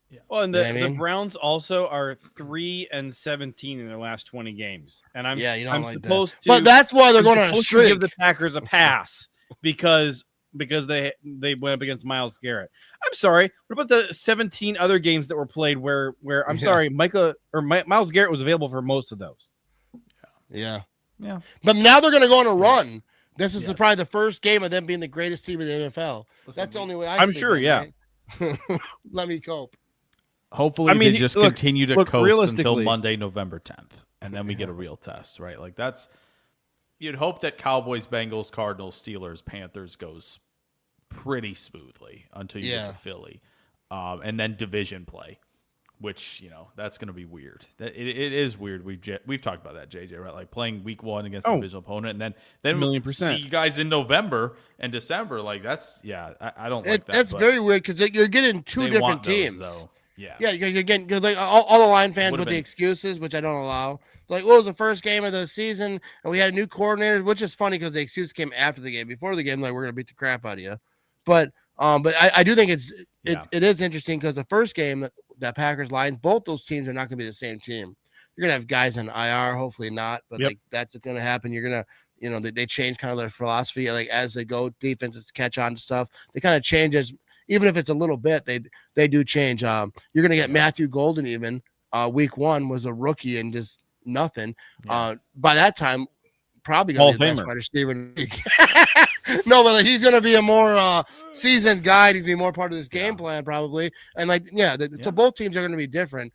Yeah. Well, and the Browns also are 3-17 in their last 20 games, and I'm supposed to. But that's why they're going on a streak. Give the Packers a pass because they went up against Myles Garrett. I'm sorry. What about the 17 other games that were played where I'm sorry, Micah or Myles Garrett was available for most of those? Yeah. But now they're going to go on a run. This is probably the first game of them being the greatest team in the NFL. That's the only way I'm sure. Right? Let me cope. Hopefully, they just continue to coast until Monday, November 10th, and then we get a real test, right? Like you'd hope that Cowboys, Bengals, Cardinals, Steelers, Panthers goes pretty smoothly until you get to Philly, and then division play, which that's going to be weird. It is weird. We've talked about that, JJ, right? Like playing week 1 against a divisional opponent, and then we'll see you guys in November and December. Like that's I don't like that. That's very weird because you're getting two different teams. Though. Yeah, you're getting like all the line fans with the excuses, which I don't allow. Like, what was the first game of the season, and we had a new coordinator, which is funny because the excuse came after the game. Before the game, like we're gonna beat the crap out of you. But I do think it is interesting because the first game that Packers Lions, both those teams are not gonna be the same team. You're gonna have guys in IR, hopefully not, but like that's gonna happen. You're gonna they change kind of their philosophy like as they go. Defenses catch on to stuff. They kind of change as. Even if it's a little bit, they do change. You're going to get Matthew Golden even. Week 1 was a rookie and just nothing. By that time, probably going to be the best wide receiver in the league. No, but he's going to be a more seasoned guy. He's going to be more part of this game plan probably. And so both teams are going to be different.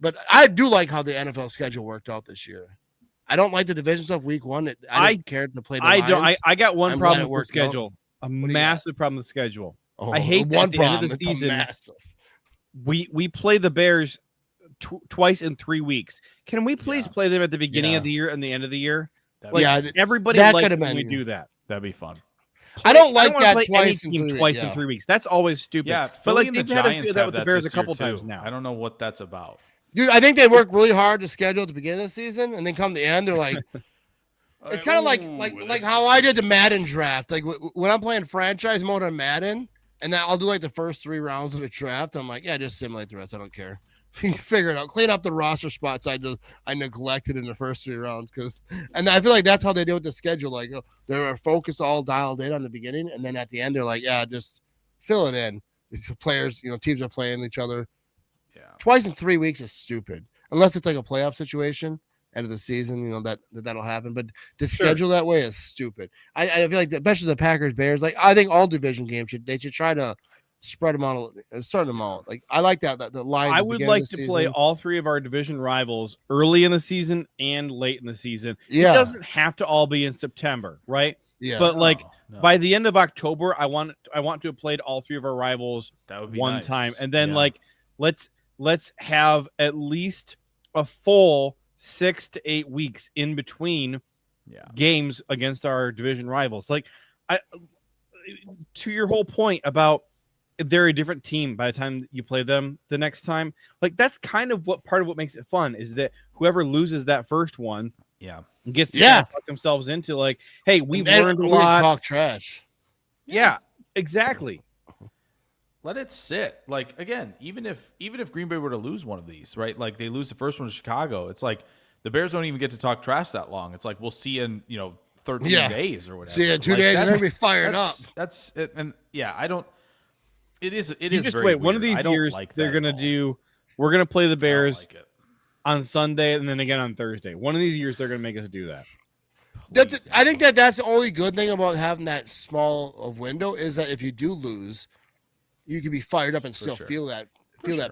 But I do like how the NFL schedule worked out this year. I don't like the division stuff week 1. I didn't care to play the Lions. I got one I'm glad problem it with the worked out. schedule. A you massive problem with the schedule. Oh, I hate that one at the end problem. of the It's a season. massive. We play the Bears twice in 3 weeks. Can we please play them at the beginning of the year and the end of the year? Everybody that likes could have when been- we do that. That'd be fun. I don't like wanna that play any twice in team 3 twice weeks. in 3 weeks. That's always stupid. Yeah, but Philly like and the they've had us Giants do that have with the that Bears a this year, couple times too. now. I don't know what that's about. Dude, I think they work really hard to schedule at the beginning of the season, and then come the end, they're like, it's kind of like how I did the Madden draft. Like when I'm playing franchise mode on Madden, and then I'll do like the first 3 rounds of the draft. I'm like, yeah, just simulate the rest. I don't care. Figure it out. Clean up the roster spots I neglected in the first 3 rounds and I feel like that's how they do with the schedule. Like they're focused, all dialed in on the beginning, and then at the end they're like, yeah, just fill it in. The players, teams are playing each other. Yeah. Twice in 3 weeks is stupid, unless it's like a playoff situation. End of the season, that'll happen. But to schedule that way is stupid. I feel like, especially the Packers Bears, like I think all division games should try to spread them out, start them out. Like I like that the line. I would like to play all 3 of our division rivals early in the season and late in the season. Yeah. It doesn't have to all be in September, right? Yeah. But No. by the end of October, I want to have played all 3 of our rivals That would be one nice. time, and then Yeah. let's have at least a full 6 to 8 weeks in between games against our division rivals. Like, to your whole point about they're a different team by the time you play them the next time. Like that's kind of part of what makes it fun is that whoever loses that first one, gets to talk themselves into like, hey, we've learned a lot. Talk trash. Yeah, exactly. Let it sit. Like again, even if Green Bay were to lose one of these, right? Like they lose the first one to Chicago, it's like the Bears don't even get to talk trash that long. It's like we'll see in 13 days or whatever. See you in 2 days, and they're gonna be fired up. That's it. And I don't. It is. It You is just very wait. weird. One of these I don't years, like they're that gonna at all. do. We're gonna play the I don't Bears like it. on Sunday and then again on Thursday. One of these years, they're gonna make us do that. I think that's the only good thing about having that small of window is that if you do lose, you can be fired up and still feel that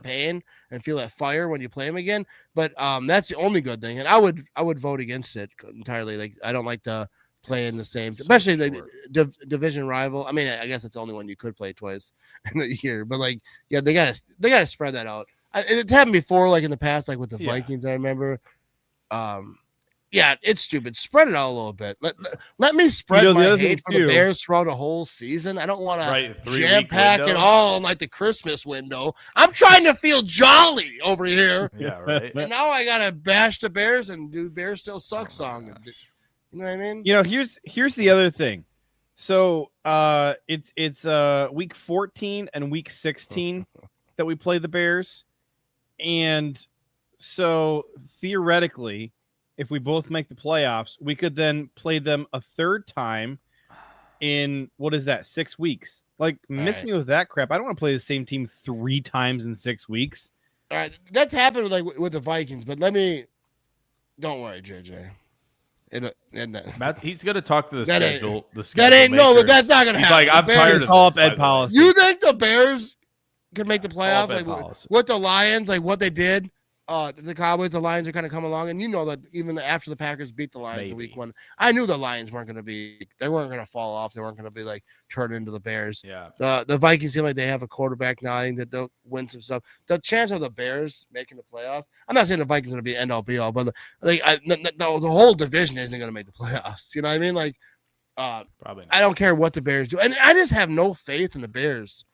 pain and feel that fire when you play them again. But that's the only good thing, and I would vote against it entirely. Like I don't like the playing the same, especially the division rival. I mean, I guess it's the only one you could play twice in a year. But like, yeah, they gotta spread that out. It's happened before, like in the past, like with the Vikings. I remember. Yeah, it's stupid. Spread it out a little bit. Let me spread the my other hate thing for the too- Bears throughout a whole season. I don't want to 3 jam week pack it window. all in like the Christmas window. I'm trying to feel jolly over here. Yeah, right. And now I gotta bash the Bears and do Bears Still Suck song. You know what I mean? Here's the other thing. So it's week 14 and week 16 that we play the Bears, and so theoretically, if we both make the playoffs, we could then play them a third time in 6 weeks. Like, miss me with that crap. I don't want to play the same team 3 times in 6 weeks. All right, that's happened with the Vikings, but don't worry, JJ. Matt, he's gonna talk to the That ain't- schedule. The That schedule ain't no, makers. but that's not gonna He's happen. like, I'm The tired Bears- of Call this. up Ed by the way. Policy. You think the Bears can make the Call playoffs? up Ed Like Policy. what the Lions, like what they did, the Cowboys, the Lions are kind of come along, and that even after the Packers beat the Lions in Maybe. week 1, I knew the Lions weren't going to fall off. They weren't going to be like turned into the Bears. Yeah. The Vikings seem like they have a quarterback now. I think that they'll win some stuff. The chance of the Bears making the playoffs, I'm not saying the Vikings are going to be end all be all, but like the whole division isn't going to make the playoffs. You know what I mean? Like, Probably not. I don't care what the Bears do, and I just have no faith in the Bears.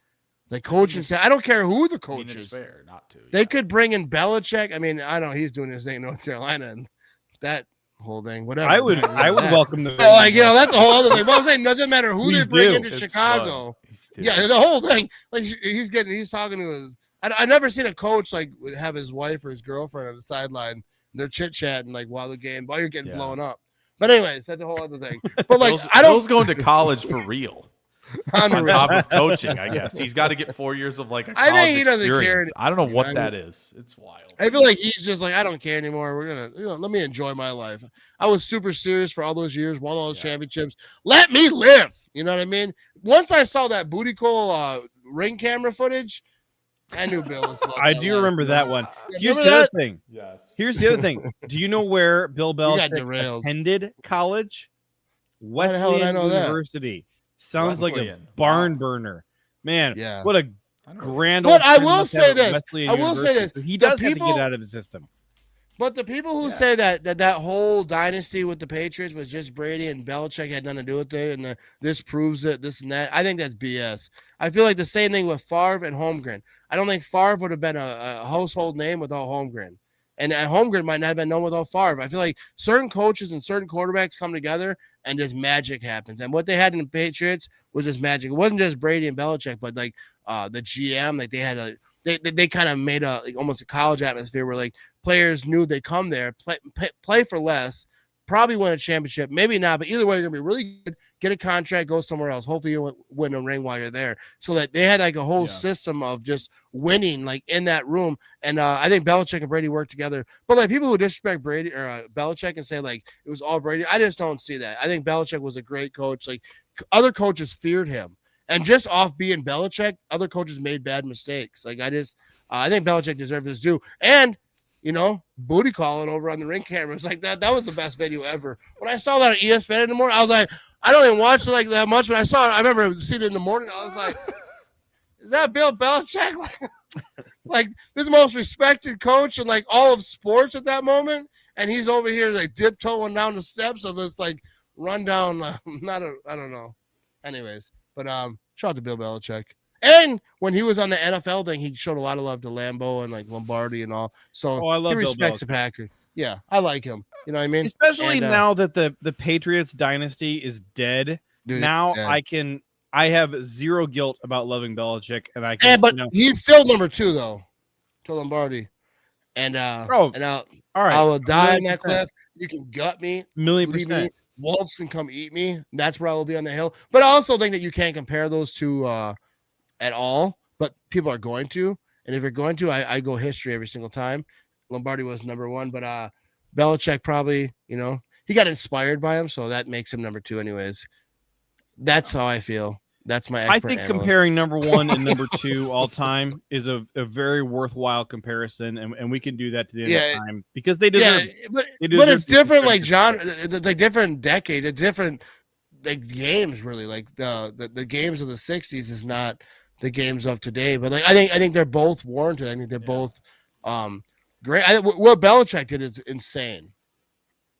The coaching staff, I don't care who the I coach mean, it's is. fair not to. They could bring in Belichick. I mean, I know he's doing his thing in North Carolina and that whole thing. Whatever. I would that. welcome the. Like, that's a whole other thing. But I'm saying, doesn't matter who We they bring do. into It's Chicago. fun. Yeah, the whole thing. Like he's talking to his. I never seen a coach like have his wife or his girlfriend on the sideline. They're chit chatting like while you're getting Yeah. blown up. But anyways, that's a whole other thing. But like, Bill's, I don't. Bill's going to college for real. On Unreal. top of coaching, I guess he's got to get 4 years of like a I college think he doesn't care experience. I don't know anymore. what that is. It's wild. I feel like he's just like, I don't care anymore. We're gonna, let me enjoy my life. I was super serious for all those years, won all those championships. Let me live. You know what I mean? Once I saw that booty call ring camera footage, I knew Bill was. I do remember that one. Here's Remember the other that? thing. Yes. Here's the other thing. Do you know where Bill got Belichick derailed. attended college? Why the hell would I Wesleyan know that? University. Sounds like a Wesleyan. barn Wow. burner. Man, Yeah. what a I know. grand But old I friend will must say have at this. Wesleyan I will say University. this. So he The does have to people- get out of the system. But the people who Yeah. say that whole dynasty with the Patriots was just Brady and Belichick had nothing to do with it, and this proves it, this and that, I think that's BS. I feel like the same thing with Favre and Holmgren. I don't think Favre would have been a household name without Holmgren. And Holmgren might not have been known without Favre. I feel like certain coaches and certain quarterbacks come together and just magic happens. And what they had in the Patriots was just magic. It wasn't just Brady and Belichick, but like the GM, like they had they kind of made like almost a college atmosphere where like players knew they come there, play for less, probably win a championship, maybe not, but either way, you're gonna be really good. Get a contract, go somewhere else. Hopefully, you win a ring while you're there. So that they had like a whole system of just winning, like in that room. And I think Belichick and Brady worked together. But like people who disrespect Brady or Belichick and say like it was all Brady, I just don't see that. I think Belichick was a great coach. Like other coaches feared him, and just off being Belichick, other coaches made bad mistakes. Like I think Belichick deserved his due. And booty calling over on the ring cameras like that. That was the best video ever. When I saw that on ESPN in the morning, I was like, I don't even watch it like that much, but I saw it. I remember seeing it in the morning. I was like, is that Bill Belichick? Like this most respected coach in like all of sports at that moment. And he's over here like tiptoeing down the steps of this like rundown. I don't know. Anyways, but shout out to Bill Belichick. And when he was on the NFL thing, he showed a lot of love to Lambeau and like Lombardi and all. So I love he Bill respects the Packers. Yeah, I like him. You know what I mean? Especially And, now that the Patriots dynasty is dead. dude, Now yeah. I have zero guilt about loving Belichick, and I can. But he's still number 2 though, to Lombardi. And all right, I will die on 100%. that cliff. You can gut me, million leave percent. me. Wolves can come eat me. That's where I will be on the hill. But I also think that you can't compare those two at all. But people are going to, and if you're going to, I go history every single time. Lombardi was number 1, but Belichick probably, he got inspired by him, so that makes him number 2 anyways. That's how I feel. That's my I expert think analyst. comparing number 1 and number 2 all time is a very worthwhile comparison, and we can do that to the end of time because they deserve. but deserve it's to different, like contribute. John, like different decade, the different like games. Really, like the games of the '60s is not the games of today. But like I think they're both warranted. I think they're both great. What Belichick did is insane.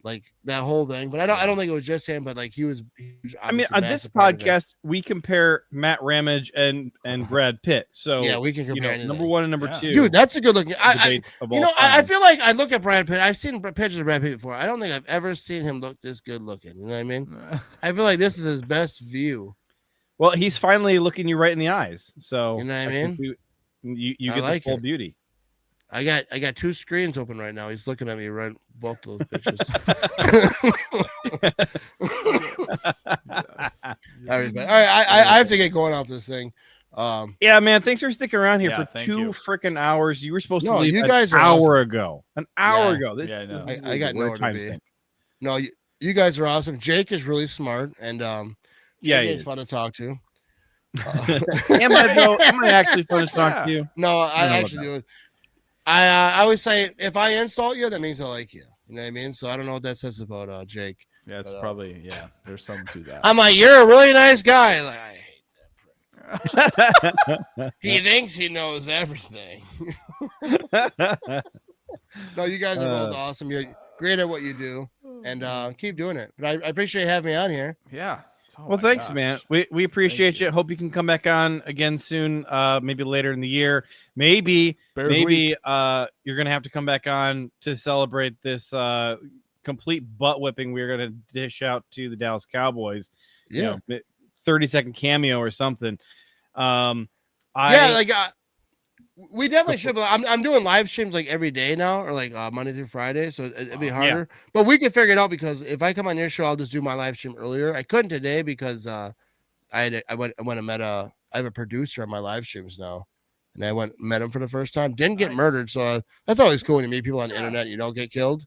Like that whole thing, but I don't think it was just him, but like he was. I mean, on this podcast, we compare Matt Ramage and Brad Pitt. So yeah, we can compare number 1 and number 2. Dude, that's a good looking. I I feel like I look at Brad Pitt. I've seen pictures of Brad Pitt before. I don't think I've ever seen him look this good looking. You know what I mean? I feel like this is his best view. Well, he's finally looking you right in the eyes. So you know what I mean? You get like the full it. beauty. I got 2 screens open right now. He's looking at me right both those pictures. All right, I have to get going off this thing. Yeah, man. Thanks for sticking around here for thank 2 you. freaking hours. You were supposed to No, leave you an guys are hour awesome. ago. An hour Yeah. ago. This, Yeah, I know. this is I got weird nowhere to time be. sink. No, you guys are awesome. Jake is really smart, and Yeah, Jake he is is. fun to talk to. Am I actually fun to talk to you? No, I I know actually do. I always say if I insult you, that means I like you. You know what I mean? So I don't know what that says about Jake. Yeah, it's probably there's something to that. I'm like, you're a really nice guy. Like, I hate that prick. He thinks he knows everything. No, you guys are both awesome. You're great at what you do, and keep doing it. But I appreciate you having me on here. Yeah. Oh Well, my thanks, gosh. man. We appreciate you. Hope you can come back on again soon. Maybe later in the year. Maybe Bears you're week. gonna have to come back on to celebrate this complete butt whipping we're gonna dish out to the Dallas Cowboys. Yeah, 30-second cameo or something. We definitely should. But I'm doing live streams like every day now, or like Monday through Friday, so it'd be harder. But we can figure it out because if I come on your show, I'll just do my live stream earlier. I couldn't today because I went and met I have a producer on my live streams now, and I met him for the first time. Didn't get murdered, so that's always cool when you meet people on the internet. You don't get killed.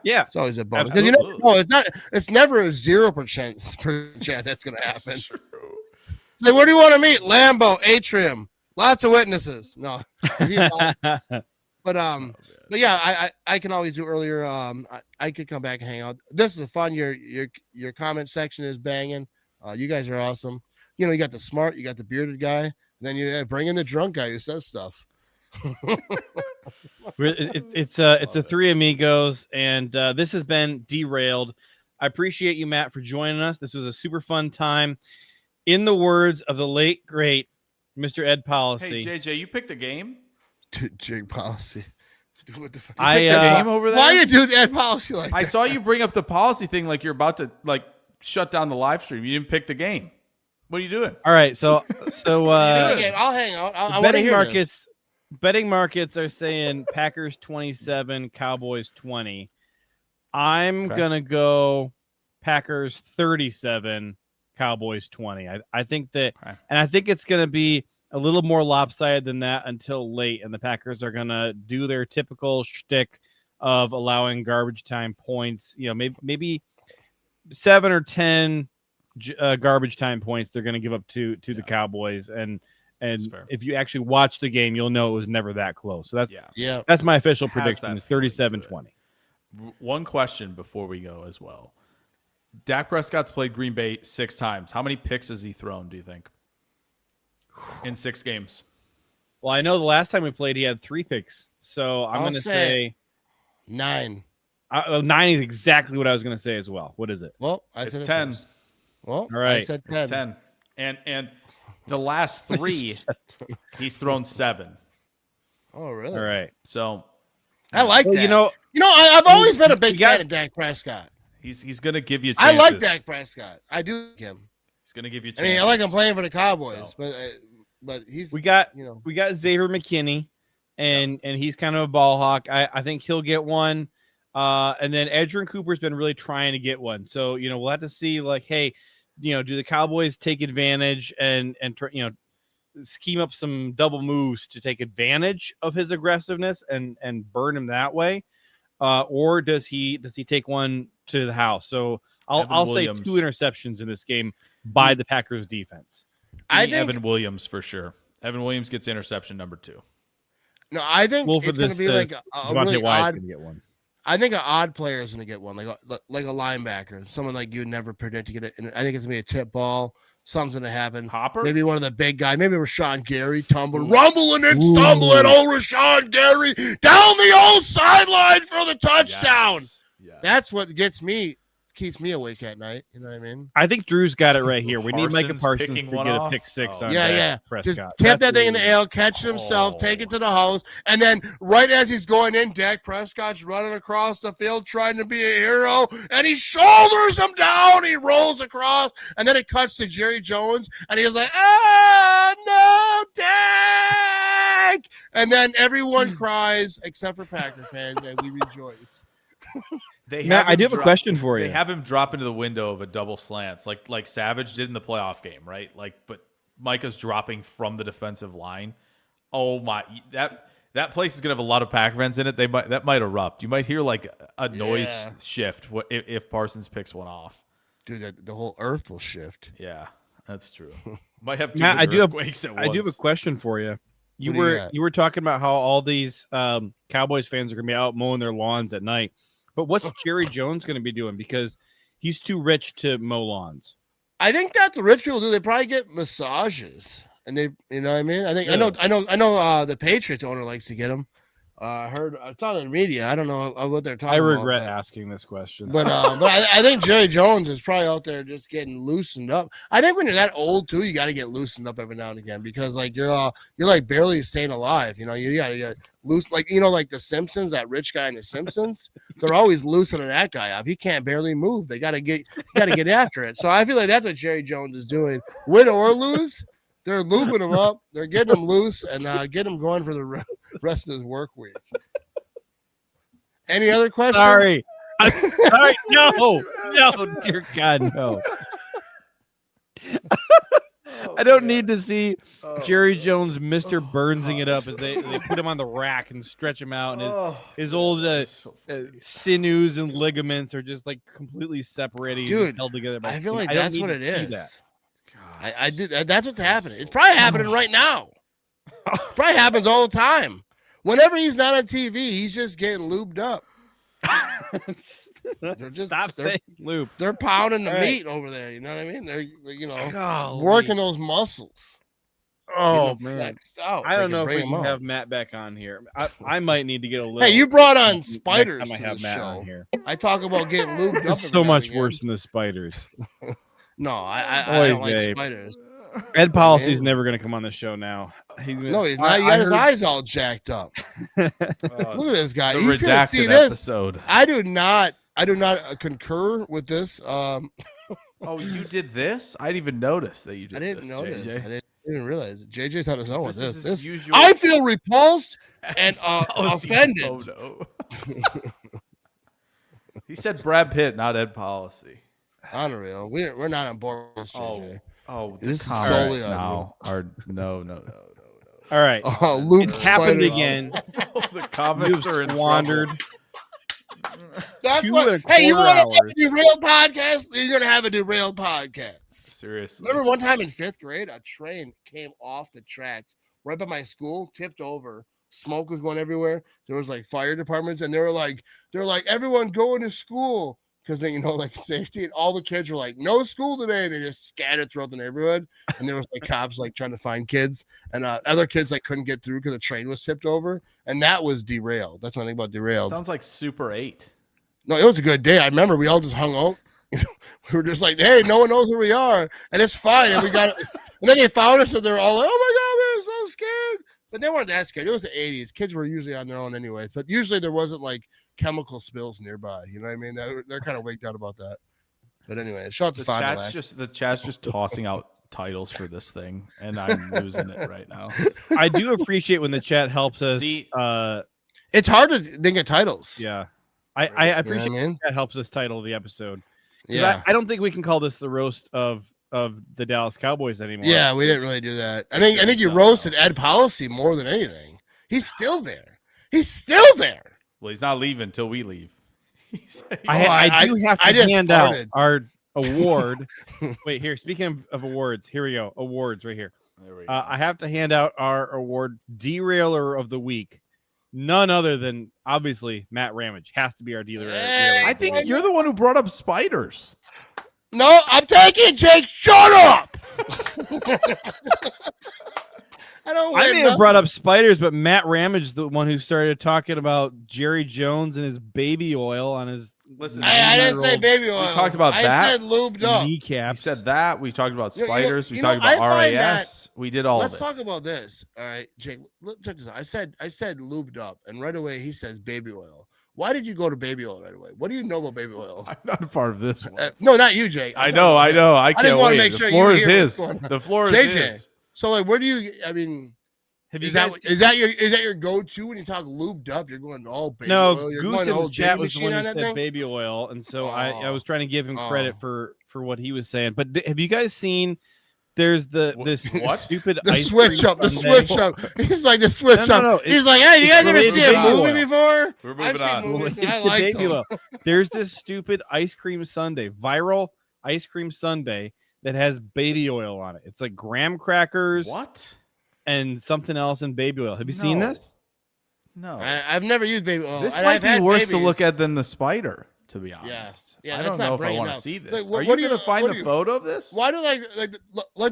Yeah. It's always a bonus because you know it's never a 0% chance that's gonna happen. That's true. Like, where do you want to meet? Lambeau, Atrium. Lots of witnesses. No. But yeah, I can always do earlier. I could come back and hang out. This is fun. Your comment section is banging. You guys are awesome. You know, you got the smart, you got the bearded guy, and then you bring in the drunk guy who says stuff. It's a three amigos, and this has been Derailed. I appreciate you, Matt, for joining us. This was a super fun time. In the words of the late great Mr. Ed Policy. Hey, JJ, you picked a game? Jake Policy. What the fuck? You picked a game over there? Why you do Ed Policy like that? I saw you bring up the policy thing like you're about to shut down the live stream. You didn't pick the game. What are you doing? All right, so I'll hang out. I want to betting hear markets. Betting markets are saying Packers 27, Cowboys 20. I'm gonna go Packers 37, Cowboys 20. I think that, and I think it's gonna be a little more lopsided than that until late, and the Packers are gonna do their typical shtick of allowing garbage time points. You know, maybe 7 or 10 garbage time points they're gonna give up to the Cowboys, and if you actually watch the game, you'll know it was never that close. So that's my official prediction is 37-20. One question before we go as well. Dak Prescott's played Green Bay 6 times. How many picks has he thrown, do you think? In 6 games. Well, I know the last time we played, he had 3 picks. So I'm going to say 9. 9 is exactly what I was going to say as well. What is it? Well, it's 10. Well, all right. I said 10. It's 10. And the last 3, he's thrown 7. Oh, really? All right. So I like that. You know, I've always been a big fan of Dak Prescott. He's going to give you chances. I like Dak Prescott. I do like him. He's going to give you chances. I mean, I like him playing for the Cowboys, but he's we got Xavier McKinney, and he's kind of a ball hawk. I think he'll get one. And then Edgerrin Cooper's been really trying to get one. So, we'll have to see, like, hey, do the Cowboys take advantage and scheme up some double moves to take advantage of his aggressiveness and burn him that way? Or does he take one to the house? So I'll say 2 interceptions in this game by the Packers defense. I think Evan Williams for sure. Evan Williams gets interception number 2. No, I think it's going to be like a really odd. Get one. I think an odd player is going to get one, like a linebacker, someone like you'd never predict to get it. And I think it's going to be a tip ball. Something's going to happen. Hopper? Maybe one of the big guys. Maybe Rashan Gary rumbling and stumbling. Old Rashan Gary down the old sideline for the touchdown. Yes. That's what keeps me awake at night. You know what I mean? I think Drew's got it right here. We need Micah Parsons to get a pick 6 on Prescott. Just tap that thing in the air, catch it himself, take it to the house, and then right as he's going in, Dak Prescott's running across the field trying to be a hero, and he shoulders him down. He rolls across, and then it cuts to Jerry Jones, and he's like, no, Dak! And then everyone cries except for Packer fans, and we rejoice. Matt, I do have a question for you. They have him drop into the window of a double slants, like Savage did in the playoff game, right? But Micah's dropping from the defensive line. Oh my! That place is gonna have a lot of Packer fans in it. That might erupt. You might hear like a noise shift if Parsons picks one off. Dude, the whole earth will shift. Yeah, that's true. Might have 2 Matt, earthquakes at once. I do have a question for you. You were talking about how all these Cowboys fans are gonna be out mowing their lawns at night. But what's Jerry Jones going to be doing? Because he's too rich to mow lawns. I think that's what rich people do. They probably get massages, and they, you know what I mean. I think I know. The Patriots owner likes to get them. I saw in the media. I don't know what they're talking about. I regret asking this question, but I think Jerry Jones is probably out there just getting loosened up. I think when you're that old too, you got to get loosened up every now and again because like you're like barely staying alive. You got to get loose, like like the Simpsons, that rich guy in the Simpsons. They're always loosening that guy up. He can't barely move. They got to get after it. So I feel like that's what Jerry Jones is doing, win or lose. They're looping him up. They're getting him loose and getting him going for the rest of his work week. Any other questions? Sorry. No, dear God, no. I don't need to see Jerry Jones, Mr. Burnsing it up as they put him on the rack and stretch him out, and his old sinews and ligaments are just like completely separated, dude, held together. I feel like that's what it is. That. I did. That's what's happening. It's probably happening right now. Probably happens all the time. Whenever he's not on TV, he's just getting lubed up. Stop saying lube. They're pounding the All right. meat over there. You know what I mean? They're Golly. working those muscles. Oh getting them man, flexed out. I They don't know if bring we them can up. have Matt back on here. I might need to get a little. Hey, you brought on next spiders time I to have the Matt show. on here. I talk about getting lubed up. It's so every now much and again. worse than the spiders. No, I Oy don't like vey. spiders. Ed Policy's Man. never going to come on the show now. He's gonna, No, he's not. He got his heard- eyes all jacked up. Look at this guy. The He's gonna see redacted this. episode. I do not concur with this. Oh, you did this? I didn't even notice that you did I didn't this, notice. JJ. I didn't realize it. JJ's on his own with This this. is his This usual I feel repulsed and policy offended. photo. He said Brad Pitt, not Ed Policy. Unreal. We're not on board with JJ. Oh, the This is comments solely on now are no. All right. Oh, Luke It happened Spider- again. The comments are in Wandered. That's 2 what. and a Hey, you quarter want to have hours. a derailed podcast? You're gonna have a derailed podcast. Seriously. Remember one time in 5th grade, a train came off the tracks right by my school, tipped over. Smoke was going everywhere. There was like fire departments, and they were like, everyone going to school because they, like safety. And all the kids were like, no school today. They just scattered throughout the neighborhood, and there was like cops like trying to find kids, and other kids like couldn't get through because the train was tipped over, and that was derailed. That's one thing about derailed. Sounds like Super 8. No, it was a good day. I remember we all just hung out. We were just like, hey, no one knows where we are, and it's fine. And we got, and then they found us, and they're all like, oh my god, we were so scared. But they weren't that scared. It was the 80s. Kids were usually on their own anyways. But usually there wasn't like chemical spills nearby. You know what I mean? They're kind of wigged out about that. But anyway, shout out to Fond The chat's just tossing out titles for this thing, and I'm losing it right now. I do appreciate when the chat helps us. See- It's hard to think of titles. Yeah. I You know what appreciate I mean? that helps us title the episode. 'Cause Yeah. I don't think we can call this the roast of the Dallas Cowboys anymore. Yeah, we didn't really do that. I think you roasted Ed Policy more than anything. He's still there. He's still there. Well, he's not leaving until we leave. I do have I to just hand farted. out our award. Wait, here. Speaking of awards, here we go. Awards right here. There we go. I have to hand out our award, Derailer of the Week. None other than obviously Matt Ramage has to be our dealer. I think you're the one who brought up spiders. No, I'm taking Jake. Shut up. I don't. I win may have nothing. brought up spiders, but Matt Ramage is the one who started talking about Jerry Jones and his baby oil on his Listen, I didn't say baby oil. talked about I that. said lubed up. We kneecaps. said that. We talked about You know- spiders. We you know, talked about I find RAS. We did all Let's of it. talk about this. All right, Jake. Check this out. I said lubed up, and right away he says baby oil. Why did you go to baby oil right away? What do you know about baby oil? I'm not a part of this one. No, not you, Jake. I know. I just can't wanna wait. make The sure floor you is hear his. what's going on. The floor is JJ. his. So like, where do you? I mean, Have you is guys? that your go-to when you talk lubed up? You're going all baby No, oil. You're Goose going in the old chat baby was the machine one on who that said thing. baby oil, and so I Oh. was trying to give him credit Oh. for what he was saying. But have you guys seen? There's this What? stupid The ice switch cream up, the sundae. switch up. He's like the switch No, up. no, He's like, hey, you guys it's ever related see to a baby movie oil. before? We're I've moving seen on. movies and I It's the like baby them. oil. There's this stupid ice cream sundae, viral ice cream sundae that has baby oil on it. It's like graham crackers What? and something else in baby oil. Have you seen No. this? No. I've never used baby oil. This and might I've be had worse to babies. look at than the spider, to be honest. Yeah, I that's don't not know if I bringing want up. to see this. Like, Are what you do going to you- find what a do you- photo of this? Why do like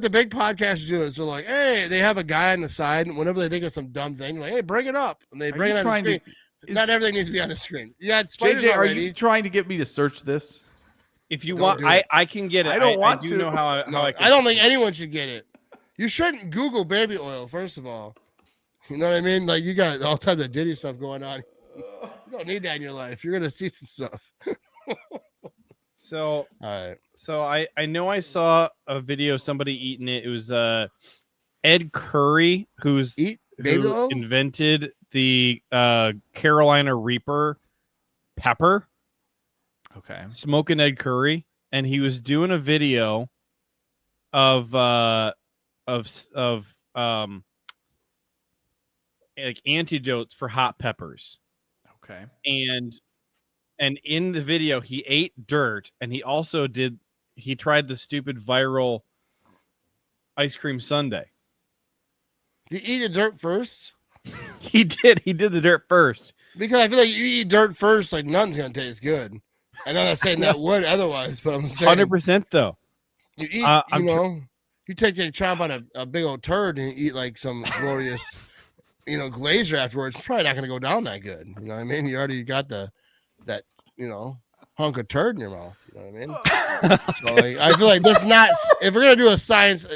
the big podcasts do it? So like, hey, they have a guy on the side, and whenever they think of some dumb thing, like, hey, bring it up, and they Are bring you it on the trying screen. to? Not everything needs to be on the screen. You got spiders JJ, are already. you trying to get me to search this? If you Don't want, do it. I can get it. I don't want I do to. know how No, I I don't think anyone should get it. You shouldn't Google baby oil, first of all. You know what I mean? Like, you got all types of Diddy stuff going on. You don't need that in your life. You're gonna see some stuff. So All right. So I know I saw a video of somebody eating it. It was Ed Curry who baby oil? invented the Carolina Reaper pepper. Okay. Smoking Ed Curry, and he was doing a video of like antidotes for hot peppers. Okay. And in the video he ate dirt, and he also tried the stupid viral ice cream sundae. You eat the dirt first? He did. He did the dirt first. Because I feel like you eat dirt first, like nothing's gonna taste good. And I'm not saying that would otherwise, but I'm saying 100% though. you eat, you take a chomp on a big old turd and you eat like some glorious, glazer afterwards. It's probably not gonna go down that good. You know what I mean? You already got that hunk of turd in your mouth. You know what I mean? So like, I feel like this is not. If we're gonna do a science,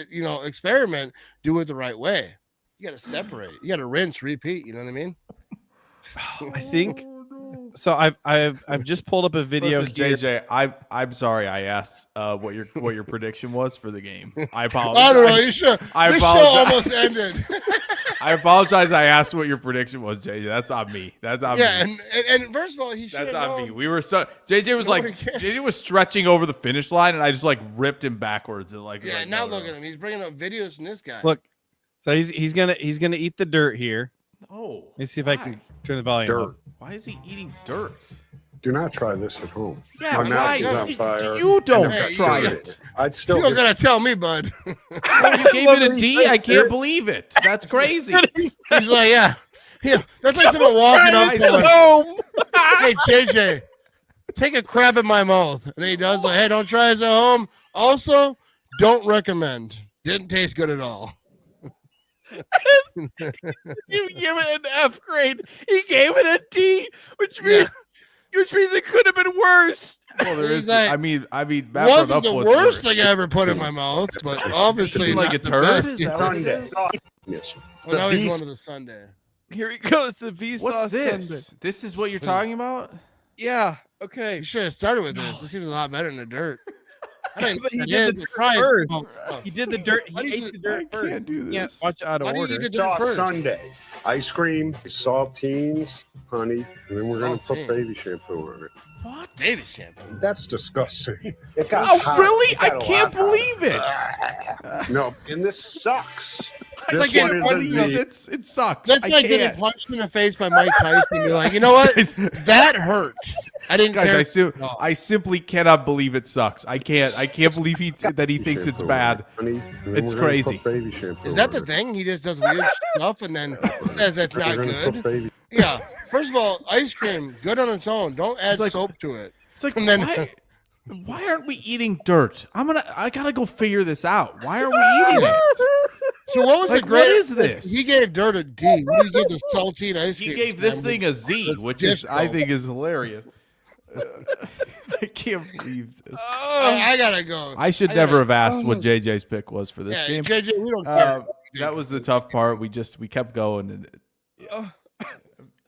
experiment, do it the right way. You gotta separate. You gotta rinse, repeat. You know what I mean? I think so. I've just pulled up a video. Listen, here. JJ, I'm sorry I asked what your prediction was for the game. I apologize. I don't know. You should. This show almost ended. I apologize. I asked what your prediction was, JJ. That's on me. That's on me. Yeah, and first of all, he should. That's on me. We were so JJ was JJ was stretching over the finish line, and I just ripped him backwards and Yeah, now look at him. He's bringing up videos from this guy. Look, so he's gonna eat the dirt here. Oh, let me see if I can turn the volume up. Why is he eating dirt? Do not try this at home. Yeah, my mouth is on fire. You don't try it. I'd still. You don't gotta tell me, bud. You gave it a D. I can't believe it. That's crazy. He's like, yeah. That's like someone walking up to home. Hey, JJ, take a crap in my mouth. And then he does hey, don't try this at home. Also, don't recommend. Didn't taste good at all. You give it an F grade. He gave it a D, which means it could have been worse. Well, there is. Like, I mean, wasn't the worst thing I ever put in my mouth, but obviously like not a the turd. best. Is that what it is? Yes. Well, now he's going to the Sunday. Here he goes. The V What's sauce this? Sunday. This is what you're talking about? Yeah. Okay. You should have started with this. This seems a lot better than the dirt. I didn't. But he it did is. the It's dirt fries. first. Oh, He did the dirt. He Why do you ate do- the dirt I first. can't do Yeah, this. watch out of Why do you order. eat the It's dirt our first? Sunday. Ice cream, saltines, honey, and then we're going to put Saltine. baby shampoo on it. What? Baby shampoo. That's disgusting. It got Oh, hot. really? It got I a can't lot hotter. believe it. No, and this sucks. It's This like one is a getting Z. It sucks. That's I like getting can't. punched in the face by Mike Tyson. You're like, you know what? Guys, That hurts. I didn't guys, care. I simply cannot believe it sucks. I can't believe that he thinks it's Shampoo bad. on it, honey, and then It's we're gonna crazy. put baby shampoo Is that on the it. thing? He just does weird stuff and then says it's not We're gonna put good. baby- Yeah. First of all, ice cream, good on its own. Don't add like- soap to it. It's like And then- why aren't we eating dirt? I gotta go figure this out. Why are we eating it? So what was Like, the what greatest? is this? He gave dirt a D. What did he give the saltine ice cream? He gave this thing a Z, which is I think is hilarious. I can't believe this. I gotta go. I should never have asked what JJ's pick was for this Yeah, game. JJ, we don't care. That was the tough part. We kept going, and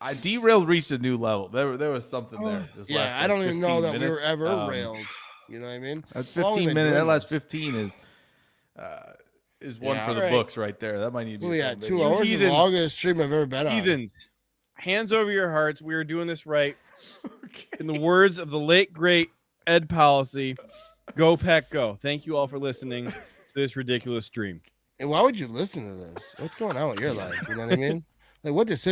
I derailed reached a new level. There was something there. This Yeah, last, I don't even know 15 that we were minutes. ever railed. You know what I mean? That's How long 15 have we been minutes. That doing last this? 15 is one Yeah, for the alright. books right there. That might need to Oh be yeah, its own 2 video. hours is the heathens. longest stream I've ever been on. Heathens, hands over your hearts. We are doing this right. In the words of the late great Ed Policy, go Pack go. Thank you all for listening to this ridiculous stream. And why would you listen to this? What's going on with your life? You know what I mean? Like, what decision?